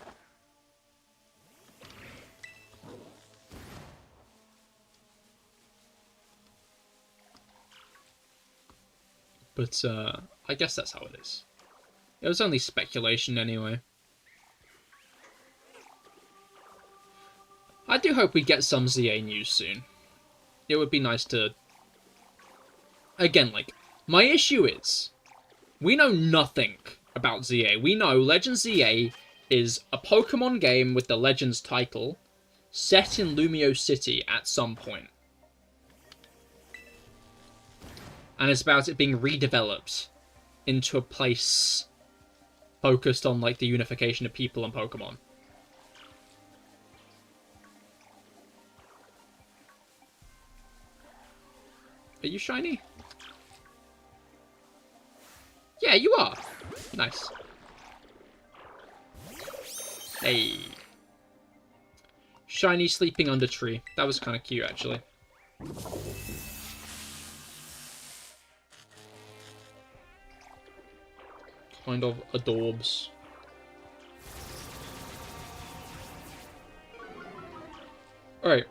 But, I guess that's how it is. It was only speculation anyway. I do hope we get some ZA news soon. It would be nice to... Again, like, my issue is, we know nothing about ZA. We know Legends ZA is a Pokemon game with the Legends title, set in Lumio City at some point. And it's about it being redeveloped into a place focused on, like, the unification of people and Pokemon. Are you shiny? Yeah, you are. Nice. Hey. Shiny sleeping under tree. That was kind of cute, actually. Kind of adorbs. Alright.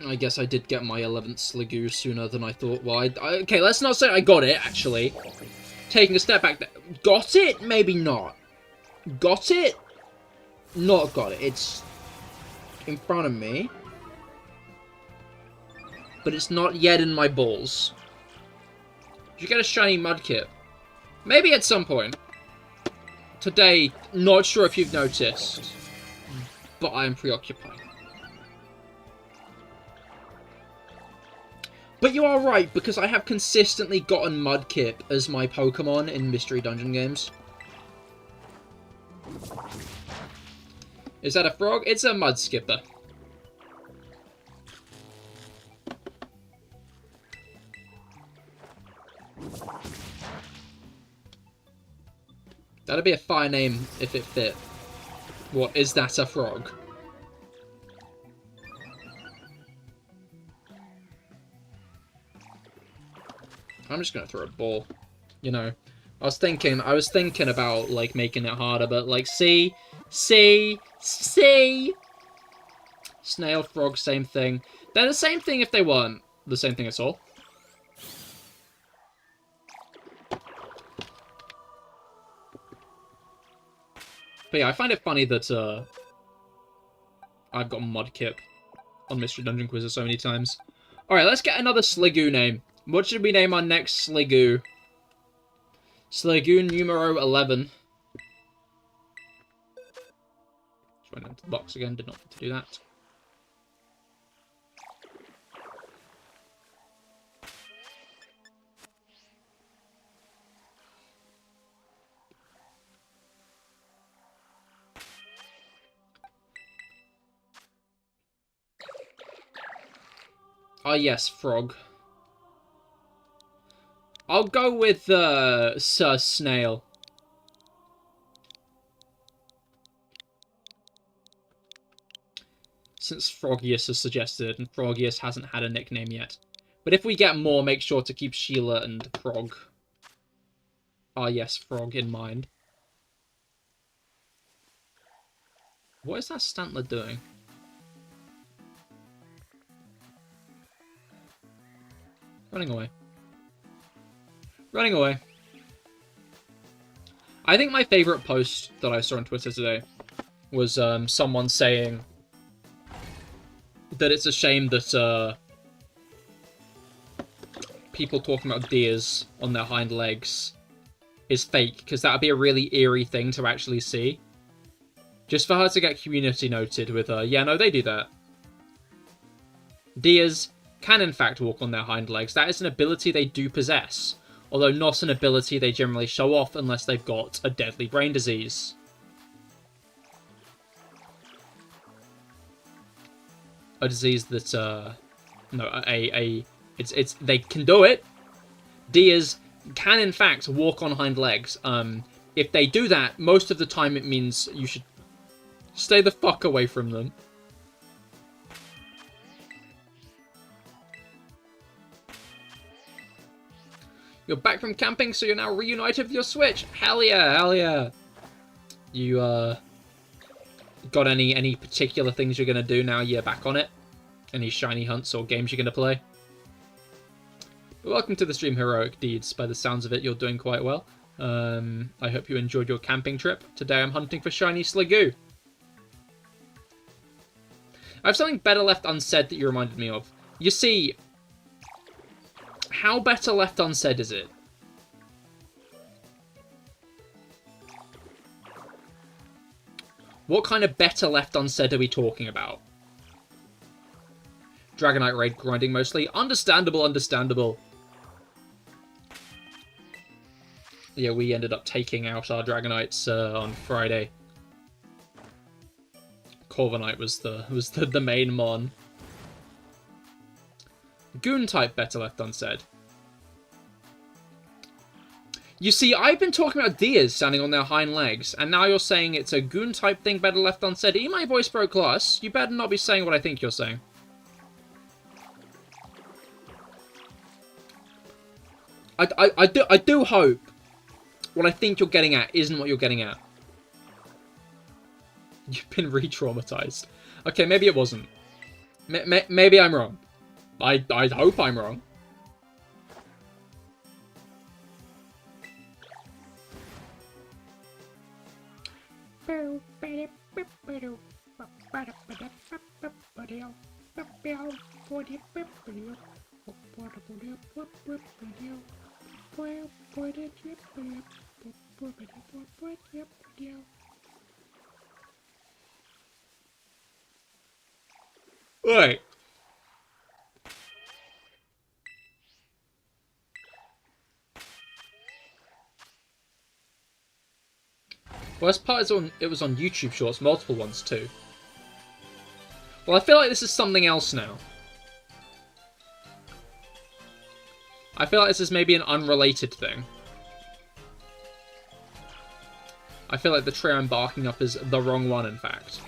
I guess I did get my 11th Sliggoo sooner than I thought. Well, okay, let's not say I got it, actually. Taking a step back there. Got it? Maybe not. Got it? Not got it. It's in front of me. But it's not yet in my balls. Did you get a shiny Mudkip? Maybe at some point. Today, not sure if you've noticed. But I am preoccupied. But you are right, because I have consistently gotten Mudkip as my Pokemon in Mystery Dungeon games. Is that a frog? It's a Mudskipper. That'd be a fire name if it fit. What, is that a frog? I'm just gonna throw a ball. You know, I was thinking about, like, making it harder, but, like, see? Snail, frog, same thing. They're the same thing if they weren't the same thing at all. But yeah, I find it funny that, I've got Mudkip on Mystery Dungeon Quizzes so many times. Alright, let's get another Sliggoo name. What should we name our next Sliggoo? Sliggoo numero 11. Just went into the box again, did not need to do that. Ah, yes, frog. I'll go with, Sir Snail. Since Froggius has suggested, and Froggius hasn't had a nickname yet. But if we get more, make sure to keep Sheila and Frog. Ah, yes, Frog in mind. What is that Stantler doing? Running away. Running away. I think my favourite post that I saw on Twitter today was someone saying that it's a shame that people talking about deers on their hind legs is fake, because that would be a really eerie thing to actually see. Just for her to get community noted with yeah, no, they do that. Deers can in fact walk on their hind legs. That is an ability they do possess. Although not an ability they generally show off unless they've got a deadly brain disease. a disease that they can do it. Deers can in fact walk on hind legs. If they do that, most of the time it means you should stay the fuck away from them. You're back from camping, so you're now reunited with your Switch. Hell yeah, hell yeah. You, got any particular things you're gonna do now you're back on it? Any shiny hunts or games you're gonna play? Welcome to the stream, Heroic Deeds. By the sounds of it, you're doing quite well. I hope you enjoyed your camping trip. Today I'm hunting for shiny Sliggoo. I have something better left unsaid that you reminded me of. You see, how better left unsaid is it? What kind of better left unsaid are we talking about? Dragonite raid grinding mostly. Understandable, understandable. Yeah, we ended up taking out our Dragonites on Friday. Corviknight was the main mon. Goon type better left unsaid. You see, I've been talking about deers standing on their hind legs, and now you're saying it's a goon type thing better left unsaid. My voice broke glass. You better not be saying what I think you're saying. I do hope what I think you're getting at isn't what you're getting at. You've been re-traumatized. Okay, maybe it wasn't. Maybe I'm wrong. I hope I'm wrong. Wait. Worst part is it was on YouTube Shorts, multiple ones too. Well, I feel like this is something else now. I feel like this is maybe an unrelated thing. I feel like the tree I'm barking up is the wrong one, in fact.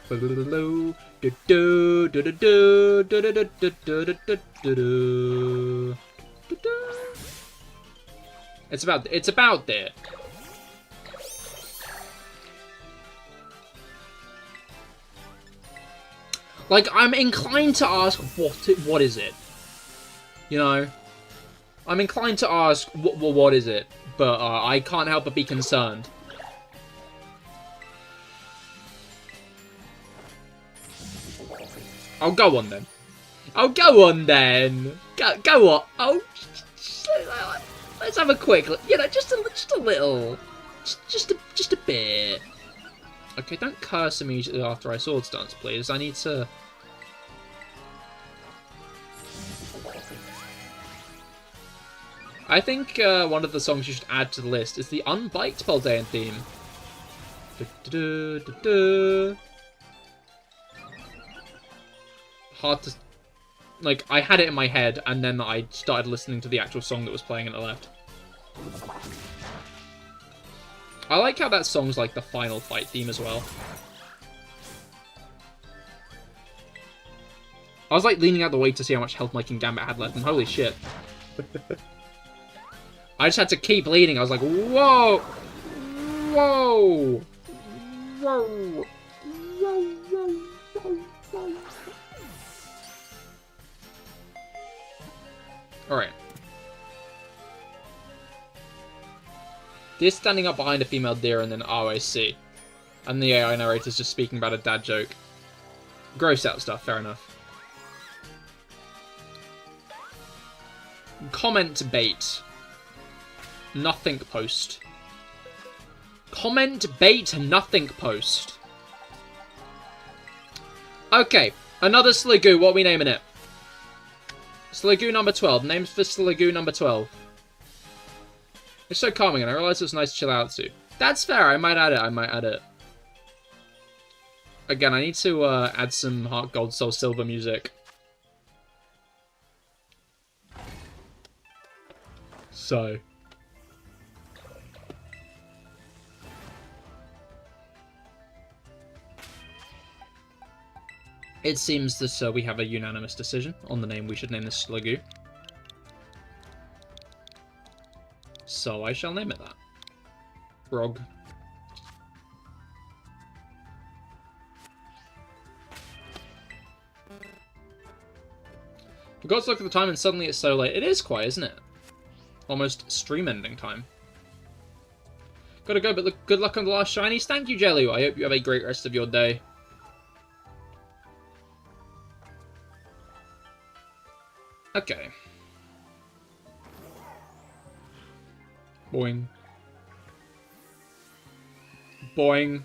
It's about there. Like, I'm inclined to ask, what is it? You know? I'm inclined to ask, what is it? But I can't help but be concerned. Oh, go on then. Oh, go on then. Go on. Oh, let's have a quick, you know, just a little, just a bit. Okay, don't curse immediately after I sword stance, please. I need to. I think one of the songs you should add to the list is the Unbiked Paldean theme. Hard to... Like, I had it in my head, and then I started listening to the actual song that was playing at the left. I like how that song's like the final fight theme as well. I was like leaning out the way to see how much health my King Gambit had left, and holy shit. I just had to keep leaning. I was like, whoa! Whoa! Whoa! Alright. Deer standing up behind a female deer and then ROC. And the AI narrator's just speaking about a dad joke. Gross out stuff, fair enough. Comment bait. Nothing post. Comment bait, nothing post. Okay, another Sliggoo. What are we naming it? Sliggoo number 12. Names for Sliggoo number 12. It's so calming, and I realised it was nice to chill out to. That's fair. I might add it. Again, I need to add some Heart Gold, Soul Silver music. So. It seems that we have a unanimous decision on the name we should name this Sliggoo. So I shall name it that. Frog. Forgot to look at the time and suddenly it's so late. It is quite, isn't it? Almost stream ending time. Gotta go, but look, good luck on the last shinies. Thank you, Jelly. I hope you have a great rest of your day. Okay. Boing. Boing.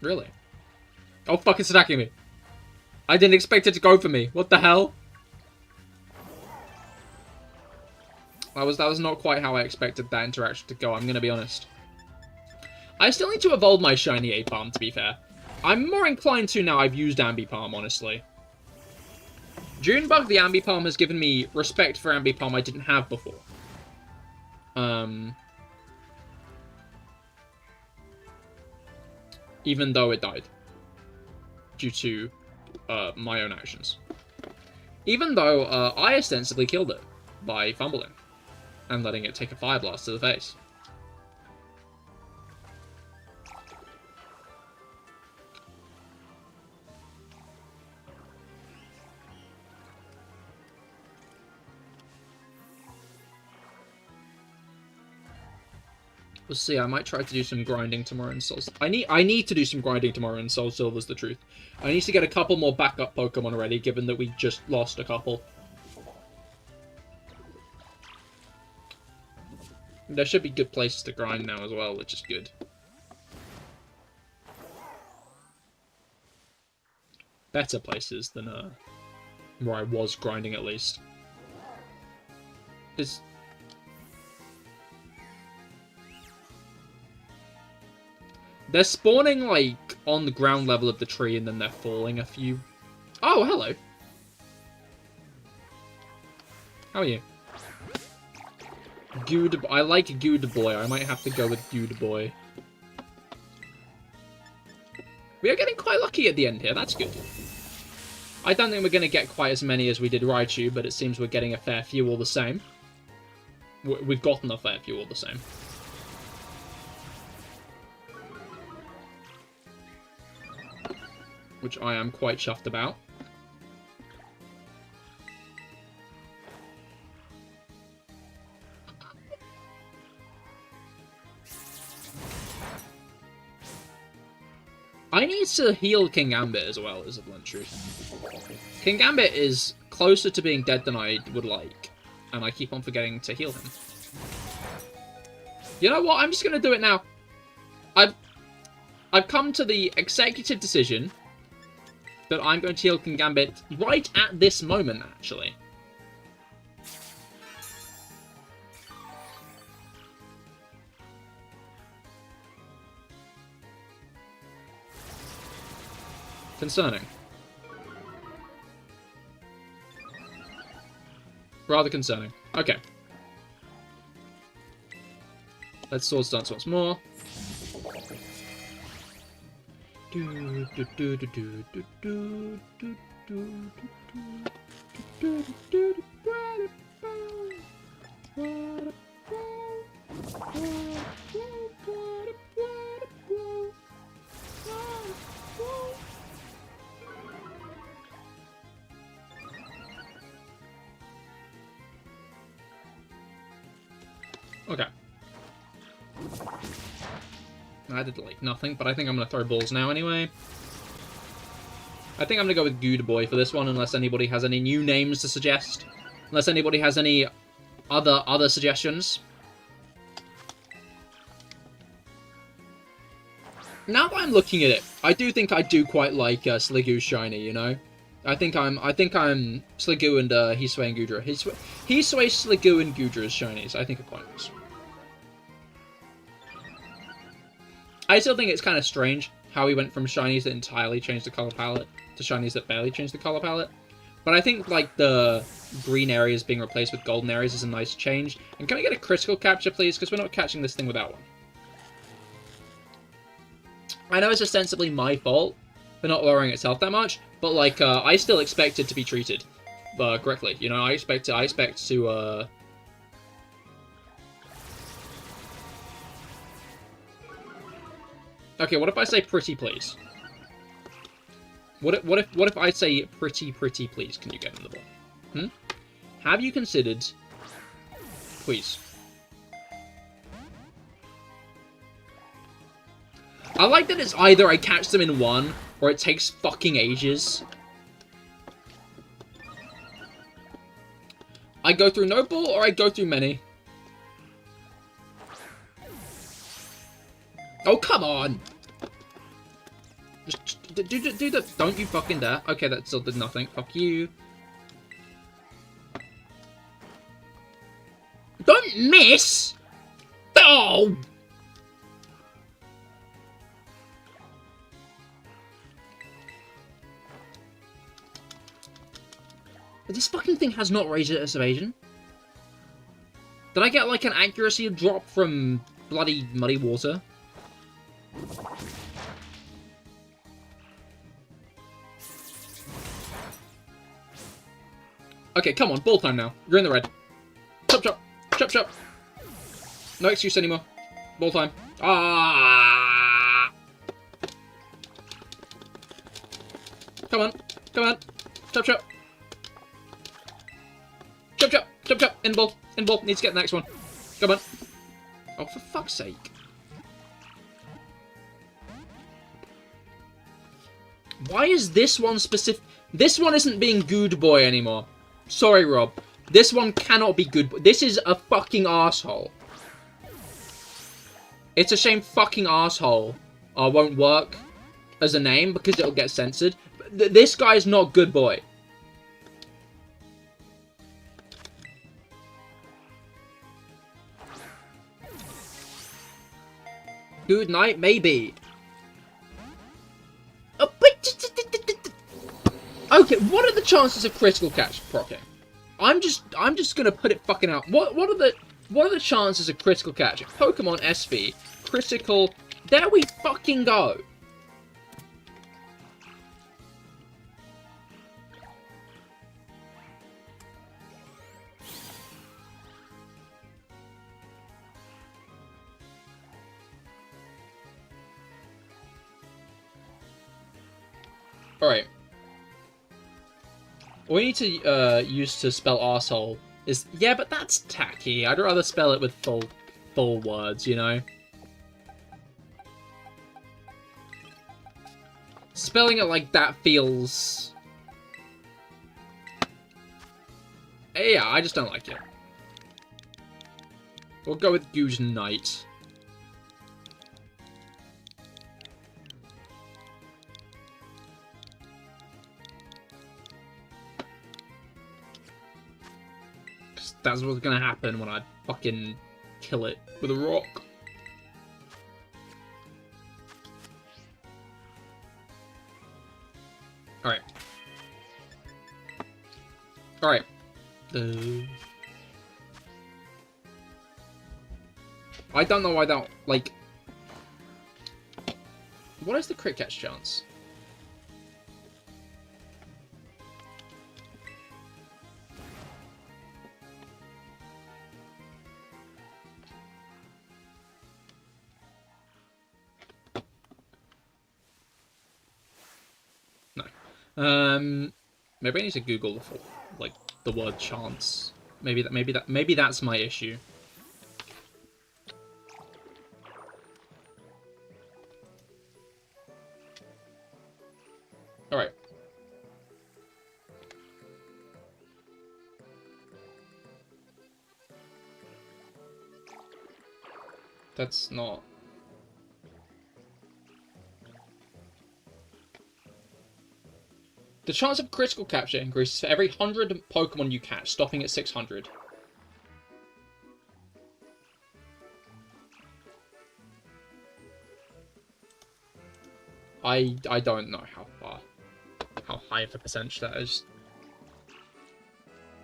Really? Oh fuck, it's attacking me. I didn't expect it to go for me. What the hell? That was not quite how I expected that interaction to go, I'm gonna be honest. I still need to evolve my shiny A-Palm, to be fair. I'm more inclined to now I've used Ambipalm, honestly. Junebug, the Ambipalm, has given me respect for Ambipalm I didn't have before. Even though it died. Due to my own actions. Even though I ostensibly killed it by fumbling and letting it take a fire blast to the face. We'll see, I might try to do some grinding tomorrow in Soul... I need to do some grinding tomorrow in Soul Silver's the truth. I need to get a couple more backup Pokemon already, given that we just lost a couple. There should be good places to grind now as well, which is good. Better places than where I was grinding, at least. They're spawning, like, on the ground level of the tree, and then they're falling a few... Oh, hello. How are you? Good. I like Good Boy. I might have to go with Good Boy. We are getting quite lucky at the end here. That's good. I don't think we're going to get quite as many as we did Raichu, but it seems we're getting a fair few all the same. We've gotten a fair few all the same. Which I am quite chuffed about. I need to heal King Gambit as well, is the blunt truth. King Gambit is closer to being dead than I would like, and I keep on forgetting to heal him. You know what? I'm just going to do it now. I've come to the executive decision that I'm going to heal King Gambit right at this moment, actually. Concerning. Rather concerning. Okay. Let's Swords Dance once more. Okay. I did like nothing, but I think I'm going to throw balls now anyway. I think I'm going to go with Good Boy for this one, unless anybody has any new names to suggest. Unless anybody has any other suggestions. Now that I'm looking at it, I do think I do quite like Sliggoo Shiny, you know? I think I'm Sliggoo and Hisuian Gudra. Hisui, Sliggoo, and Gudra's shinies I think are quite nice. I still think it's kind of strange how we went from shinies that entirely changed the color palette to shinies that barely changed the color palette. But I think, like, the green areas being replaced with golden areas is a nice change. And can I get a critical capture, please? Because we're not catching this thing without one. I know it's ostensibly my fault for not lowering itself that much, but, like, I still expect it to be treated correctly. You know, I expect to, Okay, what if I say pretty, please? What if I say pretty, please? Can you get in the ball? Hmm? Have you considered... Please. I like that it's either I catch them in one, or it takes fucking ages. I go through no ball, or I go through many. Oh, come on! Just do that. Don't you fucking dare. Okay, that still did nothing. Fuck you. Don't miss! Oh! This fucking thing has not raised its evasion. Did I get, like, an accuracy drop from bloody muddy water? Okay, come on, ball time now. You're in the red. Chop, chop, chop, chop. No excuse anymore. Ball time. Ah! Come on, come on. Chop, chop. Chop, chop, chop, chop. In ball, in ball. Needs to get the next one. Come on. Oh, for fuck's sake. Why is this one specific? This one isn't being good boy anymore. Sorry, Rob. This one cannot be good boy. This is a fucking asshole. It's a shame fucking asshole won't work as a name because it'll get censored. This guy's not good boy. Good night, maybe. Okay, what are the chances of critical catch proccing? I'm just gonna put it fucking out. What are the chances of critical catch? Pokemon SV critical. There we fucking go. Alright. What we need to use to spell arsehole is... Yeah, but that's tacky. I'd rather spell it with full words, you know? Spelling it like that feels... Yeah, I just don't like it. We'll go with Goose Knight. That's what's gonna happen when I fucking kill it with a rock. Alright. Alright. I don't know why that, like... What is the crit catch chance? Maybe I need to Google like the word chance. Maybe that's my issue. All right. That's not. The chance of critical capture increases for every 100 Pokemon you catch, stopping at 600. I don't know how high of a percentage that is.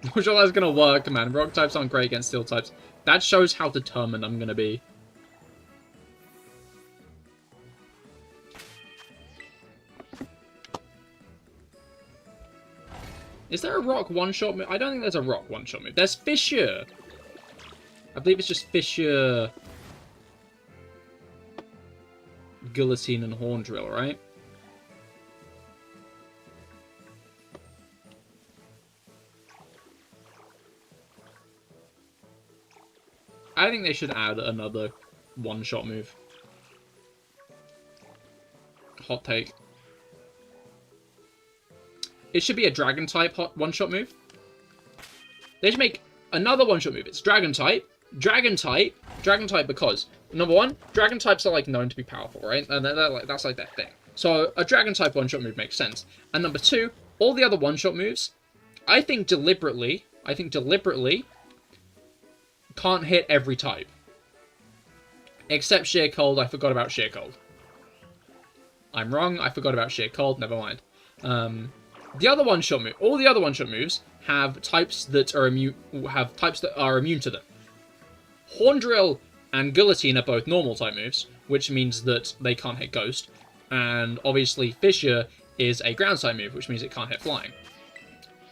I'm not sure that's gonna work, man. Rock types aren't great against steel types. That shows how determined I'm gonna be. Is there a rock one-shot move? I don't think there's a rock one-shot move. There's Fissure. I believe it's just Fissure, Guillotine, and Horn Drill, right? I think they should add another one-shot move. Hot take. It should be a dragon type one-shot move. They should make another one-shot move. It's dragon type because, number one, dragon types are like known to be powerful, right? And they're like, that's like their thing. So a dragon type one-shot move makes sense. And number two, all the other one-shot moves, I think deliberately can't hit every type. Except Sheer Cold. I forgot about Sheer Cold. I'm wrong. I forgot about Sheer Cold. Never mind. The other one-shot move, all the other one-shot moves have types that are immune. To them. Horn Drill and Guillotine are both normal type moves, which means that they can't hit Ghost. And obviously, Fissure is a ground type move, which means it can't hit flying.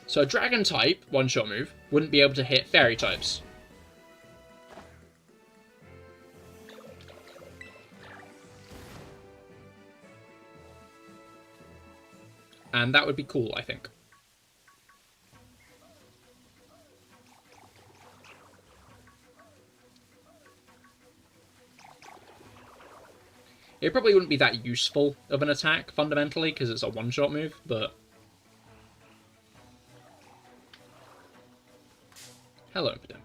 So a dragon type one-shot move wouldn't be able to hit fairy types. And that would be cool, I think. It probably wouldn't be that useful of an attack, fundamentally, because it's a one-shot move, but... Hello, Padimp.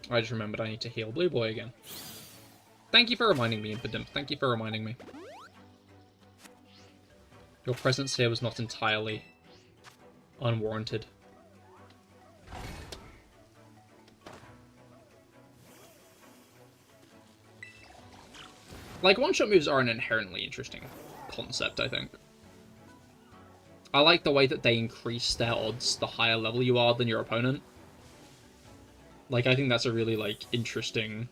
I just remembered I need to heal Blue Boy again. Thank you for reminding me, Impidimp. Thank you for reminding me. Your presence here was not entirely unwarranted. Like, one-shot moves are an inherently interesting concept, I think. I like the way that they increase their odds the higher level you are than your opponent. Like, I think that's a really, like, interesting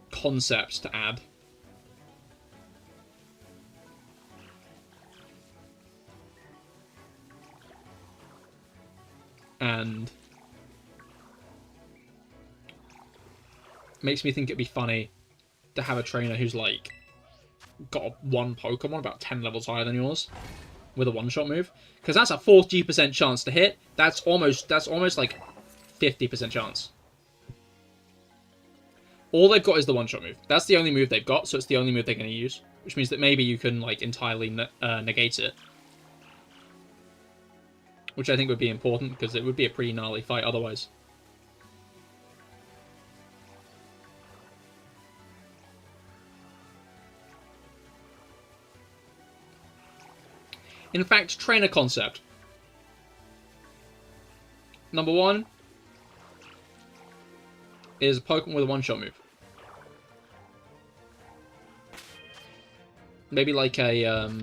concept to add. And makes me think it'd be funny to have a trainer who's like got one Pokemon about 10 levels higher than yours with a one-shot move, because that's a 40% chance to hit. That's almost like 50% chance. All they've got is the one-shot move. That's the only move they've got, so it's the only move they're going to use, which means that maybe you can like entirely negate it, which I think would be important, because it would be a pretty gnarly fight otherwise. In fact, trainer concept. Number one is a Pokemon with a one-shot move. Maybe like a,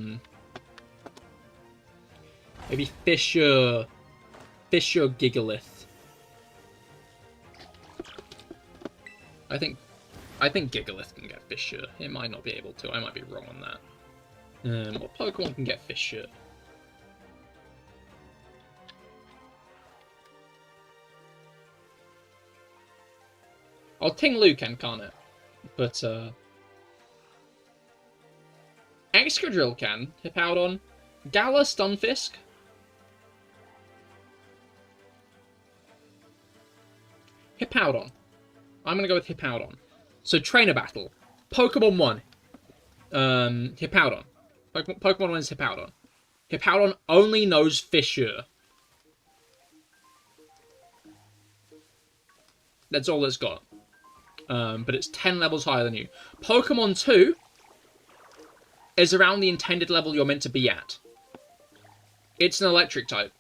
maybe Fissure Gigalith. I think Gigalith can get Fissure. It might not be able to. I might be wrong on that. What Pokemon can get Fissure? Oh, Ting-Lu can't it? But, Excadrill can. Hippowdon. Gala, Stunfisk. Hippowdon. I'm gonna go with Hippowdon. So, Trainer Battle. Pokemon 1. Hippowdon. Pokemon 1 is Hippowdon. Hippowdon only knows Fissure. That's all it's got. But it's 10 levels higher than you. Pokemon 2 is around the intended level you're meant to be at. It's an electric type.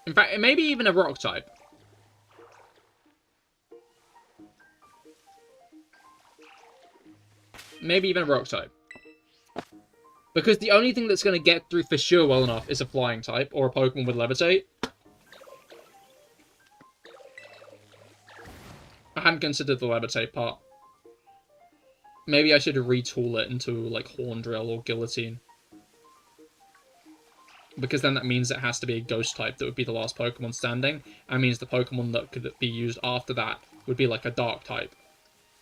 In fact, it may be even a rock type. maybe even rock type. Because the only thing that's going to get through Fissure well enough is a flying type, or a Pokemon with Levitate. I hadn't considered the Levitate part. Maybe I should retool it into, like, Horn Drill or Guillotine. Because then that means it has to be a Ghost type that would be the last Pokemon standing. And means the Pokemon that could be used after that would be, like, a Dark type.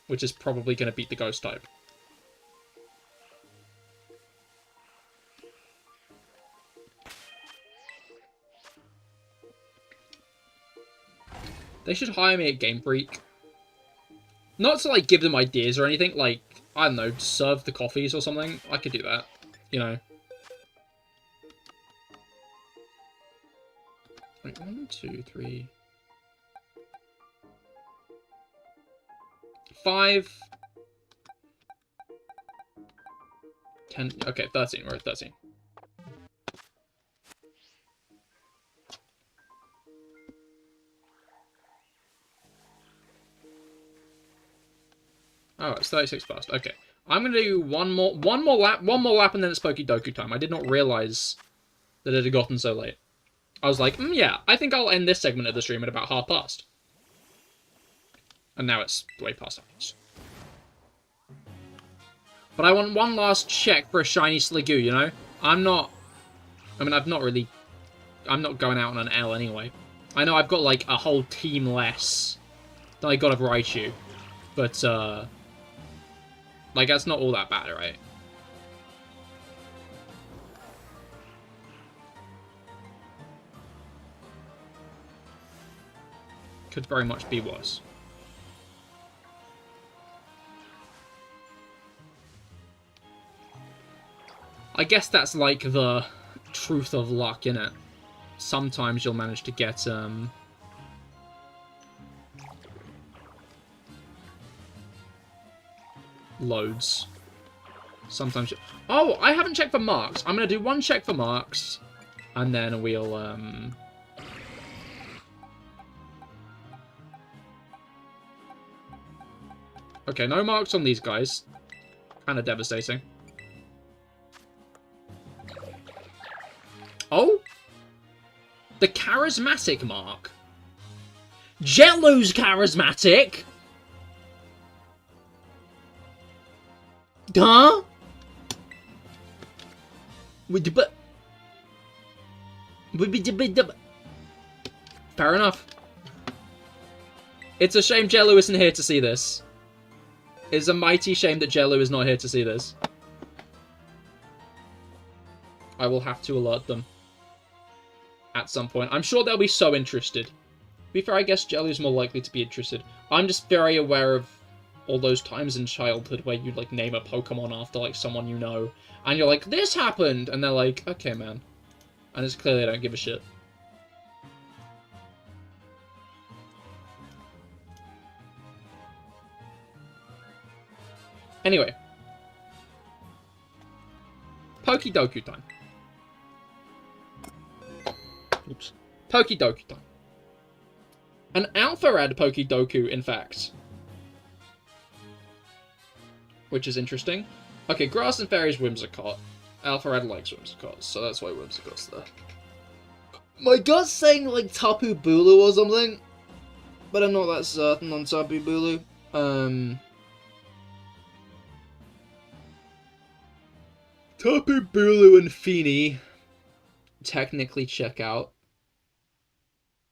Which is probably going to beat the Ghost type. They should hire me at Game Freak. Not to, like, give them ideas or anything. Like, I don't know, serve the coffees or something. I could do that, you know. Wait, 1, 2, 3... 5... 10... Okay, 13. We're at 13. Oh, it's 36 past. Okay. I'm gonna do one more lap, and then it's Pokedoku time. I did not realize that it had gotten so late. I was like, yeah, I think I'll end this segment of the stream at about 1/2 past. And now it's way past hours. But I want one last check for a shiny Sliggoo, you know? I'm not going out on an L anyway. I know I've got, like, a whole team less than I got of Raichu. But, like, that's not all that bad, right? Could very much be worse. I guess that's like the truth of luck, innit? Sometimes you'll manage to get, loads. Sometimes oh, I haven't checked for marks. I'm gonna do one check for marks, and then we'll, okay, no marks on these guys. Kinda devastating. Oh! The charismatic mark. Jello's charismatic! Huh? Fair enough. It's a shame Jello isn't here to see this. It's a mighty shame that Jello is not here to see this. I will have to alert them. At some point. I'm sure they'll be so interested. To be fair, I guess Jello's more likely to be interested. I'm just very aware of all those times in childhood where you, like, name a Pokemon after, like, someone you know. And you're like, this happened! And they're like, okay, man. And it's clear they don't give a shit. Anyway. Pokedoku time. Oops. Pokedoku time. An AlphaRad Pokedoku, in fact. Which is interesting. Okay, Grass and Fairy's Whimsicott. AlphaRad likes Whimsicott, so that's why Whimsicott's there. My gut's saying, like, Tapu Bulu or something, but I'm not that certain on Tapu Bulu. Tapu Bulu and Feeny technically check out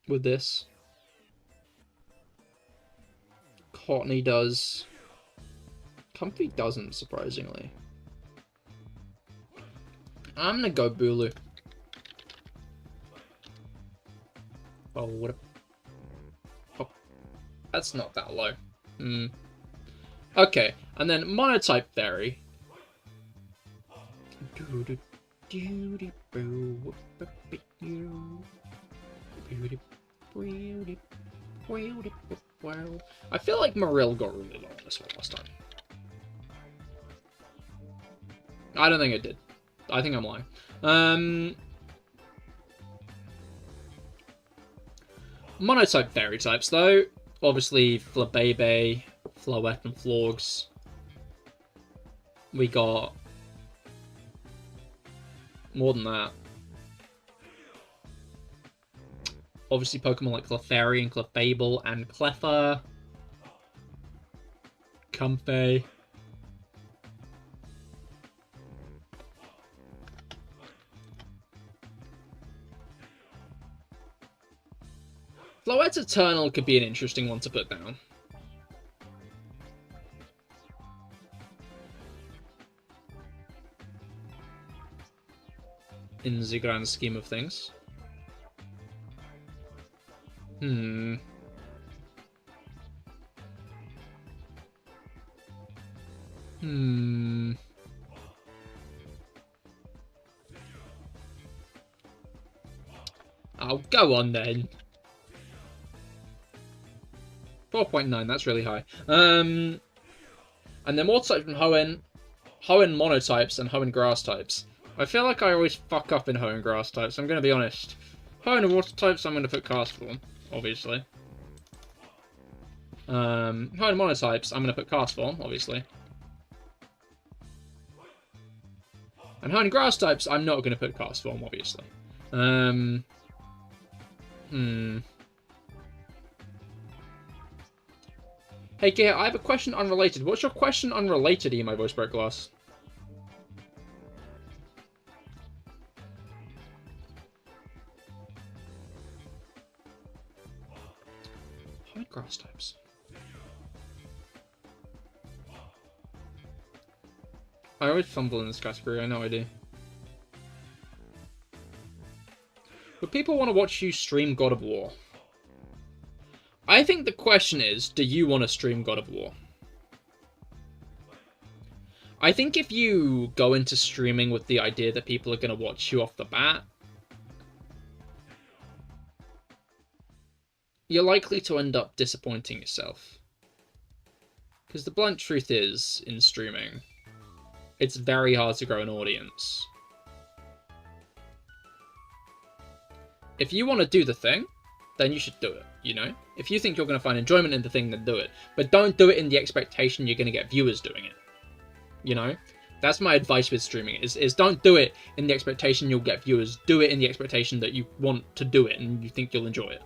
with this. Courtney does. Comfy doesn't, surprisingly. I'm gonna go Bulu. Oh, what a... Oh, that's not that low. Okay, and then Monotype Fairy. I feel like Marill got really low on this one last time. I don't think it did. I think I'm lying. Monotype Fairy types, though. Obviously, Flabebe, Floette, and Florgs. We got more than that. Obviously, Pokemon like Clefairy and Clefable and Cleffa. Comfey. Floette's Eternal could be an interesting one to put down. In the grand scheme of things. Oh, go on then. 4.9, that's really high. And then water types from Hoenn monotypes, and Hoenn grass types. I feel like I always fuck up in Hoenn grass types, I'm going to be honest. Hoenn water types, I'm going to put cast form, obviously. Hoenn monotypes, I'm going to put cast form, obviously. And Hoenn grass types, I'm not going to put cast form, obviously. Hey, Cahir, I have a question unrelated. What's your question unrelated, my voice broke glass? Hoenn grass types. I always fumble in this category, I know I do. But people want to watch you stream God of War. I think the question is, do you want to stream God of War? I think if you go into streaming with the idea that people are going to watch you off the bat, you're likely to end up disappointing yourself. Because the blunt truth is, in streaming, it's very hard to grow an audience. If you want to do the thing, then you should do it, you know? If you think you're going to find enjoyment in the thing, then do it. But don't do it in the expectation you're going to get viewers doing it. You know? That's my advice with streaming, is don't do it in the expectation you'll get viewers. Do it in the expectation that you want to do it and you think you'll enjoy it.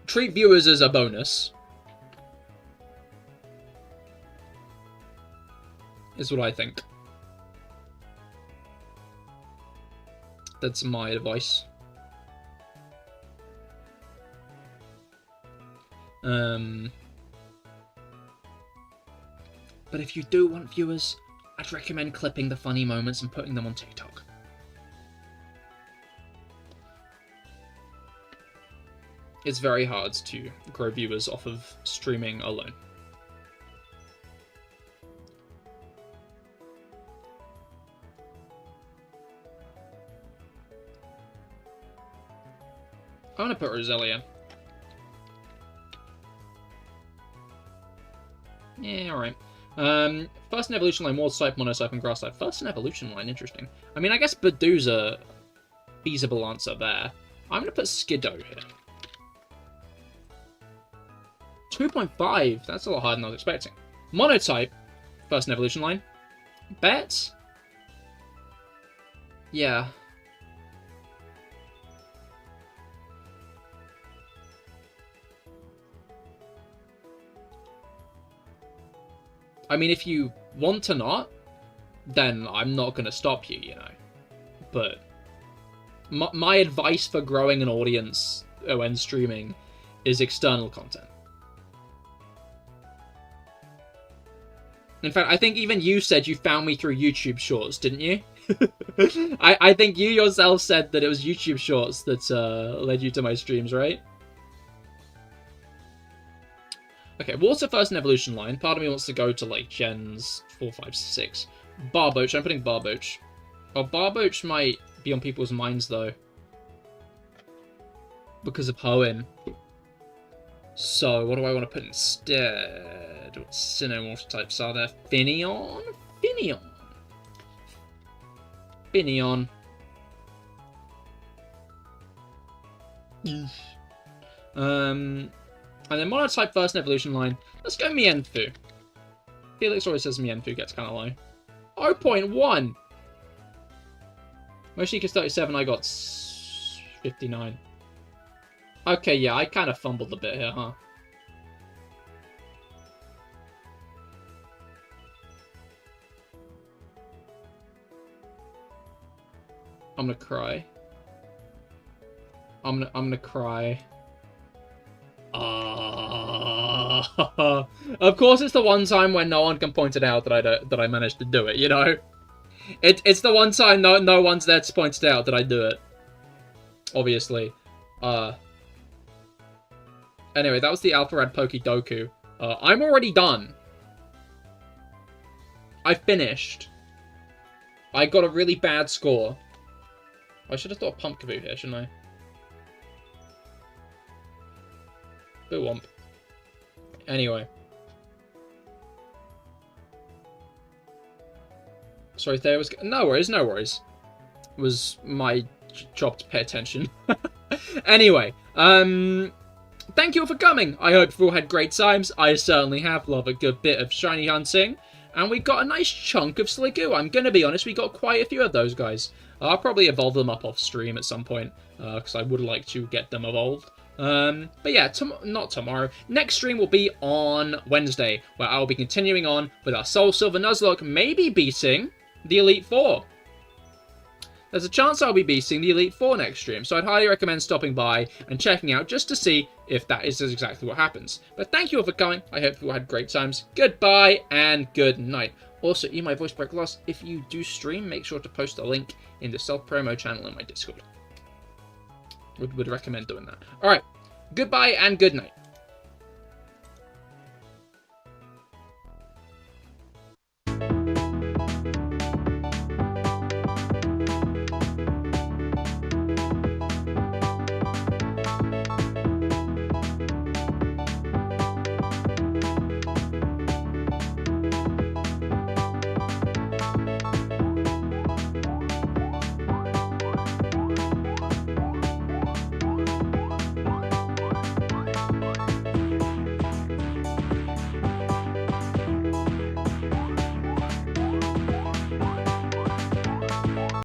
Treat viewers as a bonus. Is what I think. That's my advice. But if you do want viewers, I'd recommend clipping the funny moments and putting them on TikTok. It's very hard to grow viewers off of streaming alone. I'm gonna put Roselia. Yeah, alright. First in evolution line, water type, mono type, and grass type. First in evolution line, interesting. I mean, I guess Badoo's a feasible answer there. I'm gonna put Skiddo here. 2.5, that's a lot higher than I was expecting. Monotype, first in evolution line. Bet? Yeah. I mean, if you want to not, then I'm not going to stop you, you know. But my advice for growing an audience when streaming is external content. In fact, I think even you said you found me through YouTube Shorts, didn't you? I think you yourself said that it was YouTube Shorts that led you to my streams, right? Okay, water first in evolution line. Part of me wants to go to, like, gens 4, 5, 6. Barboach, I'm putting Barboach. Oh, Barboach might be on people's minds, though. Because of Hoenn. So, what do I want to put instead? What Sinnoh water types are there? Finneon? Finneon. Finneon. And then monotype first in evolution line. Let's go Mienfoo. Felix always says Mienfu gets kind of low. 0.1! Moshika's 37, I got 59. Okay, yeah, I kind of fumbled a bit here, huh? I'm gonna cry. I'm gonna cry. Of course, it's the one time when no one can point it out that I managed to do it. You know, it's the one time no one's there to point it out that I do it. Obviously. Anyway, that was the AlphaRad Pokedoku. I'm already done. I finished. I got a really bad score. I should have thought Pump Kaboo here, shouldn't I? Boo womp. Anyway. Sorry, there was... No worries, no worries. It was my job to pay attention. Anyway, thank you all for coming. I hope you've all had great times. I certainly have. Love a good bit of shiny hunting. And we got a nice chunk of Sliggoo. I'm going to be honest, we got quite a few of those guys. I'll probably evolve them up off stream at some point, because I would like to get them evolved. But yeah, not tomorrow. Next stream will be on Wednesday, where I'll be continuing on with our Soul Silver Nuzlocke, maybe beating the Elite Four. There's a chance I'll be beating the Elite Four next stream, so I'd highly recommend stopping by and checking out just to see if that is exactly what happens. But thank you all for coming. I hope you all had great times. Goodbye and good night. Also, my voice break loss. If you do stream, make sure to post a link in the self-promo channel in my Discord. Would recommend doing that. Alright, goodbye and good night.